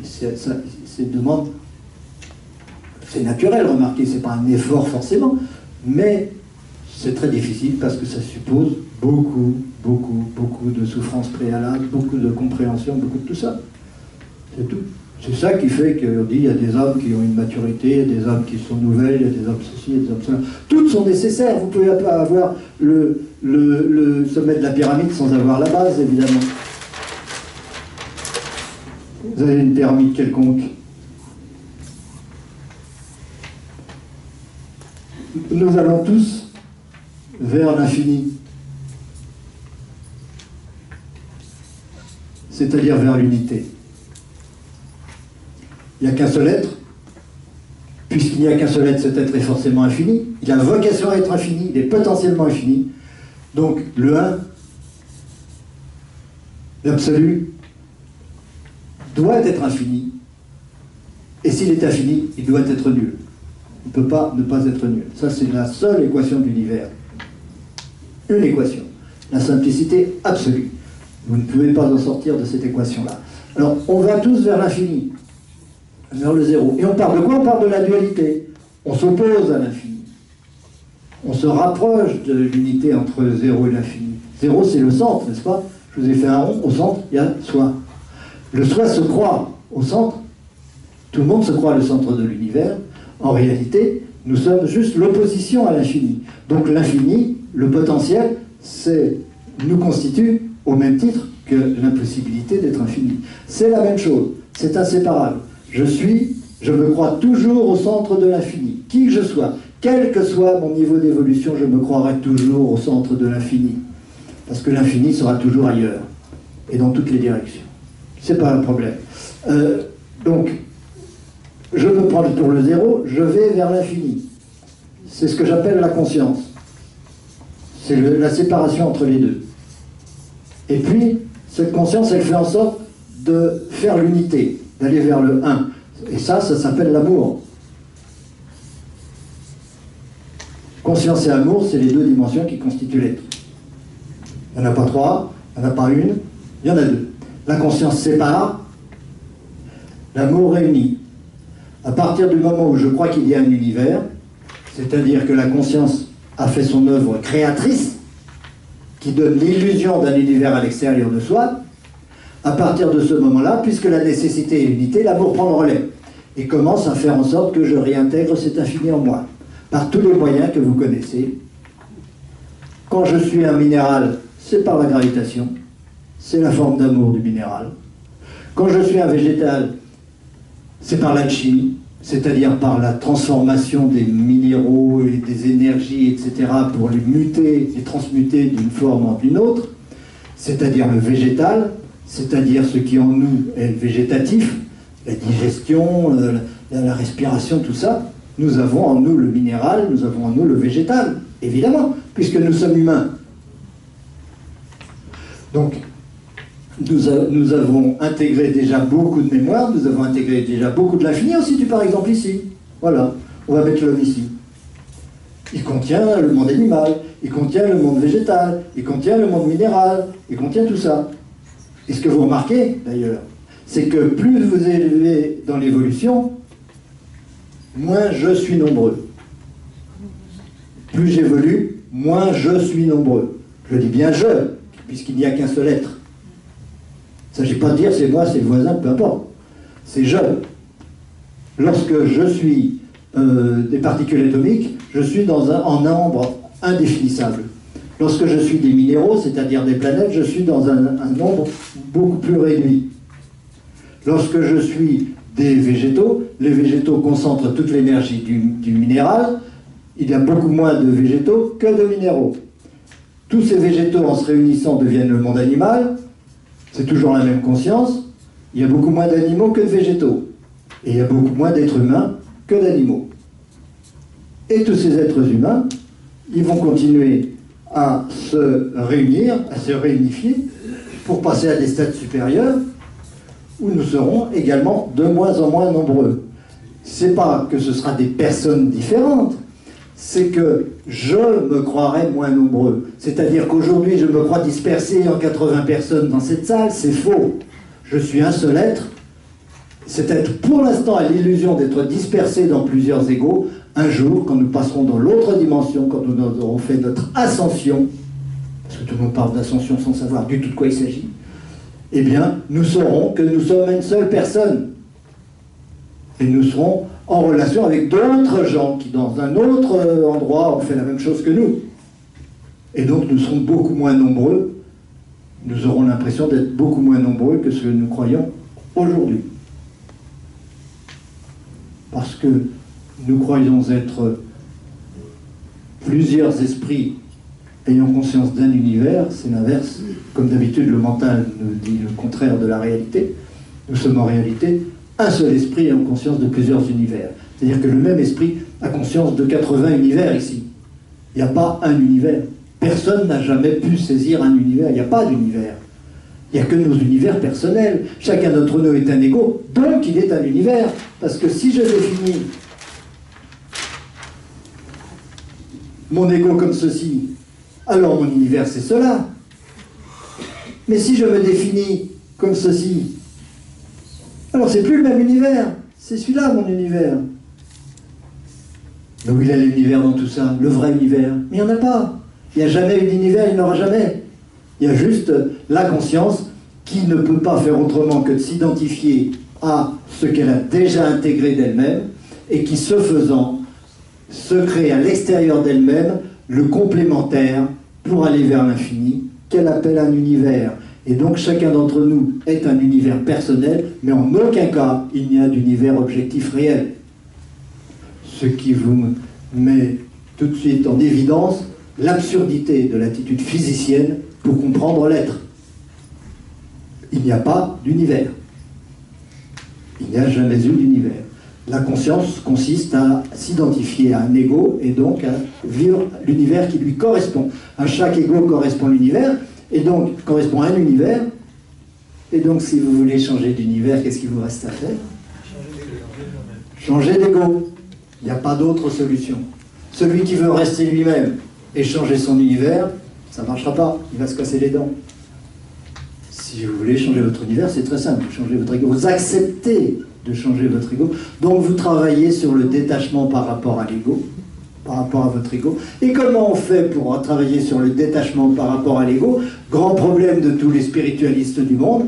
C'est demande. C'est naturel, remarquez, c'est pas un effort forcément, mais c'est très difficile parce que ça suppose beaucoup de souffrance préalable, beaucoup de compréhension, beaucoup de tout ça. C'est tout. C'est ça qui fait qu'on dit il y a des hommes qui ont une maturité, il y a des hommes qui sont nouvelles, il y a des hommes ceci, il y a des hommes cela. Toutes sont nécessaires. Vous ne pouvez pas avoir le sommet de la pyramide sans avoir la base, évidemment. Vous avez une pyramide quelconque. Nous allons tous vers l'infini. C'est-à-dire vers l'unité. Il n'y a qu'un seul être. Puisqu'il n'y a qu'un seul être, cet être est forcément infini. Il a vocation à être infini, il est potentiellement infini. Donc le 1, l'absolu, doit être infini. Et s'il est infini, il doit être nul. Il ne peut pas ne pas être nul. Ça, c'est la seule équation de l'univers. Une équation. La simplicité absolue. Vous ne pouvez pas en sortir de cette équation-là. Alors, on va tous vers l'infini, vers le zéro. Et on parle de quoi? On parle de la dualité. On s'oppose à l'infini. On se rapproche de l'unité entre zéro et l'infini. Zéro, c'est le centre, n'est-ce pas? Je vous ai fait un rond. Au centre, il y a soi. Le soi se croit au centre. Tout le monde se croit le centre de l'univers. En réalité, nous sommes juste l'opposition à l'infini. Donc l'infini, le potentiel, nous constitue au même titre que l'impossibilité d'être infini. C'est la même chose, c'est inséparable. Je me crois toujours au centre de l'infini. Qui que je sois, quel que soit mon niveau d'évolution, je me croirai toujours au centre de l'infini. Parce que l'infini sera toujours ailleurs, et dans toutes les directions. C'est pas un problème. Donc, je me prends pour le zéro, je vais vers l'infini. C'est ce que j'appelle la conscience. C'est la séparation entre les deux. Et puis, cette conscience, elle fait en sorte de faire l'unité, d'aller vers le 1. Et ça s'appelle l'amour. Conscience et amour, c'est les deux dimensions qui constituent l'être. Il n'y en a pas trois, il n'y en a pas une, il y en a deux. La conscience sépare, l'amour réunit. À partir du moment où je crois qu'il y a un univers, c'est-à-dire que la conscience a fait son œuvre créatrice, qui donne l'illusion d'un univers à l'extérieur de soi, à partir de ce moment-là, puisque la nécessité et l'unité, l'amour prend le relais, et commence à faire en sorte que je réintègre cet infini en moi, par tous les moyens que vous connaissez. Quand je suis un minéral, c'est par la gravitation, c'est la forme d'amour du minéral. Quand je suis un végétal, c'est par l'alchimie, c'est-à-dire par la transformation des minéraux et des énergies, etc., pour les muter et transmuter d'une forme en une autre, c'est-à-dire le végétal, c'est-à-dire ce qui en nous est végétatif, la digestion, la respiration, tout ça. Nous avons en nous le minéral, nous avons en nous le végétal, évidemment, puisque nous sommes humains. Donc, nous avons intégré déjà beaucoup de mémoire, nous avons intégré déjà beaucoup de l'infini, aussi par exemple ici. Voilà, on va mettre l'homme ici. Il contient le monde animal, il contient le monde végétal, il contient le monde minéral, il contient tout ça. Et ce que vous remarquez, d'ailleurs, c'est que plus vous élevez dans l'évolution, moins je suis nombreux. Plus j'évolue, moins je suis nombreux. Je dis bien je, puisqu'il n'y a qu'un seul être. Il ne s'agit pas de dire c'est moi, c'est le voisin, peu importe. C'est je. Lorsque je suis des particules atomiques, je suis en nombre indéfinissable. Lorsque je suis des minéraux, c'est-à-dire des planètes, je suis dans un nombre beaucoup plus réduit. Lorsque je suis des végétaux, les végétaux concentrent toute l'énergie du minéral. Il y a beaucoup moins de végétaux que de minéraux. Tous ces végétaux, en se réunissant, deviennent le monde animal. C'est toujours la même conscience. Il y a beaucoup moins d'animaux que de végétaux. Et il y a beaucoup moins d'êtres humains que d'animaux. Et tous ces êtres humains, ils vont continuer à se réunir, à se réunifier, pour passer à des stades supérieurs, où nous serons également de moins en moins nombreux. C'est pas que ce sera des personnes différentes, c'est que je me croirai moins nombreux. C'est-à-dire qu'aujourd'hui, je me crois dispersé en 80 personnes dans cette salle, c'est faux. Je suis un seul être. Cet être, pour l'instant, a l'illusion d'être dispersé dans plusieurs égos. Un jour, quand nous passerons dans l'autre dimension, quand nous aurons fait notre ascension, parce que tout le monde parle d'ascension sans savoir du tout de quoi il s'agit, eh bien, nous saurons que nous sommes une seule personne. Et nous serons en relation avec d'autres gens qui, dans un autre endroit, ont fait la même chose que nous. Et donc, nous serons beaucoup moins nombreux. Nous aurons l'impression d'être beaucoup moins nombreux que ce que nous croyons aujourd'hui. Parce que nous croyons être plusieurs esprits ayant conscience d'un univers, c'est l'inverse. Comme d'habitude, le mental nous dit le contraire de la réalité. Nous sommes en réalité un seul esprit ayant conscience de plusieurs univers. C'est-à-dire que le même esprit a conscience de 80 univers ici. Il n'y a pas un univers. Personne n'a jamais pu saisir un univers. Il n'y a pas d'univers. Il n'y a que nos univers personnels. Chacun d'entre nous est un ego, donc il est un univers. Parce que si je définis mon ego comme ceci, alors mon univers c'est cela. Mais si je me définis comme ceci, alors c'est plus le même univers, c'est celui-là mon univers. Mais où il y a l'univers dans tout ça, le vrai univers? Mais il n'y en a pas. Il n'y a jamais eu d'univers, il n'y en aura jamais. Il y a juste la conscience qui ne peut pas faire autrement que de s'identifier à ce qu'elle a déjà intégré d'elle-même et qui, ce faisant, se crée à l'extérieur d'elle-même le complémentaire pour aller vers l'infini qu'elle appelle un univers. Et donc chacun d'entre nous est un univers personnel, mais en aucun cas il n'y a d'univers objectif réel. Ce qui vous met tout de suite en évidence l'absurdité de l'attitude physicienne pour comprendre l'être. Il n'y a pas d'univers. Il n'y a jamais eu d'univers. La conscience consiste à s'identifier à un ego et donc à vivre l'univers qui lui correspond. À chaque ego correspond l'univers, et donc correspond à un univers. Et donc si vous voulez changer d'univers, qu'est-ce qu'il vous reste à faire? Changer d'ego. Il n'y a pas d'autre solution. Celui qui veut rester lui-même et changer son univers, ça ne marchera pas, il va se casser les dents. Si vous voulez changer votre univers, c'est très simple, vous changez votre ego, vous acceptez de changer votre ego, donc vous travaillez sur le détachement par rapport à l'ego, par rapport à votre ego. Et comment on fait pour travailler sur le détachement par rapport à l'ego? Grand problème de tous les spiritualistes du monde,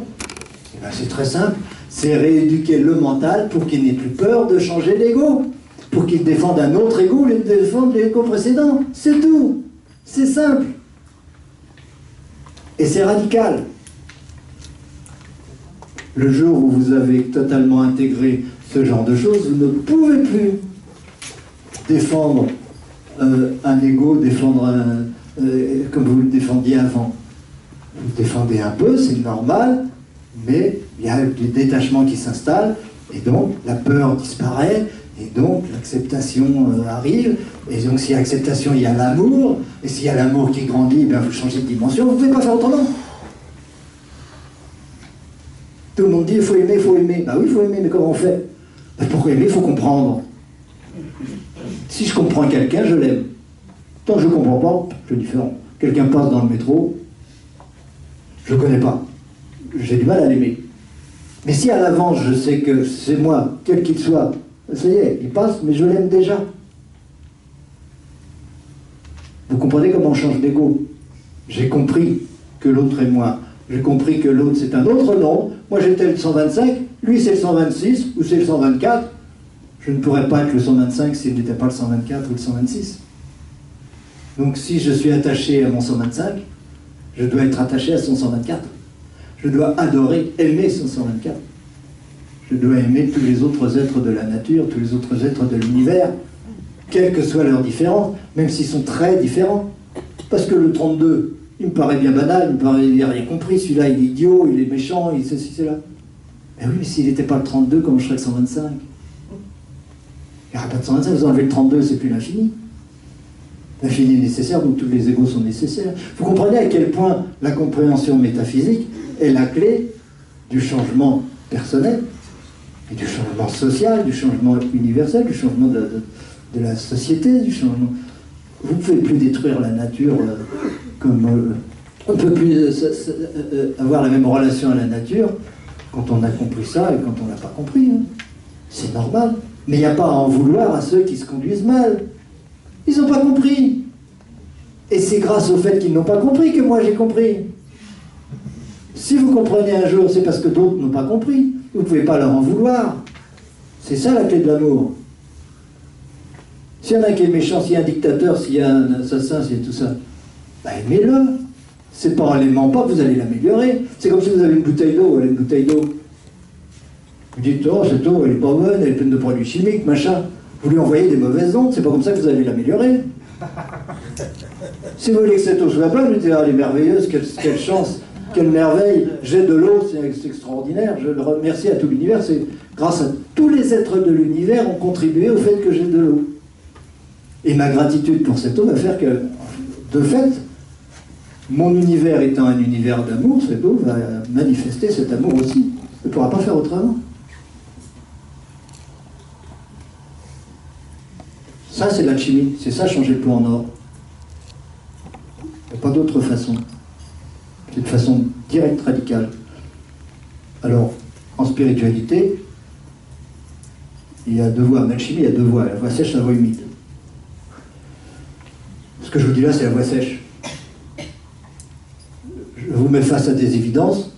eh bien, c'est très simple, c'est rééduquer le mental pour qu'il n'ait plus peur de changer d'ego, pour qu'il défende un autre ego au lieu de défendre l'ego précédent. C'est tout, c'est simple. Et c'est radical. Le jour où vous avez totalement intégré ce genre de choses, vous ne pouvez plus défendre un ego, défendre comme vous le défendiez avant. Vous le défendez un peu, c'est normal, mais il y a des détachements qui s'installent, et donc la peur disparaît, et donc l'acceptation arrive, et donc s'il y a acceptation, il y a l'amour, et s'il y a l'amour qui grandit, bien vous changez de dimension, vous ne pouvez pas faire autrement. Tout le monde dit il faut aimer, il faut aimer. Ben oui, il faut aimer, mais comment on fait? Ben pour aimer, il faut comprendre. Si je comprends quelqu'un, je l'aime. Tant que je ne comprends pas, je suis différent. Quelqu'un passe dans le métro, je ne connais pas. J'ai du mal à l'aimer. Mais si à l'avance, je sais que c'est moi, quel qu'il soit, ça y est, il passe, mais je l'aime déjà. Vous comprenez comment on change d'ego? J'ai compris que l'autre est moi. J'ai compris que l'autre c'est un autre nom. Moi j'étais le 125, lui c'est le 126 ou c'est le 124. Je ne pourrais pas être le 125 s'il n'était pas le 124 ou le 126. Donc si je suis attaché à mon 125, je dois être attaché à son 124. Je dois adorer, aimer son 124. Je dois aimer tous les autres êtres de la nature, tous les autres êtres de l'univers, quelle que soit leur différence, même s'ils sont très différents. Parce que le 32, il me paraît bien banal, il me paraît, il n'a rien compris, celui-là il est idiot, il est méchant, il ceci, c'est là. Mais oui, mais s'il n'était pas le 32, comment je serais le 125? Il n'y aura pas de 125, vous enlevez le 32, c'est plus l'infini. L'infini est nécessaire, donc tous les égaux sont nécessaires. Vous comprenez à quel point la compréhension métaphysique est la clé du changement personnel, et du changement social, du changement universel, du changement de la société, du changement... Vous ne pouvez plus détruire la nature comme... on ne peut plus avoir la même relation à la nature quand on a compris ça et quand on ne l'a pas compris. Hein. C'est normal. Mais il n'y a pas à en vouloir à ceux qui se conduisent mal. Ils n'ont pas compris. Et c'est grâce au fait qu'ils n'ont pas compris que moi j'ai compris. Si vous comprenez un jour, c'est parce que d'autres n'ont pas compris. Vous ne pouvez pas leur en vouloir. C'est ça la clé de l'amour. S'il y en a un qui est méchant, s'il y a un dictateur, s'il y a un assassin, s'il y a tout ça, bah aimez-le. C'est pas en l'aimant pas que vous allez l'améliorer. C'est comme si vous avez une bouteille d'eau, une bouteille d'eau. Vous dites, oh, cette eau, elle est pas bonne, elle est pleine de produits chimiques, machin. Vous lui envoyez des mauvaises ondes, c'est pas comme ça que vous allez l'améliorer. Si vous voulez que cette eau soit bonne, vous dites, ah, elle est merveilleuse, quelle chance, quelle merveille, j'ai de l'eau, c'est extraordinaire, je le remercie à tout l'univers, c'est grâce à tous les êtres de l'univers ont contribué au fait que j'ai de l'eau. Et ma gratitude pour cette eau va faire que, de fait, mon univers étant un univers d'amour, cette eau va manifester cet amour aussi. Elle ne pourra pas faire autrement. Ça, c'est l'alchimie. C'est ça, changer le plomb en or. Il n'y a pas d'autre façon. C'est une façon directe, radicale. Alors, en spiritualité, il y a deux voies. En alchimie, il y a deux voies. La voie sèche et la voie humide. Ce que je vous dis là, c'est la voie sèche. Je vous mets face à des évidences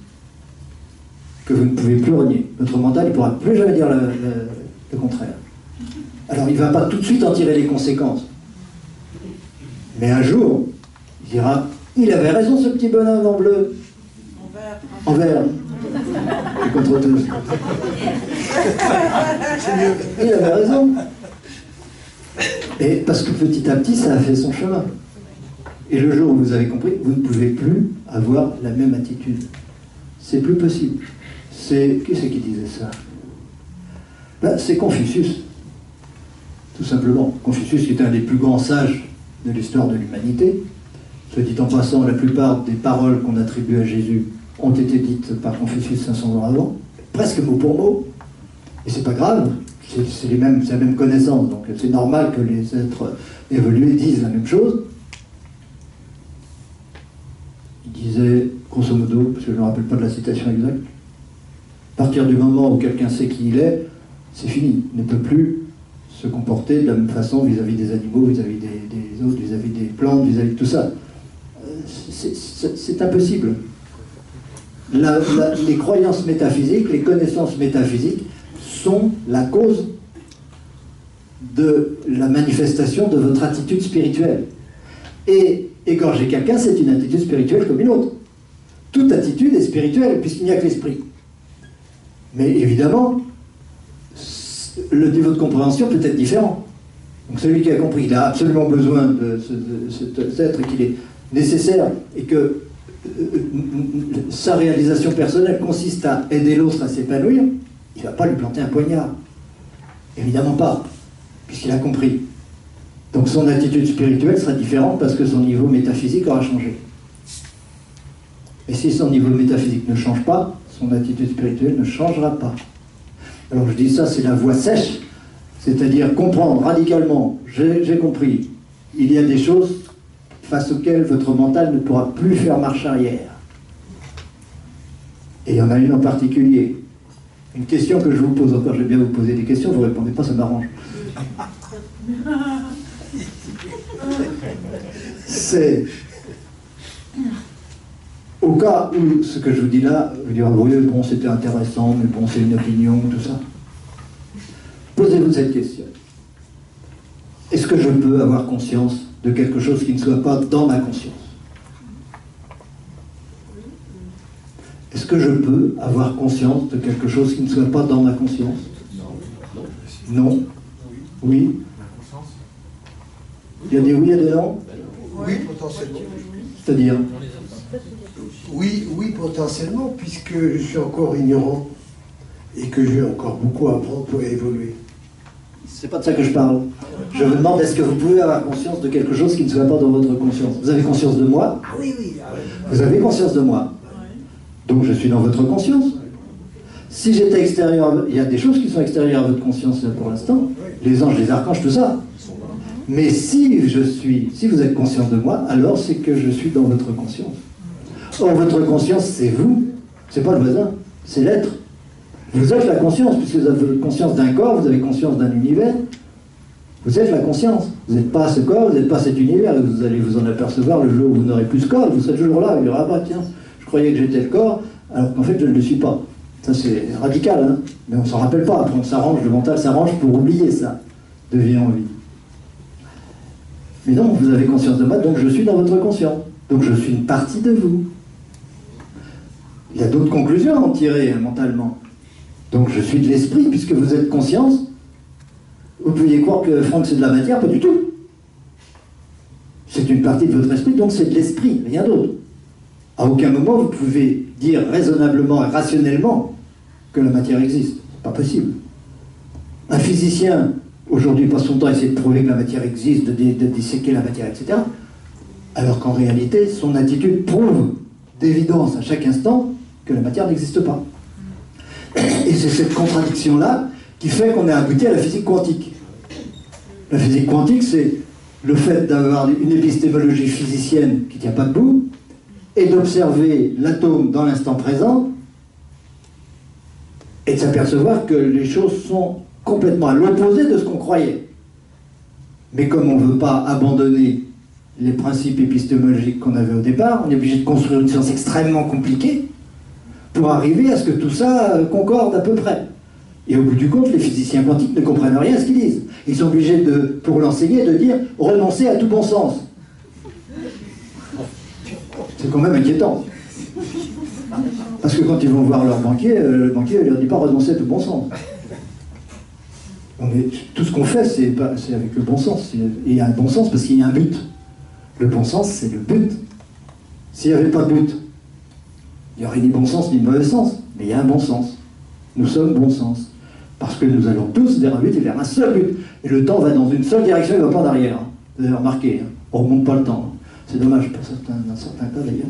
que vous ne pouvez plus renier. Votre mental ne pourra plus jamais dire le contraire. Alors il ne va pas tout de suite en tirer les conséquences. Mais un jour, il dira, il avait raison ce petit bonhomme en bleu. En vert. Et contre tous. Il avait raison. Et parce que petit à petit, ça a fait son chemin. Et le jour où vous avez compris, vous ne pouvez plus avoir la même attitude. C'est plus possible. Qui c'est qui disait ça? Ben, c'est Confucius. Tout simplement. Confucius qui était un des plus grands sages de l'histoire de l'humanité. Se dit en passant, la plupart des paroles qu'on attribue à Jésus ont été dites par Confucius 500 ans avant, presque mot pour mot. Et c'est pas grave, c'est la même connaissance. Donc c'est normal que les êtres évolués disent la même chose. Il disait, grosso modo, parce que je ne me rappelle pas de la citation exacte, à partir du moment où quelqu'un sait qui il est, c'est fini. Il ne peut plus se comporter de la même façon vis-à-vis des animaux, vis-à-vis des autres, vis-à-vis des plantes, vis-à-vis de tout ça. C'est impossible. Les croyances métaphysiques, les connaissances métaphysiques sont la cause de la manifestation de votre attitude spirituelle. Et égorger quelqu'un, c'est une attitude spirituelle comme une autre. Toute attitude est spirituelle, puisqu'il n'y a que l'esprit. Mais évidemment, le niveau de compréhension peut être différent. Donc celui qui a compris qu'il a absolument besoin de cet être, qu'il est nécessaire, et que sa réalisation personnelle consiste à aider l'autre à s'épanouir, il ne va pas lui planter un poignard. Évidemment pas, puisqu'il a compris. Donc son attitude spirituelle sera différente parce que son niveau métaphysique aura changé. Et si son niveau métaphysique ne change pas, son attitude spirituelle ne changera pas. Alors je dis ça, c'est la voie sèche, c'est-à-dire comprendre radicalement, j'ai compris, il y a des choses face auxquelles votre mental ne pourra plus faire marche arrière. Et il y en a une en particulier. Une question que je vous pose encore, je vais bien vous poser des questions, vous ne répondez pas, ça m'arrange. C'est au cas où ce que je vous dis là, vous direz, oui, bon, c'était intéressant, mais bon, c'est une opinion, tout ça. Posez Posez-vous cette question. Est-ce que je peux avoir conscience de quelque chose qui ne soit pas dans ma conscience? Est-ce que je peux avoir conscience de quelque chose qui ne soit pas dans ma conscience? Non. Oui. Il y a des oui et des non? Oui, potentiellement. C'est-à-dire? Oui, potentiellement, puisque je suis encore ignorant et que j'ai encore beaucoup à apprendre pour évoluer. C'est pas de ça que je parle. Je vous demande, est-ce que vous pouvez avoir conscience de quelque chose qui ne soit pas dans votre conscience? Vous avez conscience de moi? Ah oui. Vous avez conscience de moi? Donc je suis dans votre conscience. Si j'étais extérieur, il y a des choses qui sont extérieures à votre conscience pour l'instant. Les anges, les archanges, tout ça. Mais si vous êtes conscient de moi, alors c'est que je suis dans votre conscience. Or, votre conscience, c'est vous. C'est pas le voisin. C'est l'être. Vous êtes la conscience, puisque vous avez conscience d'un corps, vous avez conscience d'un univers. Vous êtes la conscience. Vous n'êtes pas ce corps, vous n'êtes pas cet univers. Vous allez vous en apercevoir le jour où vous n'aurez plus ce corps. Vous serez toujours là. Il y aura pas, tiens, je croyais que j'étais le corps, alors qu'en fait, je ne le suis pas. Ça, c'est radical, hein. Mais on ne s'en rappelle pas. Après, on s'arrange, le mental s'arrange pour oublier ça, de vie en vie. Mais non, vous avez conscience de moi, donc je suis dans votre conscience. Donc je suis une partie de vous. Il y a d'autres conclusions à en tirer, hein, mentalement. Donc je suis de l'esprit, puisque vous êtes conscience. Vous pouviez croire que Franck c'est de la matière, pas du tout. C'est une partie de votre esprit, donc c'est de l'esprit, rien d'autre. À aucun moment vous pouvez dire raisonnablement et rationnellement que la matière existe. C'est pas possible. Un physicien, aujourd'hui, passe son temps à essayer de prouver que la matière existe, de disséquer la matière, etc. Alors qu'en réalité, son attitude prouve d'évidence à chaque instant que la matière n'existe pas. Et c'est cette contradiction-là qui fait qu'on est abouti à la physique quantique. La physique quantique, c'est le fait d'avoir une épistémologie physicienne qui ne tient pas debout et d'observer l'atome dans l'instant présent et de s'apercevoir que les choses sont complètement à l'opposé de ce qu'on croyait. Mais comme on ne veut pas abandonner les principes épistémologiques qu'on avait au départ, on est obligé de construire une science extrêmement compliquée pour arriver à ce que tout ça concorde à peu près. Et au bout du compte, les physiciens quantiques ne comprennent rien à ce qu'ils disent. Ils sont obligés, pour l'enseigner, de dire « renoncer à tout bon sens ». C'est quand même inquiétant. Parce que quand ils vont voir leur banquier, le banquier ne leur dit pas « renoncer à tout bon sens ». Tout ce qu'on fait, c'est avec le bon sens. Et il y a un bon sens parce qu'il y a un but. Le bon sens, c'est le but. S'il n'y avait pas de but, il n'y aurait ni bon sens ni mauvais sens. Mais il y a un bon sens. Nous sommes bon sens. Parce que nous allons tous vers un but et vers un seul but. Et le temps va dans une seule direction, il ne va pas en arrière. Vous avez remarqué, on ne remonte pas le temps. C'est dommage pour dans certains cas d'ailleurs.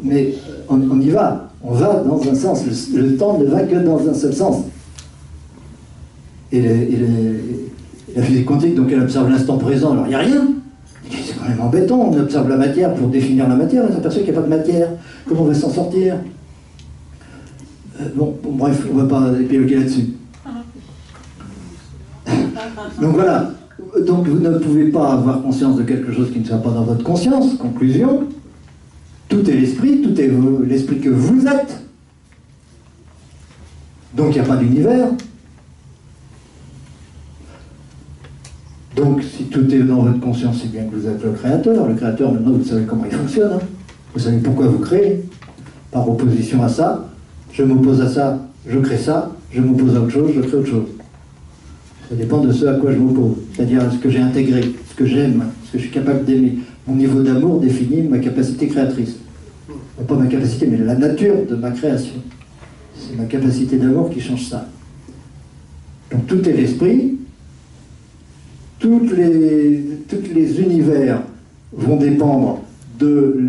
Mais on y va. On va dans un sens. Le temps ne va que dans un seul sens. Et la physique quantique, donc elle observe l'instant présent, alors il n'y a rien. C'est quand même embêtant, on observe la matière pour définir la matière, on s'aperçoit qu'il n'y a pas de matière. Comment on va s'en sortir? Bon, bref, on ne va pas épiloguer là-dessus. Donc voilà, donc vous ne pouvez pas avoir conscience de quelque chose qui ne soit pas dans votre conscience. Conclusion, tout est l'esprit, tout est l'esprit que vous êtes. Donc il n'y a pas d'univers. Donc, si tout est dans votre conscience, c'est bien que vous êtes le créateur. Le créateur, maintenant, vous savez comment il fonctionne. Hein. Vous savez pourquoi vous créez. Par opposition à ça, je m'oppose à ça, je crée ça, je m'oppose à autre chose, je crée autre chose. Ça dépend de ce à quoi je m'oppose. C'est-à-dire ce que j'ai intégré, ce que j'aime, ce que je suis capable d'aimer. Mon niveau d'amour définit ma capacité créatrice. Pas ma capacité, mais la nature de ma création. C'est ma capacité d'amour qui change ça. Donc, tout est l'esprit. Tous les univers vont dépendre de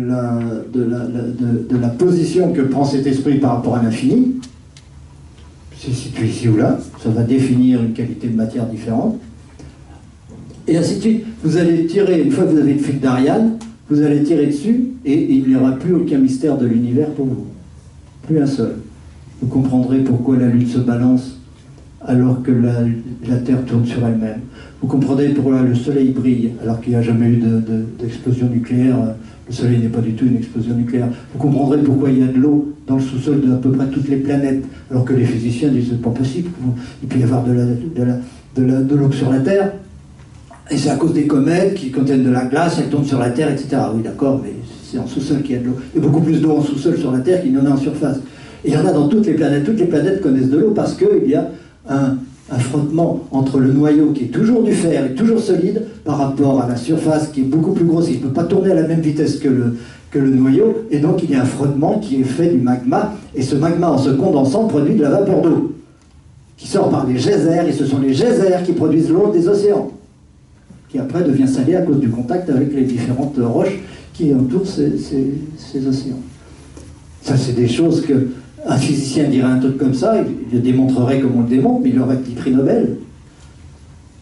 la position que prend cet esprit par rapport à l'infini. C'est situé ici ou là, ça va définir une qualité de matière différente. Et ainsi de suite. Vous allez tirer, une fois que vous avez une fil d'Ariane, vous allez tirer dessus et il n'y aura plus aucun mystère de l'univers pour vous. Plus un seul. Vous comprendrez pourquoi la Lune se balance alors que la Terre tourne sur elle-même. Vous comprenez pourquoi le Soleil brille alors qu'il n'y a jamais eu d'explosion nucléaire. Le Soleil n'est pas du tout une explosion nucléaire. Vous comprendrez pourquoi il y a de l'eau dans le sous-sol d'à peu près toutes les planètes, alors que les physiciens disent c'est pas possible, il peut y avoir de l'eau sur la Terre. Et c'est à cause des comètes qui contiennent de la glace, elles tombent sur la Terre, etc. Oui, d'accord, mais c'est en sous-sol qu'il y a de l'eau. Il y a beaucoup plus d'eau en sous-sol sur la Terre qu'il n'y en a en surface. Et il y en a dans toutes les planètes. Toutes les planètes connaissent de l'eau parce qu'il y a un frottement entre le noyau qui est toujours du fer et toujours solide par rapport à la surface qui est beaucoup plus grosse. Il ne peut pas tourner à la même vitesse que le noyau. Et donc il y a un frottement qui est fait du magma. Et ce magma, en se condensant, produit de la vapeur d'eau qui sort par les geysers. Et ce sont les geysers qui produisent l'eau des océans, qui après devient salée à cause du contact avec les différentes roches qui entourent ces océans. Ça, c'est des choses que un physicien dirait un truc comme ça, il le démontrerait comme on le démontre, mais il aurait petit prix Nobel.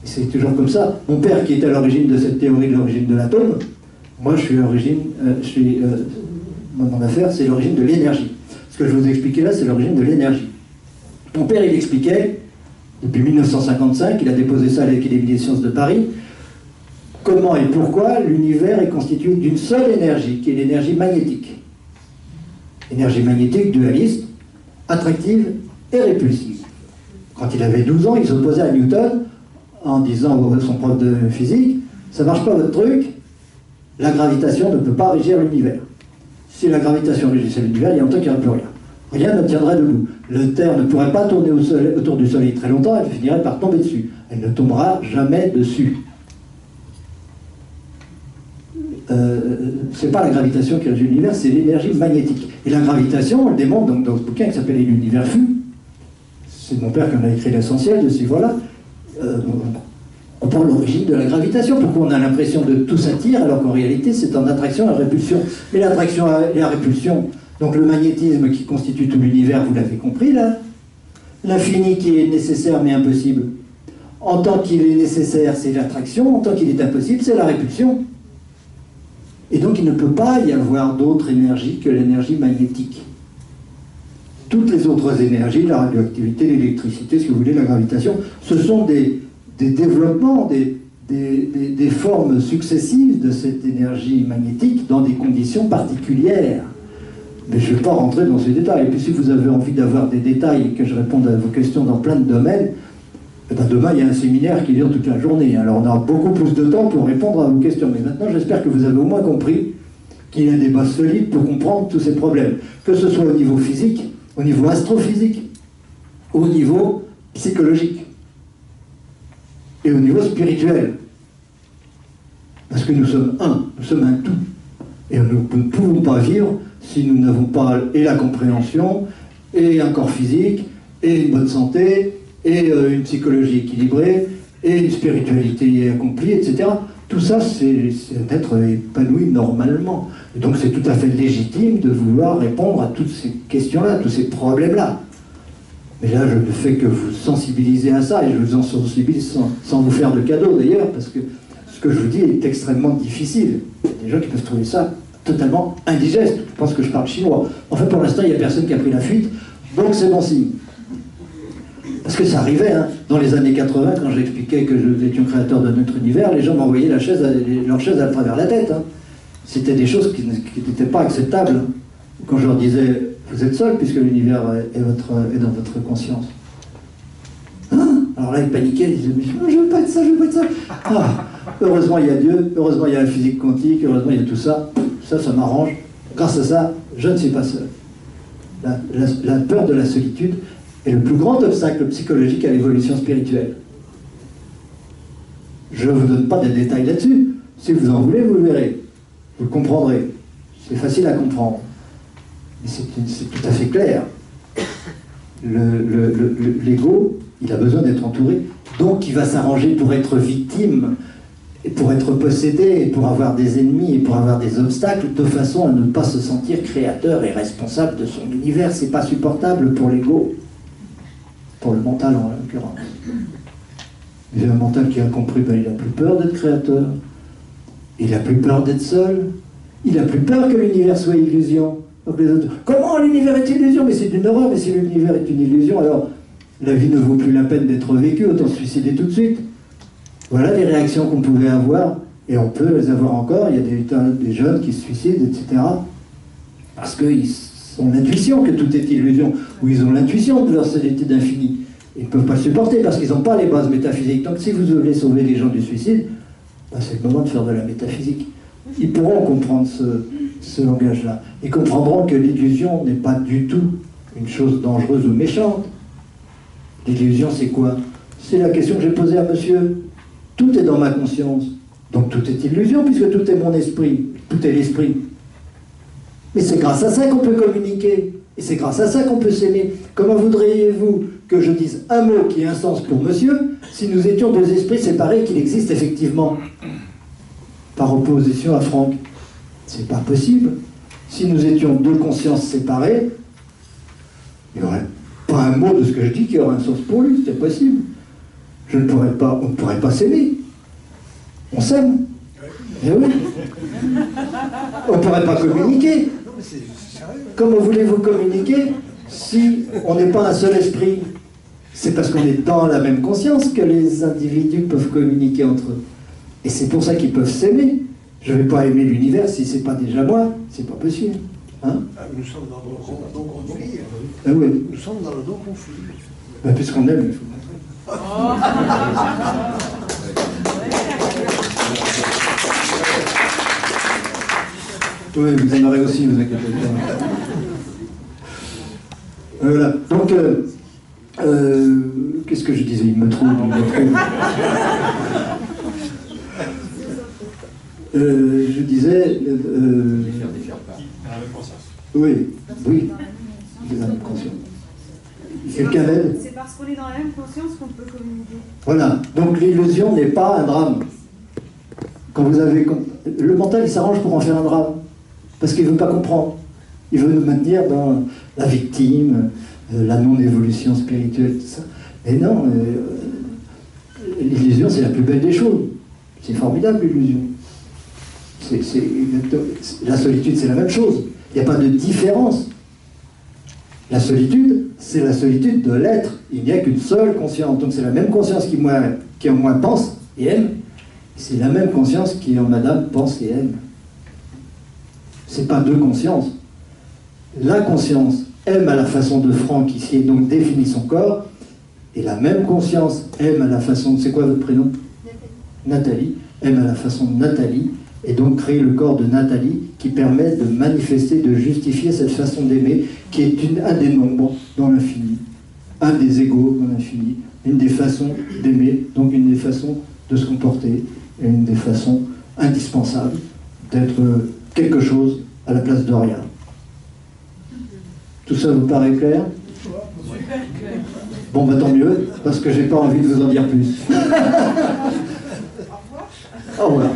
Et c'est toujours comme ça. Mon père, qui est à l'origine de cette théorie de l'origine de l'atome, moi, mon affaire, c'est l'origine de l'énergie. Ce que je vous expliquais là, c'est l'origine de l'énergie. Mon père, il expliquait, depuis 1955, il a déposé ça à l'Académie des sciences de Paris, comment et pourquoi l'univers est constitué d'une seule énergie, qui est l'énergie magnétique. Énergie magnétique, dualiste, attractive et répulsive. Quand il avait 12 ans, il s'opposait à Newton en disant à son prof de physique, ça marche pas votre truc, la gravitation ne peut pas régir l'univers. Si la gravitation régissait l'univers, il y a longtemps qu'il n'y aurait plus rien. Rien ne tiendrait debout. La Terre ne pourrait pas tourner autour du Soleil très longtemps, elle finirait par tomber dessus. Elle ne tombera jamais dessus. C'est pas la gravitation qui régit l'univers, c'est l'énergie magnétique. Et la gravitation, on le démontre donc, dans ce bouquin qui s'appelle L'univers fut. C'est mon père qui en a écrit l'essentiel de ces voilà. On prend l'origine de la gravitation. Pourquoi on a l'impression de tout s'attire alors qu'en réalité c'est en attraction et répulsion. Mais l'attraction et la répulsion, donc le magnétisme qui constitue tout l'univers, vous l'avez compris là. L'infini qui est nécessaire mais impossible. En tant qu'il est nécessaire, c'est l'attraction. En tant qu'il est impossible, c'est la répulsion. Et donc il ne peut pas y avoir d'autre énergie que l'énergie magnétique. Toutes les autres énergies, la radioactivité, l'électricité, ce que vous voulez, la gravitation, ce sont des développements, des formes successives de cette énergie magnétique dans des conditions particulières. Mais je ne vais pas rentrer dans ces détails. Et puis si vous avez envie d'avoir des détails et que je réponde à vos questions dans plein de domaines, eh ben demain il y a un séminaire qui dure toute la journée. Alors on aura beaucoup plus de temps pour répondre à vos questions. Mais maintenant j'espère que vous avez au moins compris qu'il y a des bases solides pour comprendre tous ces problèmes. Que ce soit au niveau physique, au niveau astrophysique, au niveau psychologique et au niveau spirituel. Parce que nous sommes un tout. Et nous ne pouvons pas vivre si nous n'avons pas et la compréhension, et un corps physique, et une bonne santé, et une psychologie équilibrée, et une spiritualité accomplie, etc. Tout ça, c'est d'être épanoui normalement. Et donc c'est tout à fait légitime de vouloir répondre à toutes ces questions-là, tous ces problèmes-là. Mais là, je ne fais que vous sensibiliser à ça, et je vous en sensibilise sans vous faire de cadeau d'ailleurs, parce que ce que je vous dis est extrêmement difficile. Il y a des gens qui peuvent trouver ça totalement indigeste. Je pense que je parle chinois. Enfin, pour l'instant, il n'y a personne qui a pris la fuite, donc c'est bon signe. Parce que ça arrivait, hein, dans les années 80, quand j'expliquais que nous étions créateurs de notre univers, les gens m'envoyaient leur chaise à travers la tête. Hein. C'était des choses qui n'étaient pas acceptables. Quand je leur disais, vous êtes seul puisque l'univers est dans votre conscience. Hein? Alors là, ils paniquaient, ils disaient, mais je ne veux pas être ça, je ne veux pas être ça. Ah, heureusement, il y a Dieu, heureusement, il y a la physique quantique, heureusement, il y a tout ça. Ça m'arrange. Grâce à ça, je ne suis pas seul. La peur de la solitude est le plus grand obstacle psychologique à l'évolution spirituelle. Je ne vous donne pas des détails là-dessus. Si vous en voulez, vous le verrez. Vous le comprendrez. C'est facile à comprendre. Mais c'est tout à fait clair. L'ego, il a besoin d'être entouré. Donc il va s'arranger pour être victime, et pour être possédé, et pour avoir des ennemis, et pour avoir des obstacles, de façon à ne pas se sentir créateur et responsable de son univers. C'est pas supportable pour l'ego. Pour le mental en l'occurrence. Mais un mental qui a compris, ben, il a plus peur d'être créateur. Il a plus peur d'être seul. Il a plus peur que l'univers soit illusion. Donc les autres, comment l'univers est illusion? Mais c'est une horreur, mais si l'univers est une illusion, alors La vie ne vaut plus la peine d'être vécue, autant se suicider tout de suite. Voilà les réactions qu'on pouvait avoir, et on peut les avoir encore. Il y a des jeunes qui se suicident, etc. Parce qu'ils ont l'intuition que tout est illusion, ou ils ont l'intuition de leur solitude infinie. Ils ne peuvent pas le supporter parce qu'ils n'ont pas les bases métaphysiques. Donc si vous voulez sauver les gens du suicide, ben, c'est le moment de faire de la métaphysique. Ils pourront comprendre ce langage-là. Ils comprendront que l'illusion n'est pas du tout une chose dangereuse ou méchante. L'illusion, c'est quoi? C'est la question que j'ai posée à monsieur. Tout est dans ma conscience. Donc tout est illusion, puisque tout est mon esprit. Tout est l'esprit. Mais c'est grâce à ça qu'on peut communiquer. Et c'est grâce à ça qu'on peut s'aimer. Comment voudriez-vous que je dise un mot qui ait un sens pour monsieur, si nous étions deux esprits séparés et qu'il existe effectivement? Par opposition à Franck. C'est pas possible. Si nous étions deux consciences séparées, il n'y aurait pas un mot de ce que je dis qui aurait un sens pour lui, c'est possible. On ne pourrait pas s'aimer. On s'aime. Eh oui. On ne pourrait pas communiquer. Comment voulez-vous communiquer si on n'est pas un seul esprit? C'est parce qu'on est dans la même conscience que les individus peuvent communiquer entre eux. Et c'est pour ça qu'ils peuvent s'aimer. Je ne vais pas aimer l'univers si ce n'est pas déjà moi. C'est pas possible. Hein? Nous sommes dans le non-conflit. Ah oui. Nous sommes dans le non-conflit. Ben, puisqu'on aime, il faut. Oui, vous aimerez aussi, vous inquiétez pas. Voilà. Donc, qu'est-ce que je disais? Il me trouve. Je disais... oui, oui, dans la même conscience. Quelqu'un d'aide? C'est parce qu'on est dans la même conscience qu'on peut communiquer. Voilà, donc l'illusion n'est pas un drame. Quand vous avez... Le mental, il s'arrange pour en faire un drame. Parce qu'il ne veut pas comprendre. Il veut nous maintenir dans la victime, la non-évolution spirituelle, tout ça. Mais non, l'illusion, c'est la plus belle des choses. C'est formidable, l'illusion. La solitude, c'est la même chose. Il n'y a pas de différence. La solitude, c'est la solitude de l'être. Il n'y a qu'une seule conscience. Donc c'est la même conscience qui en moi pense et aime. C'est la même conscience qui en madame pense et aime. C'est pas deux consciences. La conscience aime à la façon de Franck, ici, et donc définit son corps. Et la même conscience aime à la façon... C'est quoi votre prénom? Nathalie. Aime à la façon de Nathalie. Et donc créer le corps de Nathalie qui permet de manifester, de justifier cette façon d'aimer qui est un des nombres dans l'infini, un des égaux dans l'infini, une des façons d'aimer, donc une des façons de se comporter, et une des façons indispensables d'être quelque chose à la place de rien. Tout ça vous paraît clair? Bon, bah tant mieux, parce que j'ai pas envie de vous en dire plus. Au revoir.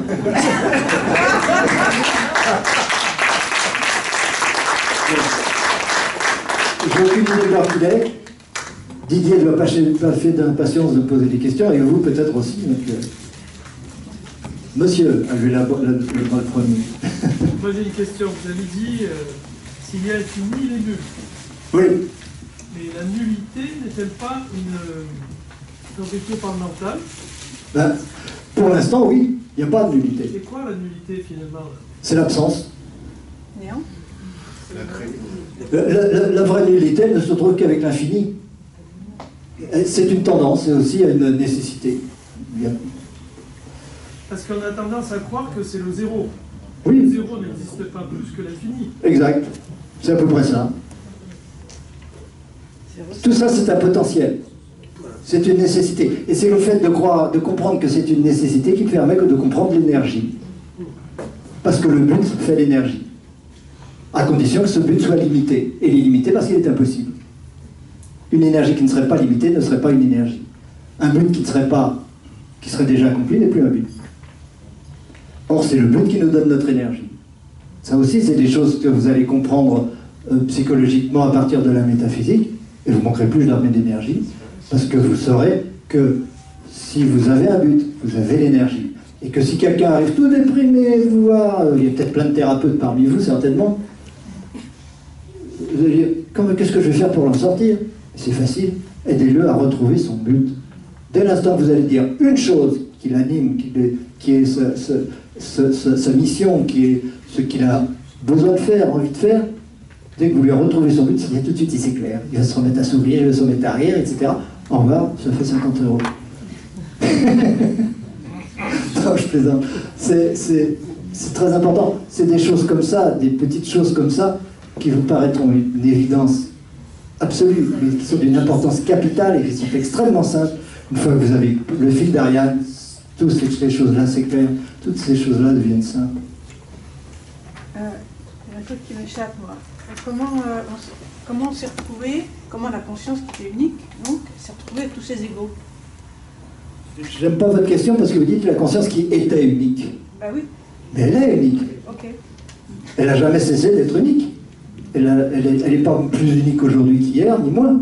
J'ai aucune idée de l'heure qu'il est. Didier doit pas faire d'impatience de poser des questions, et vous peut-être aussi. Donc, monsieur, je vais le premier. Moi j'ai une question. Vous avez dit s'il y a infini, il est nul. Oui. Mais la nullité n'est-elle pas une vérité par le mental? Ben, pour l'instant, oui. Il n'y a pas de nullité. C'est quoi la nullité finalement? C'est l'absence. Néant. La vraie nullité, elle ne se trouve qu'avec l'infini. C'est une tendance, c'est aussi une nécessité. Parce qu'on a tendance à croire que c'est le zéro. Oui. Le zéro n'existe pas plus que l'infini. Exact. C'est à peu près ça. Tout ça, c'est un potentiel. C'est une nécessité. Et c'est le fait de comprendre que c'est une nécessité qui permet de comprendre l'énergie. Parce que le but fait l'énergie. À condition que ce but soit limité. Et il est limité parce qu'il est impossible. Une énergie qui ne serait pas limitée ne serait pas une énergie. Un but qui serait déjà accompli n'est plus un but. Or, c'est le but qui nous donne notre énergie. Ça aussi, c'est des choses que vous allez comprendre psychologiquement à partir de la métaphysique. Et vous ne manquerez plus jamais d'énergie. Parce que vous saurez que si vous avez un but, vous avez l'énergie. Et que si quelqu'un arrive tout déprimé, il y a peut-être plein de thérapeutes parmi vous, certainement, vous allez dire, qu'est-ce que je vais faire pour l'en sortir? C'est facile. Aidez-le à retrouver son but. Dès l'instant que vous allez dire une chose qui l'anime, qui est sa mission, qui est ce qu'il a besoin de faire, envie de faire, dès que vous lui retrouvez son but, tout de suite il s'éclaire. Il va se remettre à sourire, il va se remettre à rire, etc. Au revoir, ça fait 50 €. Non, je plaisante. C'est très important. C'est des choses comme ça, des petites choses comme ça, qui vous paraîtront une évidence absolue, mais qui sont d'une importance capitale et qui sont extrêmement simples. Une fois que vous avez le fil d'Ariane, toutes ces choses-là s'éclairent, toutes ces choses-là deviennent simples. Il y a un truc qui m'échappe, moi. Comment on s'est retrouvé, comment la conscience qui était unique, donc, s'est retrouvée avec tous ces égaux? J'aime pas votre question parce que vous dites la conscience qui était unique. Bah oui. Mais elle est unique. Ok. Elle n'a jamais cessé d'être unique. Elle n'est pas plus unique aujourd'hui qu'hier, ni moins.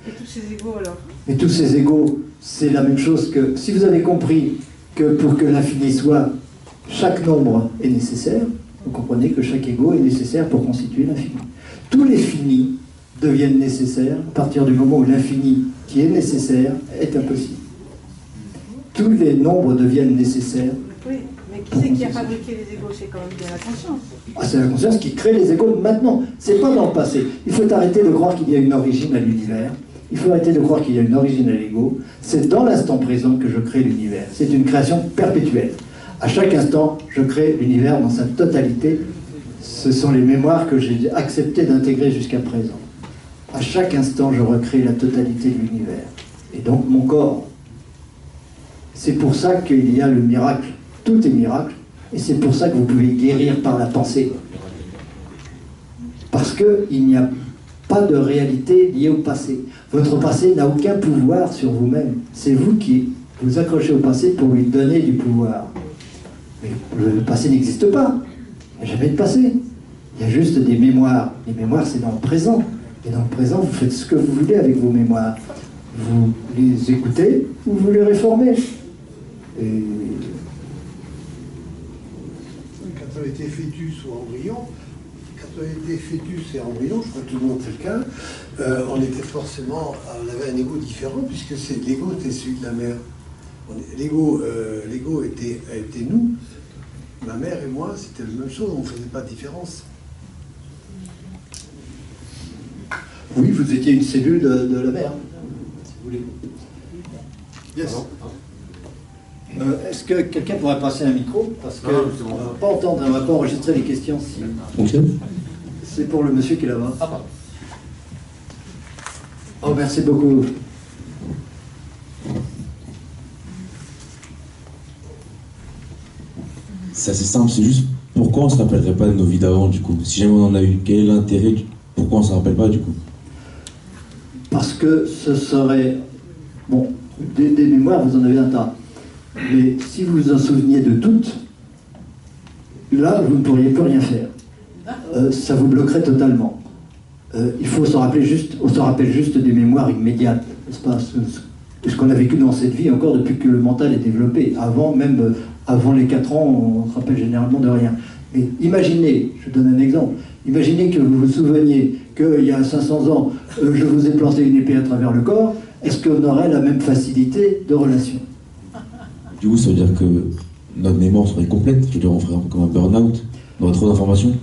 Et tous ces égaux alors? Mais tous ces égaux, c'est la même chose que... Si vous avez compris que pour que l'infini soit, chaque nombre est nécessaire, vous comprenez que chaque égaux est nécessaire pour constituer l'infini. Tous les finis deviennent nécessaires à partir du moment où l'infini qui est nécessaire est impossible. Tous les nombres deviennent nécessaires. Oui, mais qui c'est qui a fabriqué les égaux? C'est quand même bien la conscience. Ah, c'est la conscience qui crée les égaux maintenant. C'est pas dans le passé. Il faut arrêter de croire qu'il y a une origine à l'univers. Il faut arrêter de croire qu'il y a une origine à l'ego. C'est dans l'instant présent que je crée l'univers. C'est une création perpétuelle. À chaque instant, je crée l'univers dans sa totalité. Ce sont les mémoires que j'ai accepté d'intégrer jusqu'à présent. À chaque instant, je recrée la totalité de l'univers. Et donc mon corps. C'est pour ça qu'il y a le miracle. Tout est miracle. Et c'est pour ça que vous pouvez guérir par la pensée. Parce qu'il n'y a pas de réalité liée au passé. Votre passé n'a aucun pouvoir sur vous-même. C'est vous qui vous accrochez au passé pour lui donner du pouvoir. Mais le passé n'existe pas. Il n'y a jamais de passé. Il y a juste des mémoires. Les mémoires, c'est dans le présent. Et dans le présent, vous faites ce que vous voulez avec vos mémoires. Vous les écoutez ou vous les réformez. Et... Quand on était fœtus ou embryon, et embryon, je crois que tout le monde c'est le cas, on était forcément, on avait un ego différent puisque l'ego était celui de la mère. L'ego était nous, ma mère et moi, c'était la même chose, on ne faisait pas de différence. Oui, vous étiez une cellule de la mère, si vous voulez. Yes. Est-ce que quelqu'un pourrait passer un micro? Parce qu'on ne va pas entendre, on ne va pas enregistrer les questions. Si... C'est pour le monsieur qui est là-bas. Ah, pardon. Oh, merci beaucoup. C'est assez simple, c'est juste pourquoi on ne se rappellerait pas de nos vies d'avant du coup? Si jamais on en a eu, quel est l'intérêt? Pourquoi on ne se rappelle pas du coup? Parce que ce serait... Bon, des mémoires, vous en avez un tas. Mais si vous vous en souveniez de toutes, là, vous ne pourriez plus rien faire. Ça vous bloquerait totalement. Il faut se rappeler juste, on se rappelle juste des mémoires immédiates, n'est-ce pas? Ce qu'on a vécu dans cette vie, encore depuis que le mental est développé. Même avant les 4 ans, on se rappelle généralement de rien. Mais imaginez, je donne un exemple, imaginez que vous vous souveniez qu'il y a 500 ans, je vous ai planté une épée à travers le corps, est-ce qu'on aurait la même facilité de relation? Du coup, ça veut dire que notre mémoire serait complète, je veux dire, on ferait comme un burn-out, on aurait trop d'informations?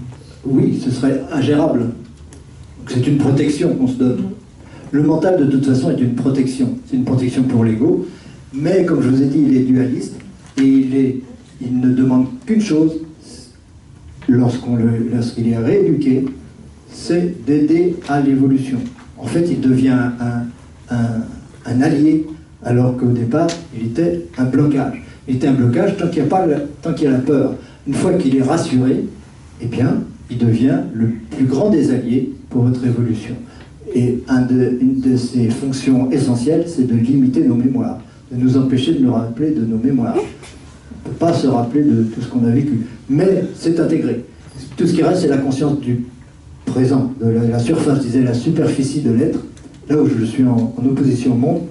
Oui, ce serait ingérable. C'est une protection qu'on se donne. Le mental, de toute façon, est une protection. C'est une protection pour l'ego, mais comme je vous ai dit, il est dualiste, et il ne demande qu'une chose, lorsqu'il est rééduqué, c'est d'aider à l'évolution. En fait, il devient un allié, alors qu'au départ, il était un blocage. Il était un blocage tant qu'il y a la peur. Une fois qu'il est rassuré, eh bien, il devient le plus grand des alliés pour votre évolution. Et une de ses fonctions essentielles, c'est de limiter nos mémoires, de nous empêcher de nous rappeler de nos mémoires. On ne peut pas se rappeler de tout ce qu'on a vécu. Mais c'est intégré. Tout ce qui reste, c'est la conscience du présent, de la surface, je disais, la superficie de l'être, là où je suis en opposition au monde.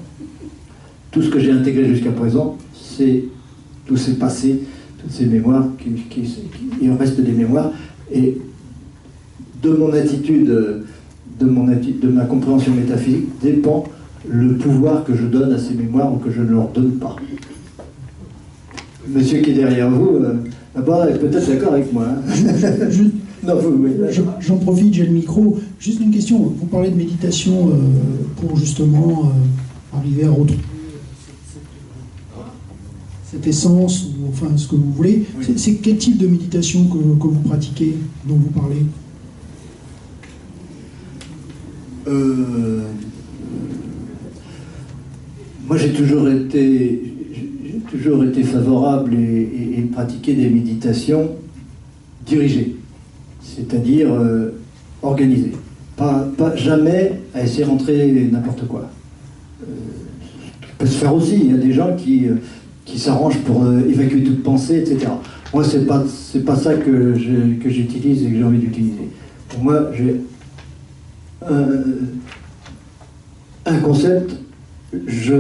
Tout ce que j'ai intégré jusqu'à présent, c'est tous ces passés, toutes ces mémoires, il reste des mémoires. Et de mon attitude de ma compréhension métaphysique dépend le pouvoir que je donne à ces mémoires ou que je ne leur donne pas. Monsieur qui est derrière vous, est peut-être d'accord avec moi. Hein. Non, oui. J'en profite, j'ai le micro. Juste une question. Vous parlez de méditation pour justement arriver à retrouver cette essence, ou enfin ce que vous voulez. Oui. C'est quel type de méditation que vous pratiquez, dont vous parlez? Moi, j'ai toujours été favorable et pratiqué des méditations dirigées, c'est-à-dire organisées. Pas jamais à essayer de rentrer n'importe quoi. Ça peut se faire aussi. Il y a des gens qui s'arrangent pour évacuer toute pensée, etc. Moi, c'est pas ça que j'utilise et que j'ai envie d'utiliser. Pour moi, j'ai un concept, je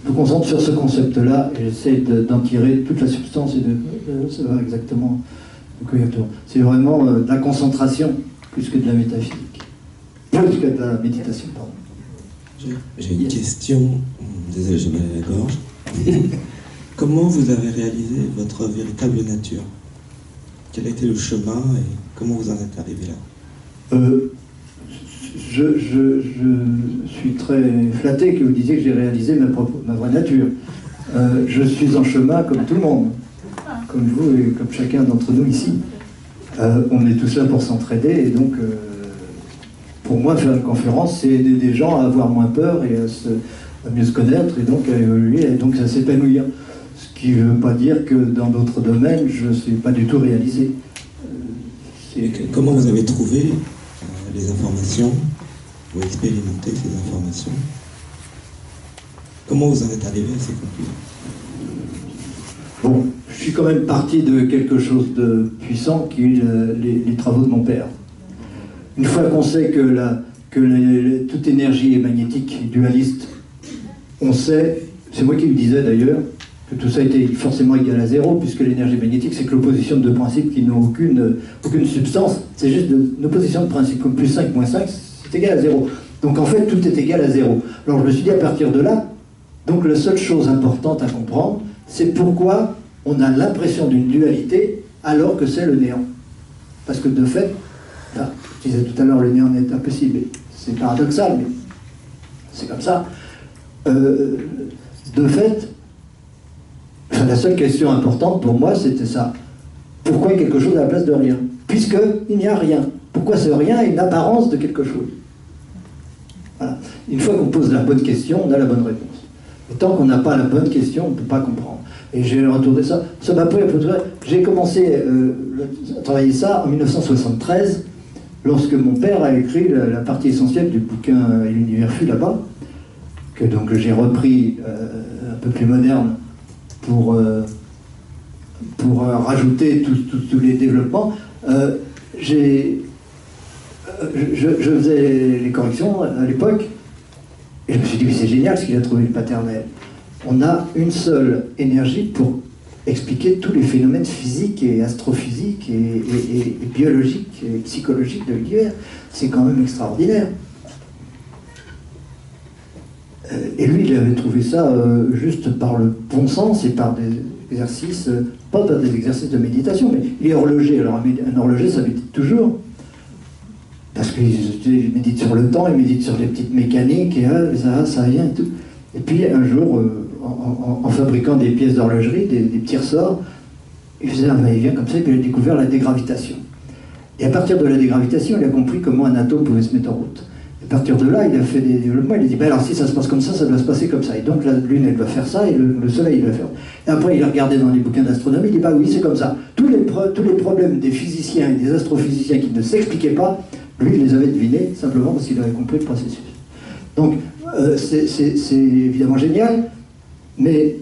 me concentre sur ce concept-là et j'essaie d'en tirer toute la substance et ça va exactement. C'est vraiment de la concentration plus que de la métaphysique. Plus que de la méditation, pardon. J'ai une question, désolé, j'ai mal à la gorge. Comment vous avez réalisé votre véritable nature? Quel a été le chemin et comment vous en êtes arrivé là? Je suis très flatté que vous disiez que j'ai réalisé ma vraie nature. Je suis en chemin comme tout le monde, comme vous et comme chacun d'entre nous ici. On est tous là pour s'entraider et donc pour moi faire une conférence c'est aider des gens à avoir moins peur et à mieux se connaître et donc à évoluer et donc à s'épanouir. Ce qui ne veut pas dire que dans d'autres domaines je ne suis pas du tout réalisé. Comment vous avez trouvé les informations ou expérimenté ces informations? Comment vous en êtes arrivé à ces conclusions? Bon, je suis quand même parti de quelque chose de puissant qui est les travaux de mon père. Une fois qu'on sait que toute énergie est magnétique et dualiste, on sait, c'est moi qui le disais d'ailleurs, que tout ça était forcément égal à zéro, puisque l'énergie magnétique, c'est que l'opposition de deux principes qui n'ont aucune substance. C'est juste une opposition de principes, comme plus 5, moins 5, c'est égal à zéro. Donc en fait, tout est égal à zéro. Alors je me suis dit, à partir de là, donc la seule chose importante à comprendre, c'est pourquoi on a l'impression d'une dualité alors que c'est le néant. Parce que de fait, enfin, je disais tout à l'heure, le néant est impossible. C'est paradoxal, mais c'est comme ça. De fait, la seule question importante pour moi, c'était ça. Pourquoi quelque chose à la place de rien? Puisqu'il n'y a rien. Pourquoi ce rien a une apparence de quelque chose? Voilà. Une fois qu'on pose la bonne question, on a la bonne réponse. Et tant qu'on n'a pas la bonne question, on ne peut pas comprendre. Et j'ai retourné ça. Ça m'a pris un peu de temps. J'ai commencé à travailler ça en 1973, lorsque mon père a écrit la partie essentielle du bouquin « Et l'univers fut là-bas », que donc j'ai repris un peu plus moderne pour rajouter tous les développements. Je faisais les corrections à l'époque, et je me suis dit, mais c'est génial ce qu'il a trouvé le paternel. On a une seule énergie pour expliquer tous les phénomènes physiques et astrophysiques et biologiques et psychologiques de l'univers. C'est quand même extraordinaire. Et lui, il avait trouvé ça juste par le bon sens et par des exercices, pas par des exercices de méditation, mais il est horloger. Alors un horloger, ça médite toujours. Parce qu'il médite sur le temps, il médite sur les petites mécaniques, et ça vient et tout. Et puis un jour, en fabriquant des pièces d'horlogerie, des petits ressorts, il faisait un va-et-vient comme ça, et puis il a découvert la dégravitation. Et à partir de la dégravitation, il a compris comment un atome pouvait se mettre en route. À partir de là, il a fait des développements, il a dit, ben alors si ça se passe comme ça doit se passer comme ça. Et donc la Lune, elle doit faire ça, et le Soleil, il va faire. Et après, il a regardé dans les bouquins d'astronomie, il dit, bah oui, c'est comme ça. Tous les problèmes des physiciens et des astrophysiciens qui ne s'expliquaient pas, lui, il les avait devinés, simplement parce qu'il avait compris le processus. Donc, c'est évidemment génial, mais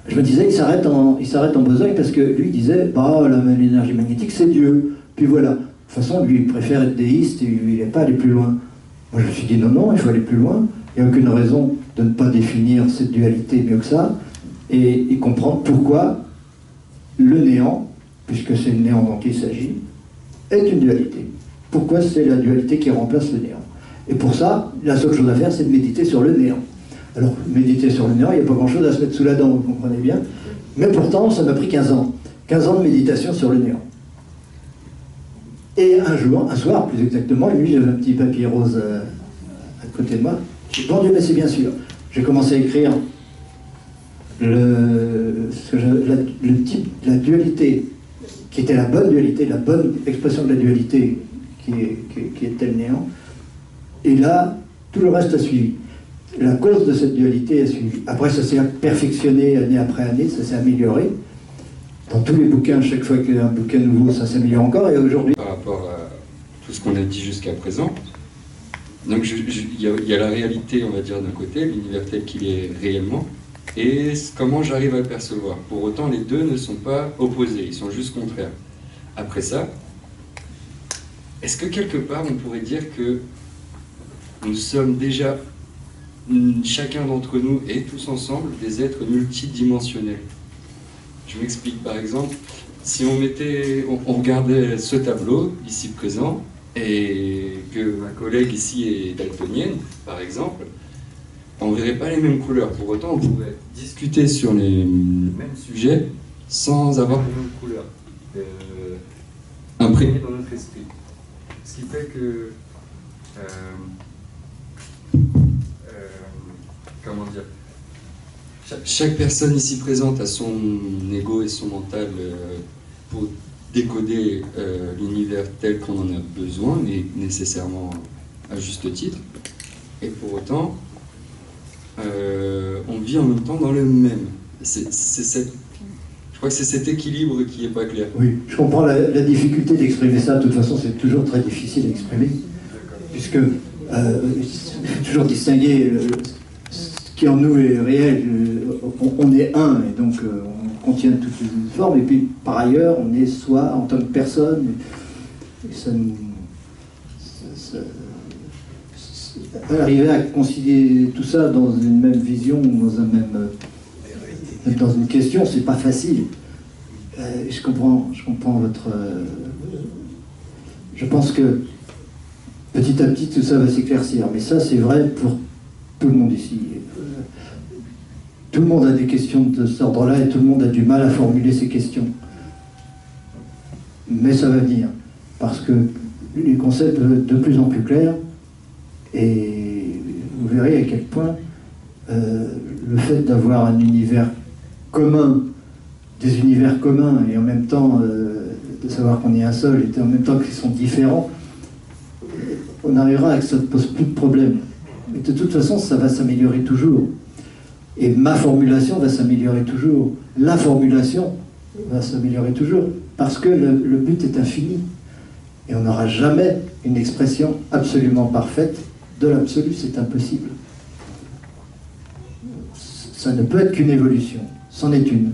je me disais, il s'arrête en besogne, parce que lui, il disait, bah, l'énergie magnétique, c'est Dieu. Puis voilà. De toute façon, lui, il préfère être déiste, et il n'est pas allé plus loin. Moi, je me suis dit, non, il faut aller plus loin. Il n'y a aucune raison de ne pas définir cette dualité mieux que ça, et comprendre pourquoi le néant, puisque c'est le néant dont il s'agit, est une dualité. pourquoi c'est la dualité qui remplace le néant. Et pour ça, la seule chose à faire, c'est de méditer sur le néant. Alors, méditer sur le néant, il n'y a pas grand-chose à se mettre sous la dent, vous comprenez bien. Mais pourtant, ça m'a pris 15 ans. 15 ans de méditation sur le néant. Et un soir, plus exactement, lui, j'avais un petit papier rose à côté de moi. J'ai bon Dieu, mais c'est bien sûr. J'ai commencé à écrire la dualité, qui était la bonne dualité, la bonne expression de la dualité, qui était le néant. Et là, tout le reste a suivi. La cause de cette dualité a suivi. Après, ça s'est perfectionné année après année, ça s'est amélioré. Dans tous les bouquins, chaque fois qu'il y a un bouquin nouveau, ça s'améliore encore. Et aujourd'hui... Par rapport à tout ce qu'on a dit jusqu'à présent, donc il y a la réalité, on va dire, d'un côté, l'univers tel qu'il est réellement, et comment j'arrive à le percevoir. Pour autant, les deux ne sont pas opposés, ils sont juste contraires. Après ça, est-ce que quelque part, on pourrait dire que nous sommes déjà, chacun d'entre nous et tous ensemble, des êtres multidimensionnels? Je m'explique, par exemple, si on regardait ce tableau, ici présent, et que ma collègue ici est daltonienne, par exemple, on ne verrait pas les mêmes couleurs. Pour autant, on pourrait discuter sur les mêmes sujets sans avoir les mêmes couleurs imprégnées dans notre esprit. Ce qui fait que... comment dire, chaque personne ici présente a son ego et son mental pour décoder l'univers tel qu'on en a besoin, mais nécessairement à juste titre. Et pour autant, on vit en même temps dans le même. Je crois que c'est cet équilibre qui n'est pas clair. Oui, je comprends la difficulté d'exprimer ça. De toute façon, c'est toujours très difficile à exprimer, puisque toujours distinguer ce qui en nous est réel. On est un, et donc on contient toutes les formes, et puis par ailleurs, on est soi en tant que personne. Et ça arriver à concilier tout ça dans une même vision, dans une question, c'est pas facile. Je comprends votre... je pense que petit à petit tout ça va s'éclaircir, mais ça c'est vrai pour tout le monde ici. Tout le monde a des questions de cet ordre-là et tout le monde a du mal à formuler ces questions. Mais ça va venir, parce que les concepts vont être de plus en plus clairs. Et vous verrez à quel point le fait d'avoir un univers commun, des univers communs, et en même temps de savoir qu'on est un seul, et en même temps qu'ils sont différents, on arrivera à que ça ne pose plus de problème. Mais de toute façon, ça va s'améliorer toujours. Et ma formulation va s'améliorer toujours. La formulation va s'améliorer toujours. Parce que le but est infini. Et on n'aura jamais une expression absolument parfaite de l'absolu, c'est impossible. Ça ne peut être qu'une évolution, c'en est une.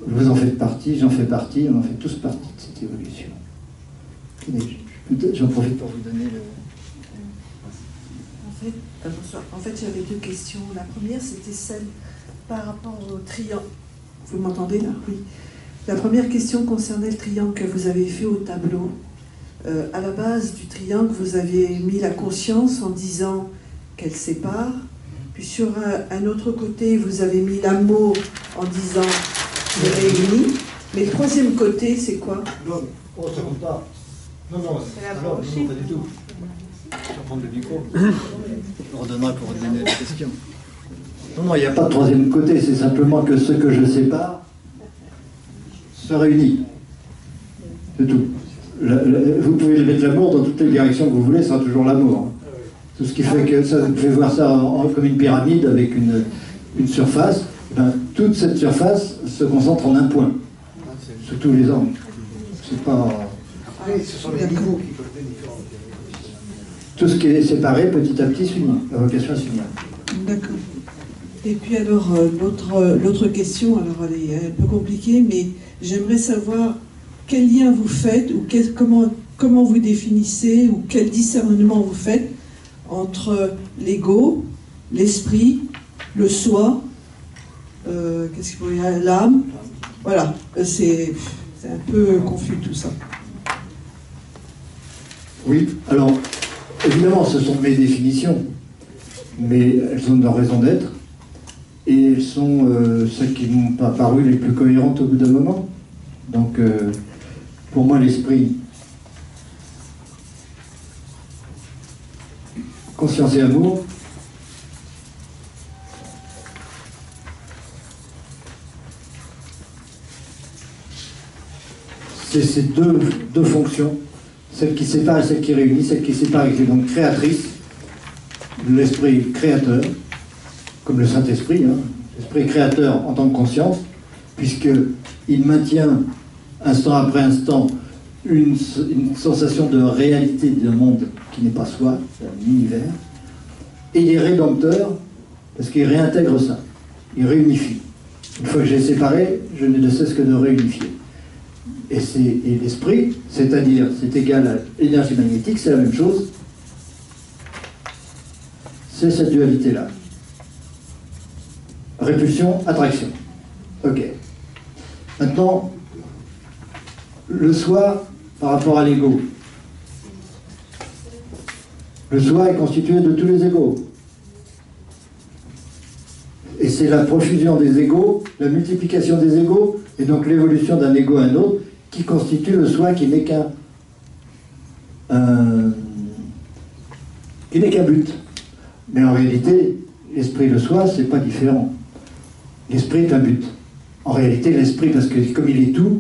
Vous en faites partie, j'en fais partie, on en fait tous partie de cette évolution. J'en profite pour vous donner le... En fait, j'avais deux questions. La première, c'était celle par rapport au triangle. Vous m'entendez là? Oui. La première question concernait le triangle que vous avez fait au tableau. À la base du triangle, vous avez mis la conscience en disant qu'elle sépare. Puis sur un autre côté, vous avez mis l'amour en disant qu'elle réunit. Mais le troisième côté, c'est quoi? Non, oh, ça compte pas. Non, non, alors, non, pas du tout. Je vais prendre le micro. Je redonnerai pour donner la question. Non, non, il n'y a pas de troisième côté, c'est simplement que ce que je sépare se réunit. C'est tout. Vous pouvez mettre l'amour dans toutes les directions que vous voulez, ça sera toujours l'amour. Tout ce qui fait que ça, vous pouvez voir ça comme une pyramide avec une surface. Ben, toute cette surface se concentre en un point, sous tous les angles. C'est pas... Oui, ce sont les niveaux qui peuvent être différents. Tout ce qui est séparé, petit à petit, s'unit. La vocation s'unit. D'accord. Et puis alors, l'autre question, alors elle est un peu compliquée, mais j'aimerais savoir quel lien vous faites, ou comment vous définissez, ou quel discernement vous faites entre l'ego, l'esprit, le soi, qu'est-ce qu'il faut dire, l'âme. Voilà, c'est un peu confus tout ça. Oui, alors, évidemment, ce sont mes définitions, mais elles ont leur raison d'être, et elles sont celles qui m'ont pas paru les plus cohérentes au bout d'un moment. Donc, pour moi, l'esprit, conscience et amour, c'est ces deux fonctions, celle qui sépare et celle qui réunit. Celle qui sépare est donc créatrice, l'esprit créateur, comme le Saint-Esprit, hein, l'esprit créateur en tant que conscience, puisqu'il maintient instant après instant une sensation de réalité d'un monde qui n'est pas soi, c'est un univers, et il est rédempteur, parce qu'il réintègre ça, il réunifie. Une fois que j'ai séparé, je ne cesse que de réunifier. Et l'esprit, c'est-à-dire, c'est égal à l'énergie magnétique, c'est la même chose. C'est cette dualité-là. Répulsion, attraction. Ok. Maintenant, le soi par rapport à l'ego. Le soi est constitué de tous les égos. Et c'est la profusion des égos, la multiplication des égos, et donc l'évolution d'un égo à un autre, qui constitue le soi qui n'est qu'un but. Mais en réalité, l'esprit et le soi, c'est pas différent. L'esprit est un but. En réalité, l'esprit, parce que comme il est tout,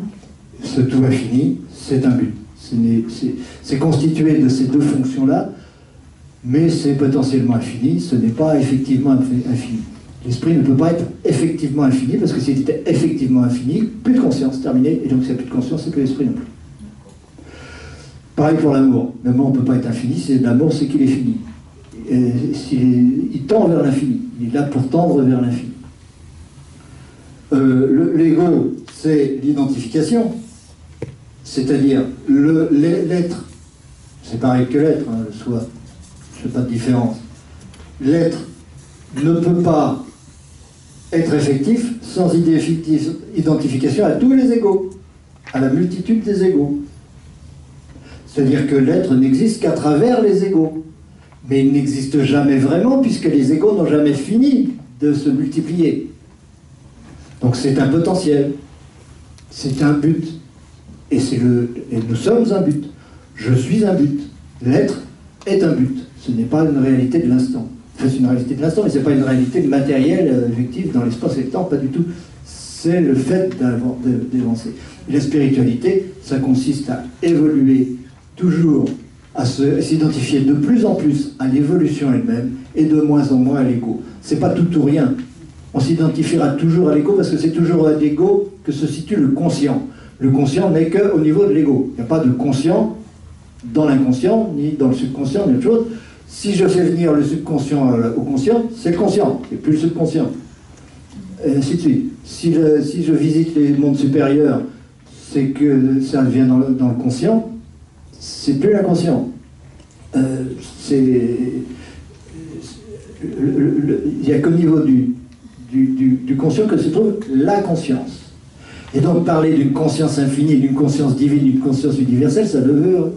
ce tout infini, c'est un but. C'est constitué de ces deux fonctions-là, mais c'est potentiellement infini, ce n'est pas effectivement infini. L'esprit ne peut pas être effectivement infini, parce que s'il était effectivement infini, plus de conscience, terminé, et donc s'il n'y a plus de conscience, c'est plus l'esprit non plus. Pareil pour l'amour. L'amour ne peut pas être infini, l'amour c'est qu'il est fini. Il tend vers l'infini, il est là pour tendre vers l'infini. L'ego, c'est l'identification, c'est-à-dire l'être, c'est pareil que l'être, hein, le soi, je ne fais pas de différence. L'être ne peut pas être effectif sans identification à tous les égos, à la multitude des égos. C'est-à-dire que l'être n'existe qu'à travers les égos. Mais il n'existe jamais vraiment puisque les égos n'ont jamais fini de se multiplier. Donc c'est un potentiel, c'est un but. Et nous sommes un but. Je suis un but. L'être est un but. Ce n'est pas une réalité de l'instant. Enfin, c'est une réalité de l'instant, mais ce n'est pas une réalité matérielle, effective, dans l'espace et le temps, pas du tout. C'est le fait d'avancer. La spiritualité, ça consiste à évoluer toujours, à s'identifier de plus en plus à l'évolution elle-même, et de moins en moins à l'ego. C'est pas tout ou rien. On s'identifiera toujours à l'ego, parce que c'est toujours à l'ego que se situe le conscient. Le conscient n'est qu'au niveau de l'ego. Il n'y a pas de conscient dans l'inconscient, ni dans le subconscient, ni autre chose. Si je fais venir le subconscient au conscient, c'est le conscient, et plus le subconscient. Et ainsi de suite. Si je visite les mondes supérieurs, c'est que ça vient dans le conscient, c'est plus l'inconscient. Il n'y a qu'au niveau du conscient que se trouve la conscience. Et donc parler d'une conscience infinie, d'une conscience divine, d'une conscience universelle, ça ne veut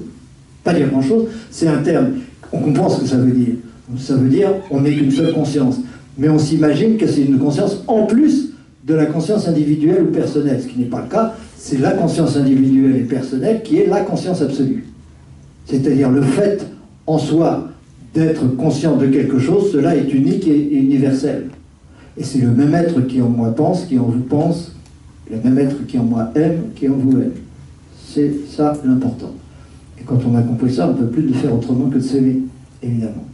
pas dire grand-chose. C'est un terme, on comprend ce que ça veut dire. Ça veut dire on n'est qu'une seule conscience. Mais on s'imagine que c'est une conscience en plus de la conscience individuelle ou personnelle, ce qui n'est pas le cas. C'est la conscience individuelle et personnelle qui est la conscience absolue. C'est-à-dire le fait en soi d'être conscient de quelque chose, cela est unique et universel. Et c'est le même être qui en moi pense, qui en vous pense, le même être qui en moi aime, qui en vous aime. C'est ça l'important. Et quand on a compris ça, on ne peut plus le faire autrement que de s'aimer, évidemment.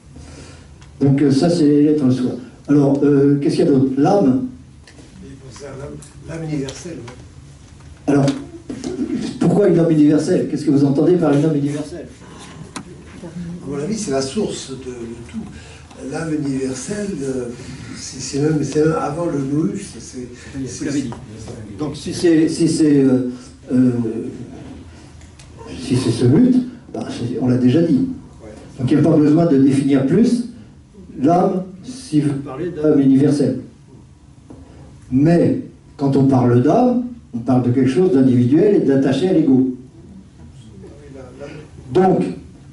Donc ça, c'est l'être soi. Alors, qu'est-ce qu'il y a d'autre? L'âme. L'âme universelle. Alors, pourquoi une âme universelle? Qu'est-ce que vous entendez par une âme universelle? À mon avis, c'est la source de tout. L'âme universelle, c'est même avant le nous. Vous l'avez dit. Donc si c'est ce but, ben, on l'a déjà dit. Donc il n'y a pas besoin de définir plus l'âme si vous parlez d'âme universelle. Mais quand on parle d'âme, on parle de quelque chose d'individuel et d'attaché à l'ego. Donc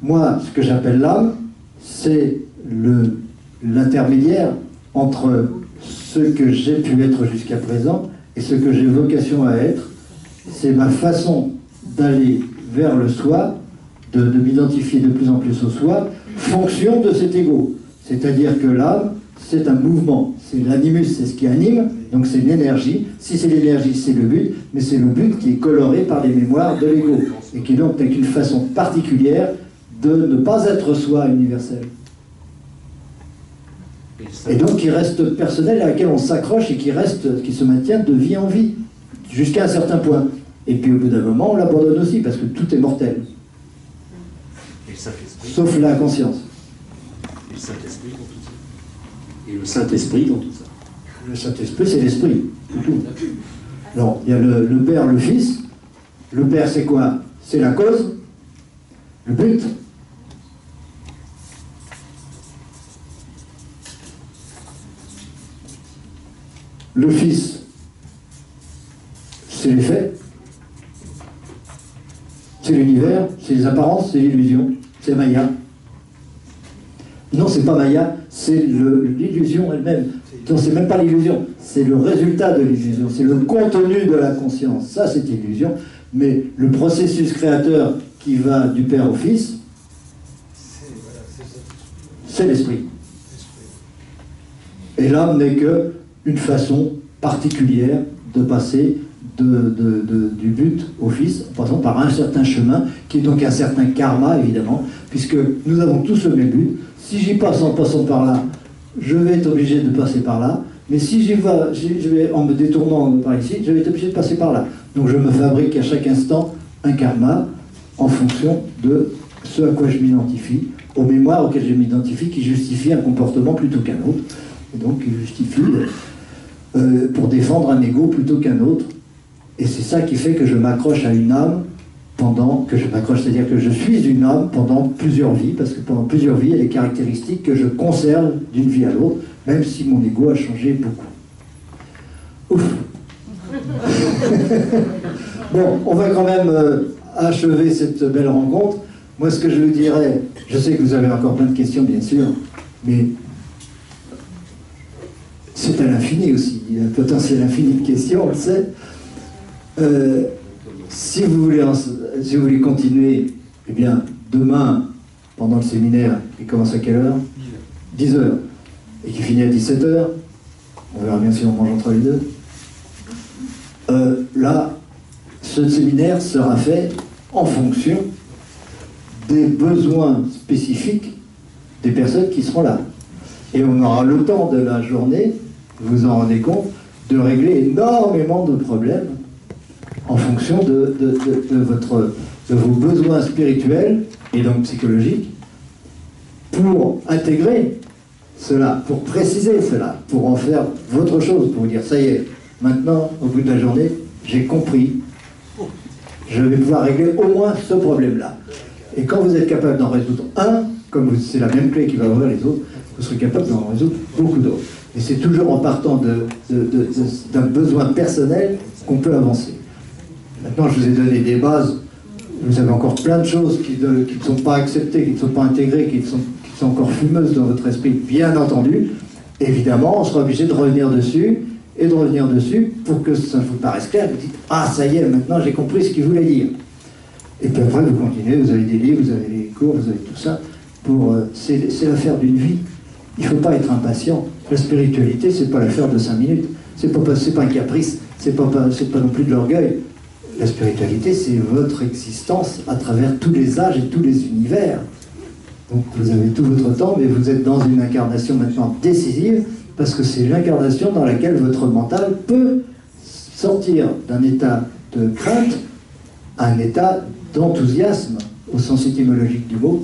Moi, ce que j'appelle l'âme, c'est l'intermédiaire entre ce que j'ai pu être jusqu'à présent et ce que j'ai vocation à être. C'est ma façon d'aller vers le soi, de m'identifier de plus en plus au soi, fonction de cet ego. C'est-à-dire que l'âme, c'est un mouvement. C'est l'animus, c'est ce qui anime, donc c'est une énergie. Si c'est l'énergie, c'est le but, mais c'est le but qui est coloré par les mémoires de l'ego, et qui donc n'est qu'une façon particulière de ne pas être soi universel. Et donc qui reste personnel, à laquelle on s'accroche et qui se maintient de vie en vie, jusqu'à un certain point. Et puis au bout d'un moment, on l'abandonne aussi, parce que tout est mortel. Sauf la conscience. Et le Saint-Esprit dans tout ça. Et le Saint-Esprit dans tout ça. Le Saint-Esprit, c'est l'esprit, c'est tout. Alors, il y a le Père, le Fils. Le Père, c'est quoi? C'est la cause, le but. Le Fils, c'est les faits, c'est l'univers, c'est les apparences, c'est l'illusion, c'est Maya. Non, c'est pas Maya, c'est l'illusion elle-même. Non, c'est même pas l'illusion, c'est le résultat de l'illusion, c'est le contenu de la conscience. Ça, c'est l'illusion, mais le processus créateur qui va du Père au Fils, c'est l'esprit. Et l'âme n'est que une façon particulière de passer du but au Fils, en passant par un certain chemin, qui est donc un certain karma, évidemment, puisque nous avons tous le même but. Si j'y passe en passant par là, je vais être obligé de passer par là, mais si j'y vais en me détournant par ici, je vais être obligé de passer par là. Donc je me fabrique à chaque instant un karma en fonction de ce à quoi je m'identifie, aux mémoires auxquelles je m'identifie, qui justifient un comportement plutôt qu'un autre, et donc qui justifient pour défendre un ego plutôt qu'un autre. Et c'est ça qui fait que je m'accroche à une âme c'est-à-dire que je suis une âme pendant plusieurs vies, parce que pendant plusieurs vies, il y a des caractéristiques que je conserve d'une vie à l'autre, même si mon ego a changé beaucoup. Ouf. Bon, on va quand même achever cette belle rencontre. Moi, ce que je vous dirais, je sais que vous avez encore plein de questions, bien sûr, mais c'est à l'infini aussi. Il y a un potentiel infini de questions, on le sait. Si vous voulez continuer, eh bien, demain, pendant le séminaire, il commence à quelle heure? 10 heures. Et qui finit à 17 heures. On verra bien si on mange entre les deux. Là, ce séminaire sera fait en fonction des besoins spécifiques des personnes qui seront là. Et on aura le temps de la journée, vous vous en rendez compte, de régler énormément de problèmes en fonction de vos besoins spirituels et donc psychologiques, pour intégrer cela, pour préciser cela, pour en faire votre chose, pour vous dire, ça y est, maintenant, au bout de la journée, j'ai compris, je vais pouvoir régler au moins ce problème-là. Et quand vous êtes capable d'en résoudre un, comme c'est la même clé qui va ouvrir les autres, vous serez capable d'en résoudre beaucoup d'autres. Et c'est toujours en partant d'un besoin personnel qu'on peut avancer. Maintenant, je vous ai donné des bases. Vous avez encore plein de choses qui ne sont pas acceptées, qui ne sont pas intégrées, qui sont encore fumeuses dans votre esprit, bien entendu. Évidemment, on sera obligé de revenir dessus, et de revenir dessus pour que ça vous paraisse clair. Vous dites, ah, ça y est, maintenant j'ai compris ce qu'il voulait dire. Et puis après, vous continuez, vous avez des livres, vous avez les cours, vous avez tout ça. C'est l'affaire d'une vie. Il ne faut pas être impatient. La spiritualité, c'est pas l'affaire de 5 minutes. C'est pas un caprice, c'est pas non plus de l'orgueil. La spiritualité, c'est votre existence à travers tous les âges et tous les univers. Donc vous avez tout votre temps, mais vous êtes dans une incarnation maintenant décisive, parce que c'est l'incarnation dans laquelle votre mental peut sortir d'un état de crainte à un état d'enthousiasme, au sens étymologique du mot,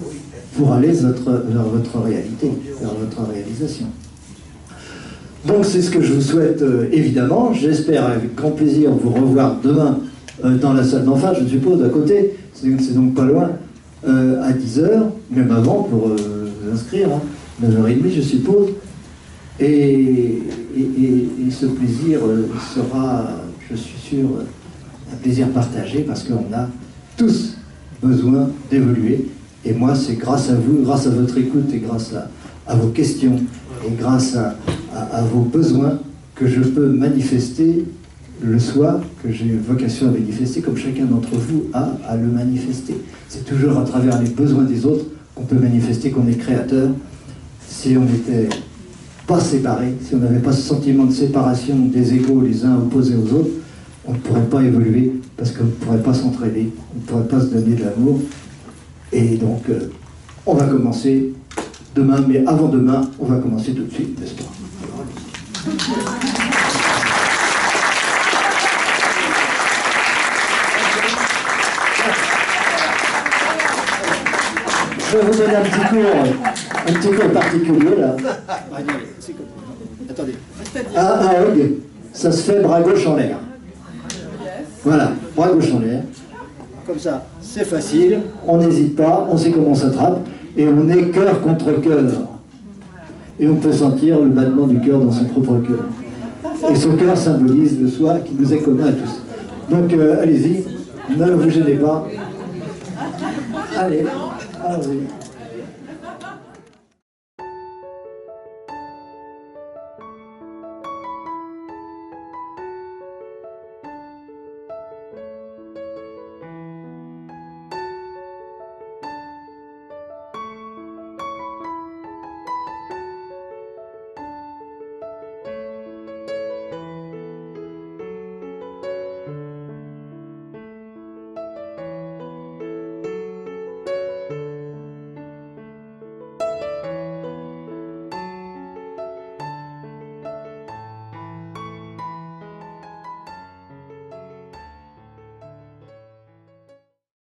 pour aller vers votre réalité, vers votre réalisation. Donc c'est ce que je vous souhaite évidemment. J'espère avec grand plaisir vous revoir demain dans la salle d'en face, je suppose, à côté, c'est donc pas loin, à 10h, même avant pour vous inscrire, hein, 9h30 je suppose. Et ce plaisir sera, je suis sûr, un plaisir partagé, parce qu'on a tous besoin d'évoluer, Et moi, c'est grâce à vous, grâce à votre écoute et grâce à vos questions et grâce à vos besoins que je peux manifester le soi, que j'ai vocation à manifester, comme chacun d'entre vous a à le manifester. C'est toujours à travers les besoins des autres qu'on peut manifester qu'on est créateur. Si on n'était pas séparés, si on n'avait pas ce sentiment de séparation des égaux les uns opposés aux autres, on ne pourrait pas évoluer parce qu'on ne pourrait pas s'entraider, on ne pourrait pas se donner de l'amour. Et donc, on va commencer demain, mais avant demain, on va commencer tout de suite, n'est-ce pas? Je vais vous donner un petit cours particulier, là. Attendez. Un hug, ça se fait bras gauche en l'air. Voilà, bras gauche en l'air. Comme ça, c'est facile, on n'hésite pas, on sait comment on s'attrape, et on est cœur contre cœur. Et on peut sentir le battement du cœur dans son propre cœur. Et ce cœur symbolise le soi qui nous est commun à tous. Donc, allez-y, ne vous gênez pas. Allez, allez-y.